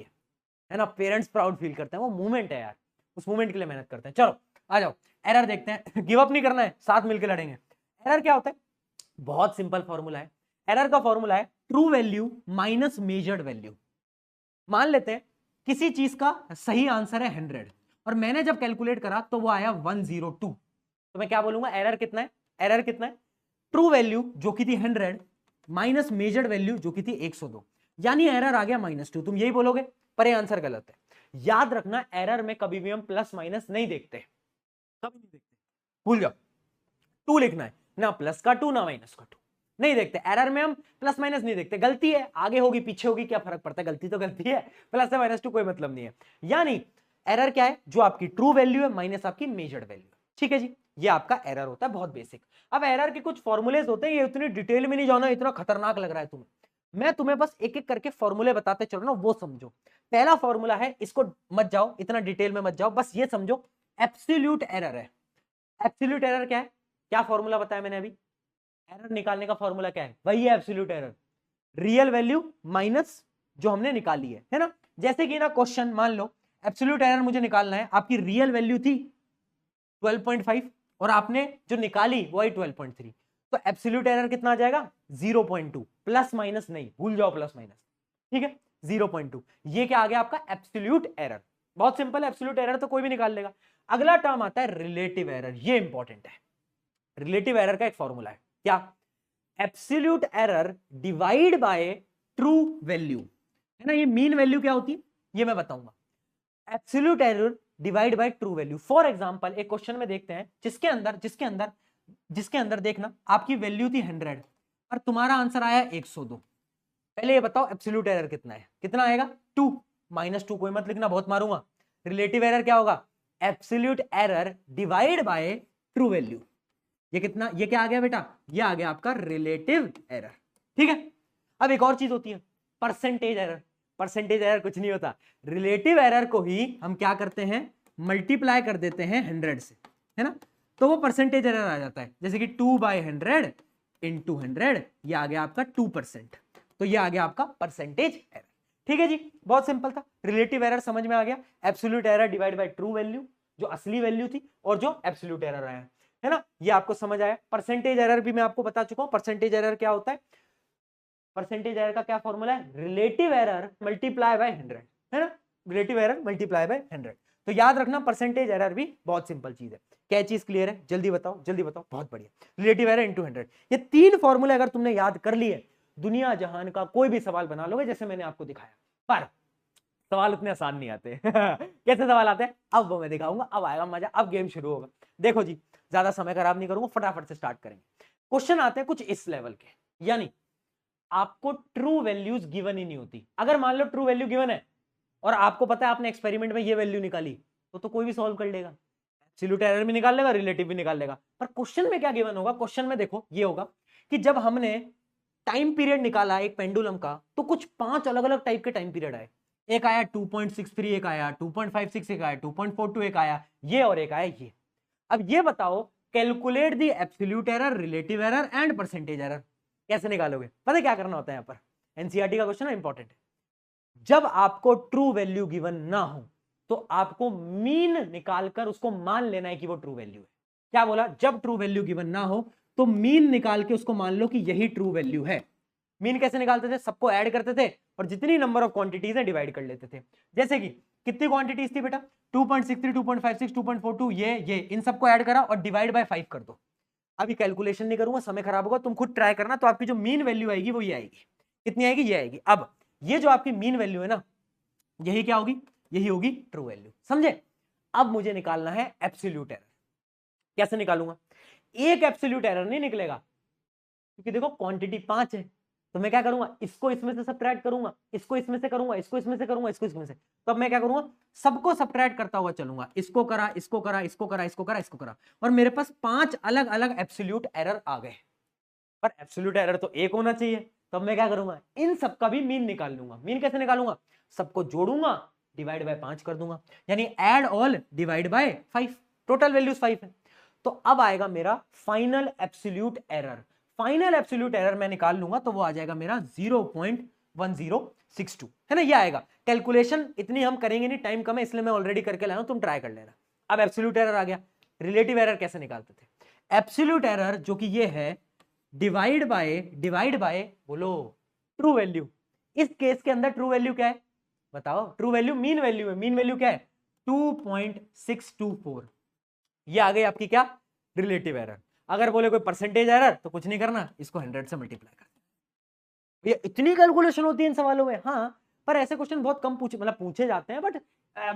है ना। पेरेंट्स प्राउड फील करते हैं, वो मूवमेंट है यार, उस मूवमेंट के लिए मेहनत करते हैं। चलो आ जाओ, एरर देखते हैं। गिव अप नहीं करना है, साथ मिलकर लड़ेंगे। एरर क्या होता है? बहुत सिंपल फॉर्मूला है। एरर का फॉर्मूला है true value minus measured value. मान लेते हैं किसी चीज का सही आंसर है 100, और मैंने जब कैलकुलेट करा तो वो आया 102, तो मैं क्या बोलूंगा? एरर कितना है? एरर कितना है? ट्रू वैल्यू जो कि थी 100 माइनस मेजर्ड वैल्यू जो कि थी 102। यानी एरर आ गया -2। तुम यही बोलोगे, पर ये आंसर गलत है। याद रखना, एरर में कभी भी हम प्लस माइनस नहीं देखते, कभी नहीं देखते, भूल जाओ। 2 लिखना है, ना प्लस का 2 ना माइनस का 2, नहीं देखते। एरर में हम प्लस माइनस नहीं देखते। गलती है, आगे होगी पीछे होगी क्या फर्क पड़ता है, गलती तो गलती है, प्लस से -2 कोई मतलब नहीं है। यानी एरर क्या है, जो आपकी ट्रू वैल्यू है माइनस आपकी मेजर्ड वैल्यू है। ठीक है जी, ये आपका एरर होता है, बहुत बेसिक। अब एरर के कुछ फॉर्मूलेज होते हैं, ये इतनी डिटेल में नहीं जाना, इतना खतरनाक लग रहा है तुम्हें, मैं तुम्हें बस एक एक करके फॉर्मूले बताते चल रहा हूं, वो समझो। पहला फॉर्मूला है, इसको मत जाओ, इतना डिटेल में मत जाओ, बस ये समझो, एब्सोल्यूट एरर है। एब्सोल्यूट एरर क्या है, क्या फॉर्मूला बताया मैंने अभी, एरर निकालने का फॉर्मूला क्या है, वही है absolute error, real value minus जो हमने निकाली है ना। जैसे कि ना क्वेश्चन मान लो, एब्सोल्यूट एरर मुझे निकालना है, आपकी रियल वैल्यू थी 12.5 और आपने जो निकाली वही 12.3, तो एब्सोल्यूट एरर कितना आ जाएगा 0.2, प्लस माइनस नहीं, भूल जाओ प्लस माइनस, ठीक है 0.2। ये क्या आ गया आपका एब्सोल्यूट एरर, बहुत सिंपल है, एब्सोल्यूट एरर तो कोई भी निकाल लेगा। अगला टर्म आता है रिलेटिव एरर, ये इंपॉर्टेंट है। रिलेटिव एरर का एक फॉर्मूला है, क्या, absolute error divide by true value, है ना। ये मीन वैल्यू क्या होती है ये मैं बताऊंगा, absolute error divide by true value. For example एक क्वेश्चन में देखते हैं, जिसके अंदर देखना आपकी वैल्यू थी 100 और तुम्हारा आंसर आया 102। पहले ये बताओ एब्सोल्यूट एरर कितना है, कितना आएगा 2, -2 कोई मत लिखना, बहुत मारूंगा। रिलेटिव एरर क्या होगा, absolute error divide by true value. ये कितना, ये क्या आ गया बेटा, ये आ गया आपका रिलेटिव एरर। ठीक है, अब एक और चीज होती है परसेंटेज एरर। परसेंटेज एरर कुछ नहीं होता, रिलेटिव एरर को ही हम क्या करते हैं, मल्टीप्लाई कर देते हैं 100 से, है ना, तो वो परसेंटेज एरर आ जाता है। जैसे कि 2/100 इंटू 100, ये आ गया आपका 2%, तो ये आ गया आपका परसेंटेज एरर। ठीक है जी, बहुत सिंपल था, रिलेटिव एरर समझ में आ गया, absolute error divide by true value, जो असली वैल्यू थी, और जो एब्सोल्यूट एरर आया है ना, ये आपको समझ आया। परसेंटेज एरर भी मैं आपको बता चुका हूं, परसेंटेज एरर क्या होता है, परसेंटेज एरर का क्या फॉर्मूला है, रिलेटिव एरर मल्टीप्लाई बाय 100, है ना, रिलेटिव एरर मल्टीप्लाई बाय 100। तो याद रखना परसेंटेज एरर भी बहुत सिंपल चीज है। क्या चीज क्लियर है, जल्दी बताओ जल्दी बताओ, बहुत बढ़िया, रिलेटिव एरर इनटू 100, ये 3 फॉर्मूले अगर तुमने याद कर लिए, दुनिया जहान का कोई भी सवाल बना लोगे जैसे मैंने आपको दिखाया। पर सवाल उतने आसान नहीं आते कैसे सवाल आते हैं अब वो मैं दिखाऊंगा, अब आएगा मजा, अब गेम शुरू होगा। देखो जी, ज्यादा समय खराब नहीं करूंगा, फटाफट से स्टार्ट करेंगे। क्वेश्चन आते हैं कुछ इस लेवल के, यानी आपको ट्रू वैल्यूज गिवन ही नहीं होती। अगर मान लो ट्रू वैल्यू गिवन है और आपको पता है आपने एक्सपेरिमेंट में ये वैल्यू निकाली, तो कोई भी सॉल्व कर लेगा, एब्सोल्यूट एरर भी निकाल लेगा, रिलेटिव भी निकाल लेगा। पर क्वेश्चन में क्या गिवन होगा, क्वेश्चन में देखो ये होगा कि जब हमने टाइम पीरियड निकाला एक पेंडुलम का, तो कुछ 5 अलग अलग टाइप के टाइम पीरियड आए, एक आया 2.63, एक आया 2.56, एक आया 2.42, एक आया ये और एक आया ये। अब ये बताओ, calculate the absolute error, relative error and percentage error, कैसे निकालोगे, पता है क्या करना होता है यहाँ पर, एनसीईआरटी का क्वेश्चन है, इंपॉर्टेंट है। जब आपको ट्रू वैल्यू गिवन ना हो तो आपको मीन निकालकर उसको मान लेना है कि वो ट्रू वैल्यू है। क्या बोला, जब ट्रू वैल्यू गिवन ना हो तो मीन निकाल के उसको मान लो कि यही ट्रू वैल्यू है। मीन कैसे निकालते थे, सबको ऐड करते थे और जितनी नंबर ऑफ क्वांटिटीज है डिवाइड कर लेते थे। जैसे कि कितनी क्वांटिटीज थी बेटा, 2.63, 2.56, 2.42, ये इन सबको ऐड करा और डिवाइड बाय 5 कर दो। अभी कैलकुलेशन नहीं करूंगा, समय खराब होगा, तुम खुद ट्राई करना। तो आपकी जो मीन वैल्यू आएगी वो ये आएगी, कितनी आएगी, ये आएगी। अब ये जो आपकी मीन वैल्यू है ना, यही क्या होगी, यही होगी ट्रू वैल्यू, समझे। अब मुझे निकालना है एब्सोल्यूट एरर। कैसे निकालूंगा, एक एब्सोल्यूट एरर नहीं निकलेगा, क्योंकि देखो क्वांटिटी 5 है, तो मैं क्या करूंगा, इसको इसमें से सब्ट्रैक्ट करूंगा, इसको इसमें से करूंगा, इसको इसमें से करूंगा, इसको इसमें से। तो अब मैं क्या करूंगा, सबको सब्ट्रैक्ट करता हुआ चलूंगा, इसको करा, इसको करा, इसको करा, इसको करा, इसको करा, और मेरे पास 5 अलग अलग एब्सोल्यूट एरर आ गए। पर एब्सोल्यूट एरर तो एक होना चाहिए, तो मैं क्या करूंगा, इन सबका भी मीन निकाल लूंगा। मीन कैसे निकालूंगा, सबको जोड़ूंगा, डिवाइड बाय 5 कर दूंगा, यानी add all divide by 5, total values 5 है। तो अब आएगा मेरा final absolute error. Final absolute error मैं निकाल लूंगा तो वो आ जाएगा मेरा 0.1062, है ना, ये आएगा। कैलकुलेशन इतनी हम करेंगे नहीं, टाइम कम है, इसलिए मैं ऑलरेडी करके लाया हूं, तुम ट्राई कर लेना। अब एब्सोल्यूट एरर आ गया। रिलेटिव एरर कैसे निकालते थे, एब्सोल्यूट एरर जो कि ये है, डिवाइड बाय बोलो ट्रू वैल्यू। इस केस के अंदर ट्रू वैल्यू क्या है बताओ, ट्रू वैल्यू मीन वैल्यू है, मीन वैल्यू क्या है 2.624, ये आ गई आपकी क्या, रिलेटिव एरर। अगर बोले कोई परसेंटेज एरर तो कुछ नहीं करना, इसको 100 से मल्टीप्लाई कर, ये इतनी कैलकुलेशन होती है इन सवालों में? हाँ, पर ऐसे क्वेश्चन बहुत कम पूछे जाते हैं, बट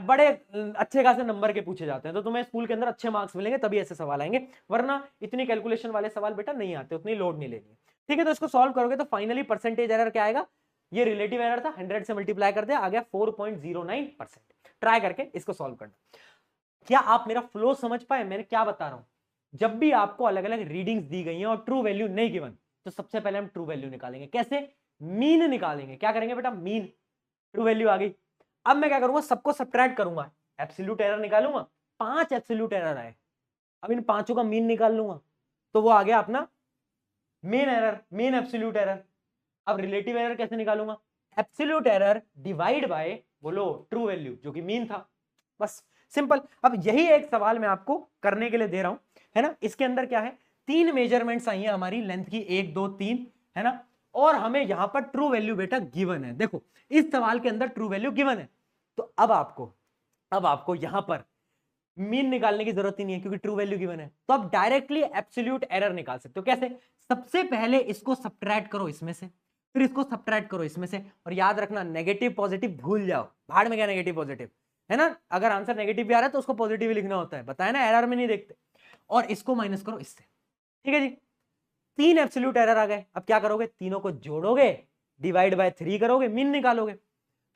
बड़े अच्छे खासे नंबर के पूछे जाते हैं, तो तुम्हें स्कूल के अंदर अच्छे मार्क्स मिलेंगे तभी ऐसे सवाल आएंगे, वरना इतनी कैलकुलेशन वाले सवाल बेटा नहीं आते, उतनी लोड नहीं लेनी है। ठीक है, तो इसको सॉल्व करोगे तो फाइनली परसेंटेज एरर क्या आएगा? ये रिलेटिव एरर था, 100 से मल्टीप्लाई कर दिया, आ गया 4.09%। ट्राई करके इसको सॉल्व करना। क्या आप मेरा फ्लो समझ पाए? मैंने क्या बता रहा हूं, जब भी आपको अलग अलग रीडिंग्स दी गई हैं और ट्रू वैल्यू नहीं गिवन, तो सबसे पहले हम ट्रू वैल्यू निकालेंगे। कैसे? मीन निकालेंगे। क्या करेंगे बेटा? मीन। ट्रू वैल्यू आ गई, अब मैं क्या करूंगा? सबको सब्ट्रैक्ट करूंगा, एब्सोल्यूट एरर निकालूंगा। 5 एब्सोल्यूट एरर आए, अब इन पांचों का मीन निकाल लूंगा, तो वो आ गया अपना main error, main absolute error. अब रिलेटिव एरर कैसे निकालूंगा? एब्सोल्यूट एरर डिवाइड बाय, बोलो, ट्रू वैल्यू जो कि मीन था, बस सिंपल। अब यही एक सवाल मैं आपको करने के लिए दे रहा हूं, है ना। इसके अंदर क्या है? 3 मेजरमेंट्स आई हैं हमारी लेंथ की, 1 2 3, है ना, और हमें यहां पर ट्रू वैल्यू बेटा गिवन है। देखो इस सवाल के अंदर ट्रू वैल्यू गिवन है, तो अब आपको यहां पर मीन निकालने की जरूरत ही नहीं है, क्योंकि ट्रू वैल्यू गिवन है। तो आप डायरेक्टली एब्सोल्यूट एरर निकाल सकते हो। कैसे? सबसे पहले इसको सब्ट्रैक्ट करो इसमें से, फिर इसको सब्ट्रैक्ट करो इसमें से, और याद रखना नेगेटिव पॉजिटिव भूल जाओ, भाड़ में गया नेगेटिव पॉजिटिव, है ना। अगर आंसर नेगेटिव भी आ रहा है तो उसको पॉजिटिव ही लिखना होता है, बताया ना, एरर में नहीं देखते। और इसको माइनस करो इससे, ठीक है जी। 3 एब्सोल्यूट एरर आ गए, अब क्या करोगे? तीनों को जोड़ोगे, डिवाइड बाय 3 करोगे, मीन निकालोगे,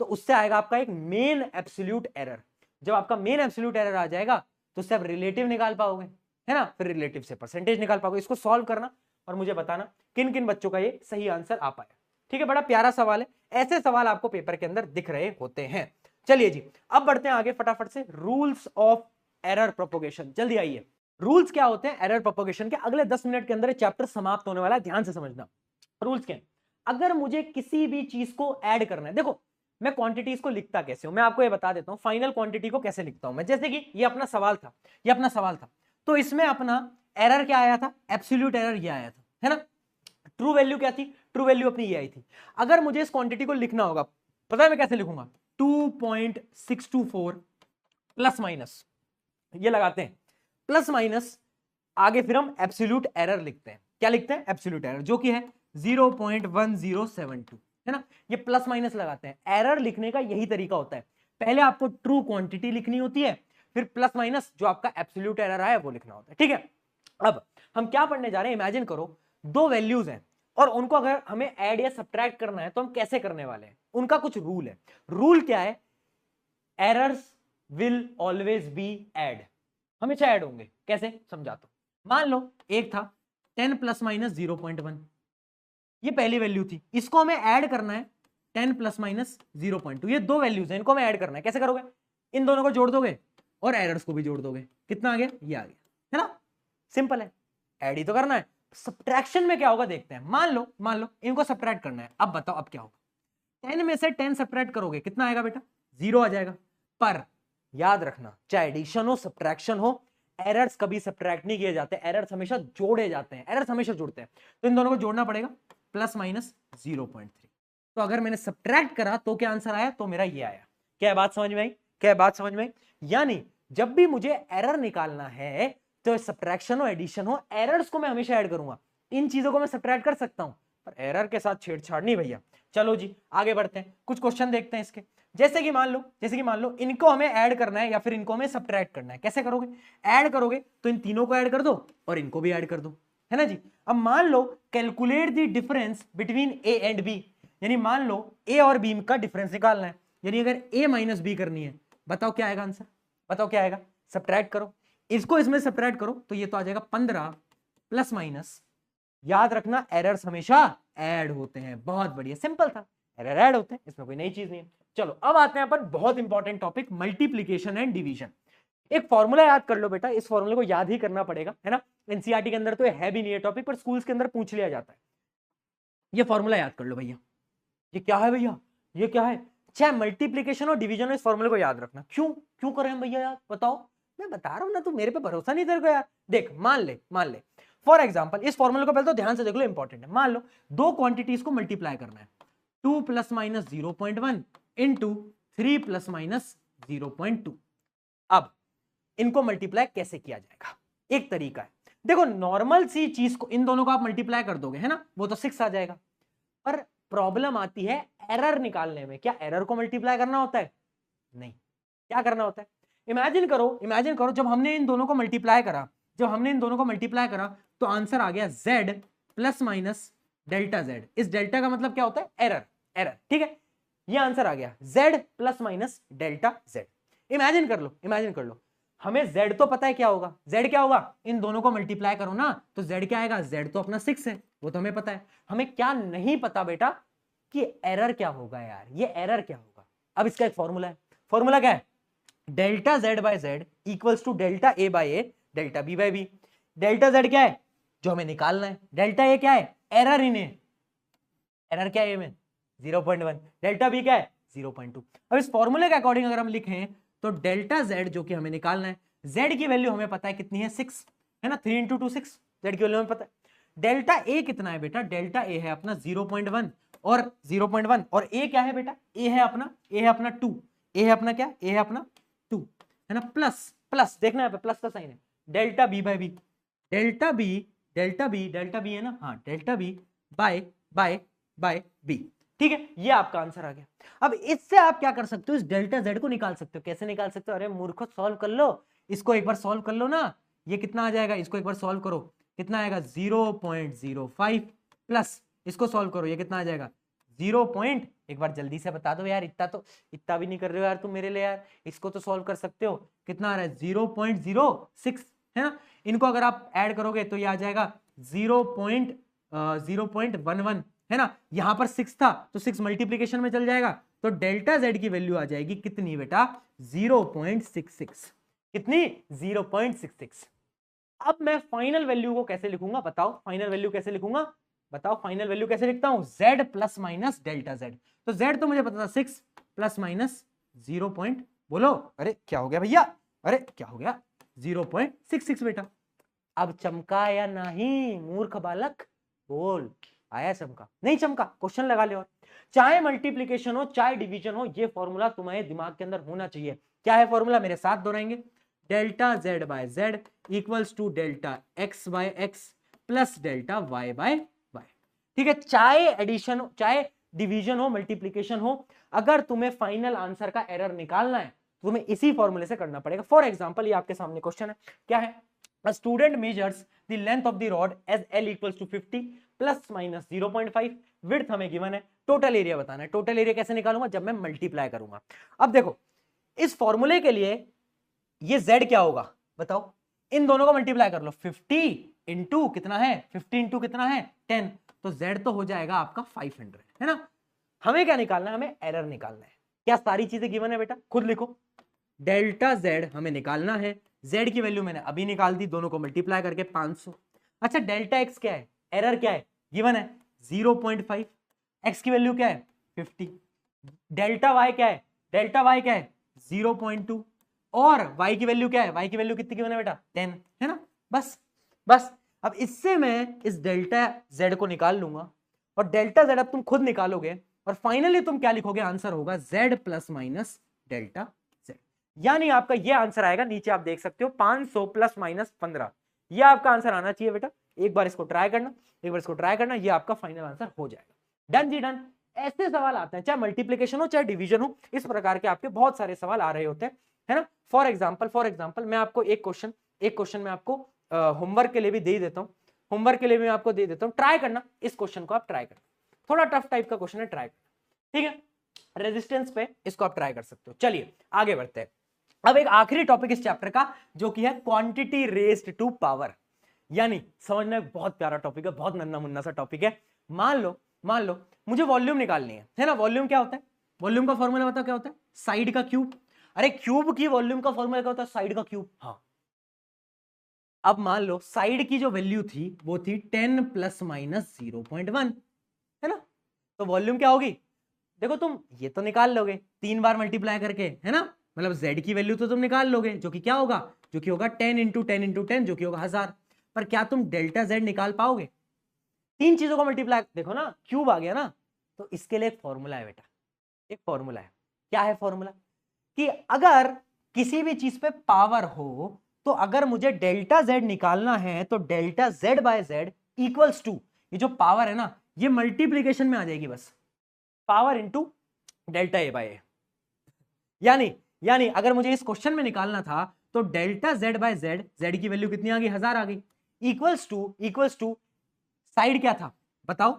तो उससे आएगा आपका एक मेन एब्सोल्यूट एरर। जब आपका मेन एब्सोल्यूट एरर आ जाएगा तो उससे आप रिलेटिव निकाल पाओगे, है ना, फिर रिलेटिव से परसेंटेज निकाल पाओगे। इसको सॉल्व करना और मुझे बताना किन किन बच्चों का ये सही आंसर आ पाया। ठीक है, बड़ा प्यारा सवाल है, ऐसे सवाल आपको पेपर के अंदर दिख रहे होते हैं। चलिए जी, अब बढ़ते हैं आगे फटाफट से। रूल्स ऑफ एरर प्रोपोगेशन, जल्दी आइए। रूल्स क्या होते हैं एरर प्रोपोगेशन के? अगले 10 मिनट के अंदर चैप्टर समाप्त होने वाला है, ध्यान से समझना। रूल्स क्या है? अगर मुझे किसी भी चीज को ऐड करना है, देखो मैं क्वांटिटीज को लिखता कैसे हूं, मैं आपको ये बता देता हूं। फाइनल क्वांटिटी को कैसे लिखता हूं मैं? जैसे कि ये अपना सवाल था, तो इसमें अपना एरर क्या आया था? एब्सोल्यूट एरर ये आया था, है ना। ट्रू वैल्यू क्या थी? ट्रू वैल्यू अपनी ये आई थी। अगर मुझे इस क्वांटिटी को लिखना होगा, पता है मैं कैसे लिखूंगा? 2.624 प्लस माइनस, ये लगाते हैं प्लस माइनस, आगे फिर हम एब्सोल्यूट एरर लिखते हैं। क्या लिखते हैं? एब्सोल्यूट एरर, जो कि है 0.1072, है ना। ये प्लस माइनस लगाते हैं। एरर लिखने का यही तरीका होता है, पहले आपको ट्रू क्वांटिटी लिखनी होती है, फिर प्लस माइनस जो आपका एब्सोल्यूट एरर आया वो लिखना होता है। ठीक है, अब हम क्या पढ़ने जा रहे हैं? इमेजिन करो दो वैल्यूज हैं और उनको अगर हमें ऐड या सब्ट्रैक्ट करना है तो हम कैसे करने वाले हैं? उनका कुछ रूल है। रूल क्या है? Errors will always be add, हमेशा ऐड होंगे। कैसे? समझाता हूं। मान लो एक था 10 प्लस माइनस 0.1, ये पहली वैल्यू थी, इसको हमें ऐड करना है 10 प्लस माइनस 0.2, ये दो वैल्यूज हैं, इनको हमें ऐड करना है। कैसे करोगे? इन दोनों को जोड़ दोगे और एरर्स को भी जोड़ दोगे। कितना आ गया? ये आ गया, है ना। सिंपल है, ऐड ही तो करना है। सब्ट्रैक्शन में क्या होगा देखते हैं। मान लो इनको सब्ट्रैक्ट करना है, अब बताओ अब क्या होगा? 10 में से 10 सब्ट्रैक्ट करोगे, कितना आएगा बेटा? 0 आ जाएगा। पर याद रखना, चाहे एडिशन हो सब्ट्रैक्शन हो, एरर्स कभी सब्ट्रैक्ट नहीं किए जाते, एरर्स हमेशा जोड़े जाते हैं, एरर्स हमेशा जुड़ते हैं। तो इन दोनों को जोड़ना पड़ेगा, प्लस माइनस 0.3। तो अगर मैंने सब्ट्रैक्ट करा तो क्या आंसर आया? तो मेरा ये आया। क्या बात समझ में आई? क्या बात समझ में आई? यानी जब भी मुझे एरर निकालना है, तो सब्ट्रैक्शन हो एडिशन हो, एरर्स को मैं हमेशा ऐड करूंगा। इन चीजों को मैं सब्ट्रैक्ट कर सकता हूं, पर एरर के साथ छेड़छाड़ नहीं भैया। चलो जी आगे बढ़ते हैं, कुछ क्वेश्चन देखते हैं इसके। जैसे कि मान लो इनको हमें ऐड करना है या फिर इनको हमें सब्ट्रैक्ट करना है। कैसे करोगे? ऐड करोगे तो इन तीनों को ऐड कर दो और इनको भी ऐड कर दो, है ना जी। अब मान लो calculate the difference between a and b, यानी मान लो ए और बी का डिफरेंस निकालना है, यानी अगर ए माइनस बी करनी है, बताओ क्या आएगा आंसर? बताओ क्या आएगा? सब्ट्रैक्ट करो, इसको इसमें सब्ट्रैक्ट करो तो ये तो आ जाएगा 15 प्लस माइनस। याद रखना एरर्स हमेशा ऐड होते हैं। बहुत बढ़िया, सिंपल था, एरर ऐड होते हैं, इसमें कोई नई चीज नहीं है। चलो अब आते हैं अपन बहुत important topic, multiplication and division. एक फॉर्मूला याद कर लो बेटा, इस फॉर्मूले को याद ही करना पड़ेगा, है ना। एनसीईआरटी के अंदर तो है भी नहीं है टॉपिक, पर स्कूल्स के अंदर पूछ लिया जाता है। ये फॉर्मूला याद कर लो भैया। ये क्या है भैया? ये क्या है? चाहे मल्टीप्लीकेशन और डिवीजन, इस फॉर्मूले को याद रखना। क्यों क्यों कर रहे हैं भैया याद? बताओ, मैं बता रहा हूं ना, तू मेरे पे भरोसा नहीं तेरे को यार। देख मान ले फॉर एग्जाम्पल, इस फॉर्मूले को पहले तो ध्यान से देख लो, इंपॉर्टेंट है। मान लो दो क्वांटिटीज को मल्टीप्लाई करना है, 2 plus minus 0.1 into 3 plus minus 0.2। अब इनको मल्टीप्लाई कैसे किया जाएगा? एक तरीका है, देखो नॉर्मल सी चीज को इन दोनों को आप मल्टीप्लाई कर दोगे, है ना, वो तो 6 आ जाएगा। पर प्रॉब्लम आती है एरर निकालने में। क्या एरर को मल्टीप्लाई करना होता है? नहीं। क्या करना होता है? इमेजिन करो जब हमने इन दोनों को मल्टीप्लाई करा, तो आंसर आ गया z plus minus delta z। इस डेल्टा का मतलब क्या होता है? एरर। ठीक है, ये आंसर आ गया z plus minus delta z। Imagine कर लो हमें z तो पता है क्या होगा। z क्या होगा? इन दोनों को मल्टीप्लाई करो ना तो z क्या आएगा? z तो अपना 6 है, वो तो हमें पता है। हमें क्या नहीं पता बेटा कि एरर क्या होगा यार, ये एरर क्या होगा। अब इसका एक फॉर्मूला है। फॉर्मूला क्या है? Delta z by z equals to delta a by a delta b by b। Delta z क्या है? जो हमें निकालना है। डेल्टा a क्या है? Error in A. एरर क्या है a में? 0.1। डेल्टा b क्या है? 0.2। अब इस फॉर्मूले के अकॉर्डिंग अगर हम लिखें तो डेल्टा z जो कि हमें निकालना है, z की वैल्यू हमें पता है कितनी है? 6 है ना। 3 इंटू 2 6, z की वैल्यू हमें पता है। डेल्टा a कितना है बेटा? डेल्टा a है अपना 0.1 और 0.1 और a क्या है बेटा? a है अपना 2। a है अपना क्या? a है अपना 2 है ना। प्लस देखना है प्लस का साइन है। Delta b by b, delta b है ना, हाँ डेल्टा b बाय b। ठीक है, ये आपका आंसर आ गया। अब इससे आप क्या कर सकते हो? इस डेल्टा z को निकाल सकते हो। कैसे निकाल सकते हो? अरे मूर्खो, सॉल्व कर लो इसको, एक बार सॉल्व कर लो ना। ये कितना आ जाएगा? इसको एक बार सॉल्व करो, कितना आएगा? 0.05 प्लस इसको सॉल्व करो, ये कितना आ जाएगा? 0. एक बार जल्दी से बता दो यार, इतना भी नहीं कर रहे हो यार तुम मेरे लिए यार। इसको तो सॉल्व कर सकते हो। कितना आ रहा है? 0.06 है ना। इनको अगर आप ऐड करोगे तो ये आ जाएगा 0.11 है ना। यहां पर 6 था तो 6 मल्टीप्लीकेशन में चल जाएगा, तो डेल्टा z की वैल्यू आ जाएगी कितनी बेटा? 0.66। कितनी? 0.66। अब मैं फाइनल वैल्यू को कैसे लिखूंगा बताओ? फाइनल वैल्यू कैसे लिखूंगा बताओ? फाइनल वैल्यू कैसे लिखता हूं? z plus minus delta z। तो z तो मुझे पता था 6 प्लस माइनस 0. बोलो, अरे क्या हो गया भैया? अरे क्या हो गया? 0.66 बेटा। अब चमका या नहीं मूर्ख बालक? बोल, आया चमका? नहीं चमका? क्वेश्चन लगा ले। और चाहे मल्टीप्लीकेशन हो चाहे डिवीजन हो, ये फॉर्मूला तुम्हारे दिमाग के अंदर होना चाहिए। क्या है फॉर्मूला? मेरे साथ दोहराएंगे। Delta z by z equals to delta x by x plus delta y by y। ठीक है, चाहे एडिशन हो चाहे डिवीजन हो मल्टीप्लीकेशन हो, अगर तुम्हें फाइनल आंसर का एरर निकालना है तो तुम्हें इसी फॉर्मूले से करना पड़ेगा। फॉर एग्जांपल, ये आपके सामने क्वेश्चन है। क्या है? A student measures the length of the rod as L equals to 50 plus minus 0.5। width हमें गिवन है, टोटल एरिया बताना है। टोटल एरिया कैसे निकालूंगा? जब मैं मल्टीप्लाई करूंगा। अब देखो, इस फॉर्मूले के लिए ये z क्या होगा बताओ? इन दोनों को मल्टीप्लाई कर लो। 50 इंटू कितना है? 50 इंटू कितना है? 10। तो z तो हो जाएगा आपका 500 है ना। हमें क्या निकालना है? हमें एरर निकालना है। क्या सारी चीजें गिवन है बेटा? खुद लिखो। डेल्टा z हमें निकालना है, z की वैल्यू मैंने अभी निकाल दी, दोनों को मल्टीप्लाई करके 500। अच्छा, डेल्टा x क्या है? एरर क्या है? गिवन है 0.5। x की वैल्यू क्या है? 50। डेल्टा y क्या है? डेल्टा y क्या है? 0.2। और y की वैल्यू क्या है? y की वैल्यू कितनी गिवन है बेटा? 10 है ना। बस अब इससे मैं इस डेल्टा z को निकाल लूंगा, और डेल्टा z अब तुम खुद निकालोगे, और फाइनली तुम क्या लिखोगे? आंसर होगा z plus minus delta z। यानी आपका ये आंसर आएगा, नीचे आप देख सकते हो 500 प्लस माइनस 15। ये आपका आंसर आना चाहिए बेटा। एक बार इसको ट्राई करना, ये आपका फाइनल आंसर हो जाएगा। डन जी डन। ऐसे सवाल आते हैं, चाहे मल्टीप्लीकेशन हो चाहे डिवीजन हो, इस प्रकार के आपके बहुत सारे सवाल आ रहे होते हैं, है ना। फॉर एग्जाम्पल मैं आपको एक क्वेश्चन मैं आपको होमवर्क के लिए भी दे देता हूं। ट्राई करना, इस क्वेश्चन को आप ट्राई करना। थोड़ा टफ टाइप का क्वेश्चन है, ट्राई करना। ठीक है, रेजिस्टेंस पे इसको आप ट्राई कर सकते हो। चलिए आगे बढ़ते हैं। अब एक आखिरी टॉपिक इस चैप्टर का, जो कि है क्वांटिटी रेज्ड टू पावर। यानी समझना, बहुत प्यारा टॉपिक है, बहुत नन्ना मुन्ना सा टॉपिक है। मान लो मुझे वॉल्यूम निकालनी है ना। वॉल्यूम क्या होता है? वॉल्यूम का फॉर्मूला बताओ क्या होता है? साइड का क्यूब। अरे क्यूब की वॉल्यूम का फॉर्मूला क्या होता है? साइड का क्यूब। हाँ, अब मान लो साइड की जो वैल्यू थी वो थी 10 प्लस माइनस 0.1 है ना। तो वॉल्यूम क्या होगी? देखो, तुम ये तो निकाल लोगे 3 बार मल्टीप्लाई करके, है ना। मतलब z की वैल्यू तो तुम निकाल लोगे, जो कि क्या होगा? जो कि होगा 10 इंटू 10 इंटू 10, जो कि होगा 1000। पर क्या तुम डेल्टा z निकाल पाओगे? 3 चीजों को मल्टीप्लाई, देखो ना क्यूब आ गया ना। तो इसके लिए एक फॉर्मूला है बेटा, एक फॉर्मूला है। क्या है फॉर्मूला? कि अगर किसी भी चीज पे पावर हो, तो अगर मुझे डेल्टा z निकालना है तो delta z by z equals to, ये जो पावर है ना, ये मल्टीप्लीकेशन में आ जाएगी बस, power into delta A bye ए। यानी अगर मुझे इस क्वेश्चन में निकालना था तो डेल्टा जेड बाय जेड की वैल्यू कितनी आ गई, 1000 आ गई, इक्वल्स टू साइड क्या था बताओ,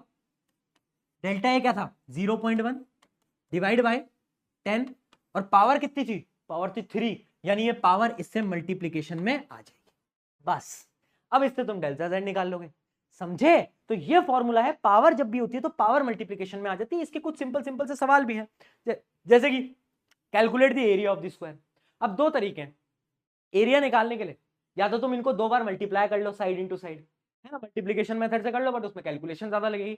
डेल्टा ए क्या था 0.1 डिवाइड बाय 10 और पावर कितनी थी, पावर थी 3, यानी ये पावर इससे मल्टीप्लीकेशन में आ जाएगी बस। अब इससे तुम डेल्टा जेड निकाल लोगे, समझे? तो ये फॉर्मूला है, पावर जब भी होती है तो पावर मल्टीप्लीकेशन में आ जाती है। इसके कुछ सिंपल से सवाल भी हैं, जैसे कि calculate the area of the square. अब दो तरीके हैं एरिया निकालने के लिए, या तो तुम इनको दो बार मल्टीप्लाई कर लो साइड इंटू साइड, है ना, मल्टीप्लीकेशन मेथड से कर लो, बट उसमें कैलकुलेशन ज्यादा लगेगी।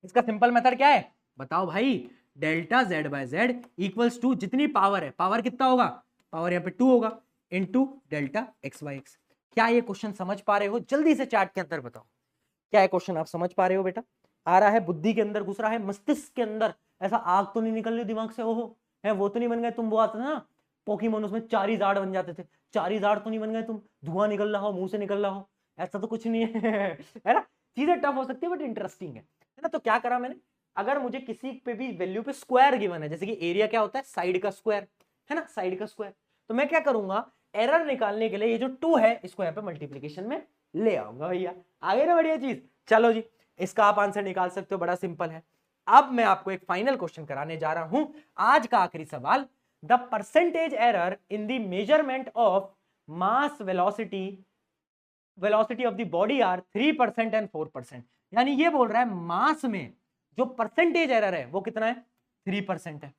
इसका सिंपल मेथड क्या है बताओ भाई, delta z by z equals to जितनी पावर है, पावर कितना होगा, पावर यहाँ पे 2 होगा, into delta x by x. क्या ये क्वेश्चन समझ पा रहे हो? जल्दी से चैट के अंदर बताओ, क्या ये क्वेश्चन आप समझ पा रहे हो बेटा? आ रहा है बुद्धि के अंदर, घुस रहा है मस्तिष्क के अंदर, ऐसा आग तो नहीं निकल रही दिमाग से, ओहो है वो तो नहीं बन गए तुम, वो आता था ना पोकेमोन, उसमें 4 ही जाड़ बन जाते थे, 4 ही जाड़ तो नहीं बन गए तुम, धुआं निकल रहा हो मुंह से निकल रहा हो, ऐसा तो कुछ नहीं है ना। चीजें टफ हो सकती है बट इंटरेस्टिंग है ना। तो क्या करा मैंने, अगर मुझे किसी पे भी वैल्यू पे स्क्वायर गिवन है, जैसे कि एरिया क्या होता है, साइड का स्क्वायर, है ना, साइड का स्क्वायर, तो मैं क्या करूंगा, एरर निकालने के लिए ये जो 2 है इसको यहाँ पे मल्टीप्लीकेशन में ले आऊंगा भैया। आगे ना बढ़िया चीज। चलो जी, इसका आप आंसर निकाल सकते हो, बड़ा सिंपल है। अब मैं आपको एक फाइनल क्वेश्चन कराने जा रहा हूं, आज का आखिरी सवाल। The percentage error in the measurement of mass velocity of the body are 3% and 4%। यानी ये बोल रहा है मास में जो परसेंटेज एरर है वो कितना है, 3% है,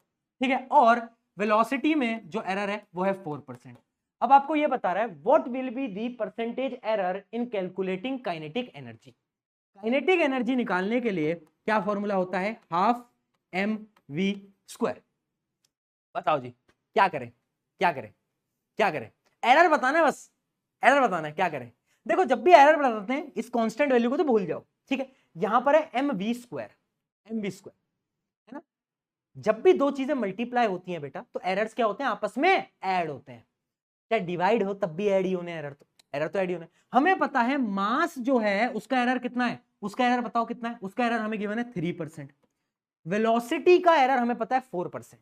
ठीक है, और वेलोसिटी में जो एरर है वो है 4%। अब आपको ये बता रहा है what will be the percentage error in calculating kinetic energy. Kinetic energy निकालने के लिए क्या फॉर्मूला होता है, हाफ एम वी स्क्वायर। बताओ जी, क्या करें क्या करें क्या करें? एरर बताना है, बस एरर बताना है, क्या करें? देखो जब भी एरर बताते हैं इस कांस्टेंट वैल्यू को तो भूल जाओ, ठीक है, यहां पर है एम वी स्क्वायर, है ना। जब भी दो चीजें मल्टीप्लाई होती हैं बेटा तो एरर्स क्या होते हैं, आपस में ऐड होते हैं, चाहे डिवाइड हो तब भी ऐड ही होने, एरर तो ऐड ही होने। हमें पता है मास जो है उसका एरर कितना है, उसका एरर बताओ कितना है, उसका एरर हमें गिवन है 3%। वेलोसिटी का एरर हमें पता है 4%,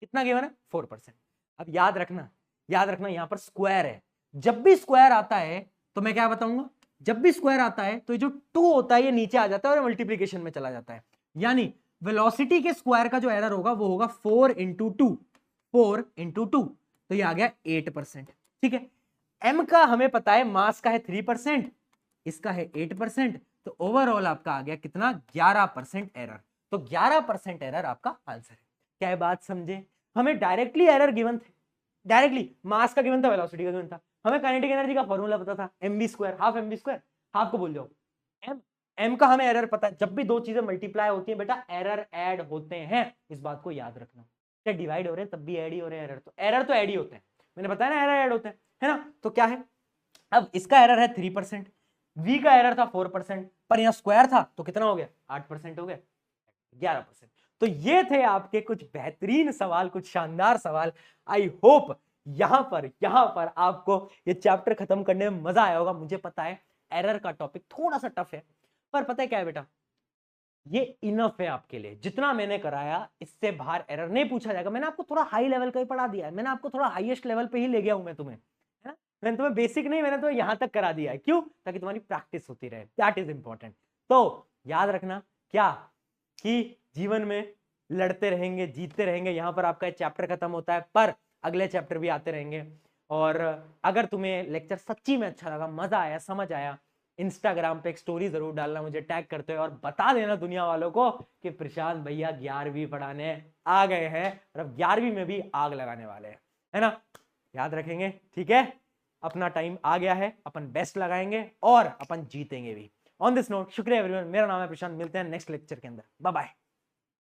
कितना गिवन है 4%। अब याद रखना यहां पर स्क्वायर है, जब भी स्क्वायर आता है तो मैं क्या बताऊंगा, जब भी स्क्वायर आता है तो ये जो 2 होता है ये नीचे आ जाता है और मल्टीप्लीकेशन में चला जाता है। यानी वेलोसिटी के स्क्वायर का जो एरर होगा वो होगा 4 इंटू 2, तो ये आ गया 8%, ठीक है। एम का हमें पता है मास का है 3%, इसका है 8%, तो ओवरऑल आपका आ गया कितना, 11% एरर। तो 11% एरर आपका आंसर है। क्या ये बात समझे? हमें डायरेक्टली एरर गिवन थे, डायरेक्टली मास का गिवन था, वेलोसिटी का गिवन था, हमें काइनेटिक एनर्जी का फॉर्मूला पता था mv square, half mv square, half को भूल जाओ, एम का हमें एरर पता है। जब भी दो चीजें मल्टीप्लाई होती है बेटा एरर ऐड होते हैं, इस बात को याद रखना। क्या डिवाइड हो रहे हैं तब भी ऐड ही हो रहे हैं, एरर तो ऐड ही होते हैं, मैंने बताया ना एरर ऐड होते हैं, है ना। तो क्या है, अब इसका एरर है 3%, v का एरर था 4%, पर यहां स्क्वायर था तो कितना हो गया, 8% हो गया, 11%। तो ये थे आपके कुछ बेहतरीन सवाल, कुछ शानदार सवाल। आई होप यहां पर आपको ये चैप्टर खत्म करने में मजा आया होगा। मुझे पता है एरर का टॉपिक थोड़ा सा टफ है, पर पता है क्या है बेटा, ये इनफ है आपके लिए। जितना मैंने कराया इससे बाहर एरर नहीं पूछा जाएगा। मैंने आपको थोड़ा हाई लेवल का ही पढ़ा दिया है, मैंने आपको थोड़ा हाईएस्ट लेवल पे ही ले गया हूं मैं तुम्हें, है ना। मैंने तुम्हें बेसिक नहीं, मैंने तुम्हें यहां तक करा दिया है, क्यों, ताकि तुम्हारी प्रैक्टिस होती रहे, दैट इज इंपॉर्टेंट। तो याद रखना क्या, कि जीवन में लड़ते रहेंगे, जीतते रहेंगे। यहां पर आपका चैप्टर खत्म होता है, पर अगले चैप्टर भी आते रहेंगे। और अगर तुम्हें लेक्चर सच्ची में अच्छा लगा, मजा आया, समझ आया, इंस्टाग्राम पे एक स्टोरी जरूर डालना, मुझे टैग करते हुए, और बता देना दुनिया वालों को कि प्रशांत भैया 11वीं पढ़ाने आ गए हैं और अब 11वीं में भी आग लगाने वाले हैं, है ना। याद रखेंगे, ठीक है। अपना टाइम आ गया है, अपन बेस्ट लगाएंगे और अपन जीतेंगे भी। ऑन दिस नोट, शुक्रिया एवरीवन। मेरा नाम है प्रशांत, मिलते हैं नेक्स्ट लेक्चर के अंदर। Bye bye.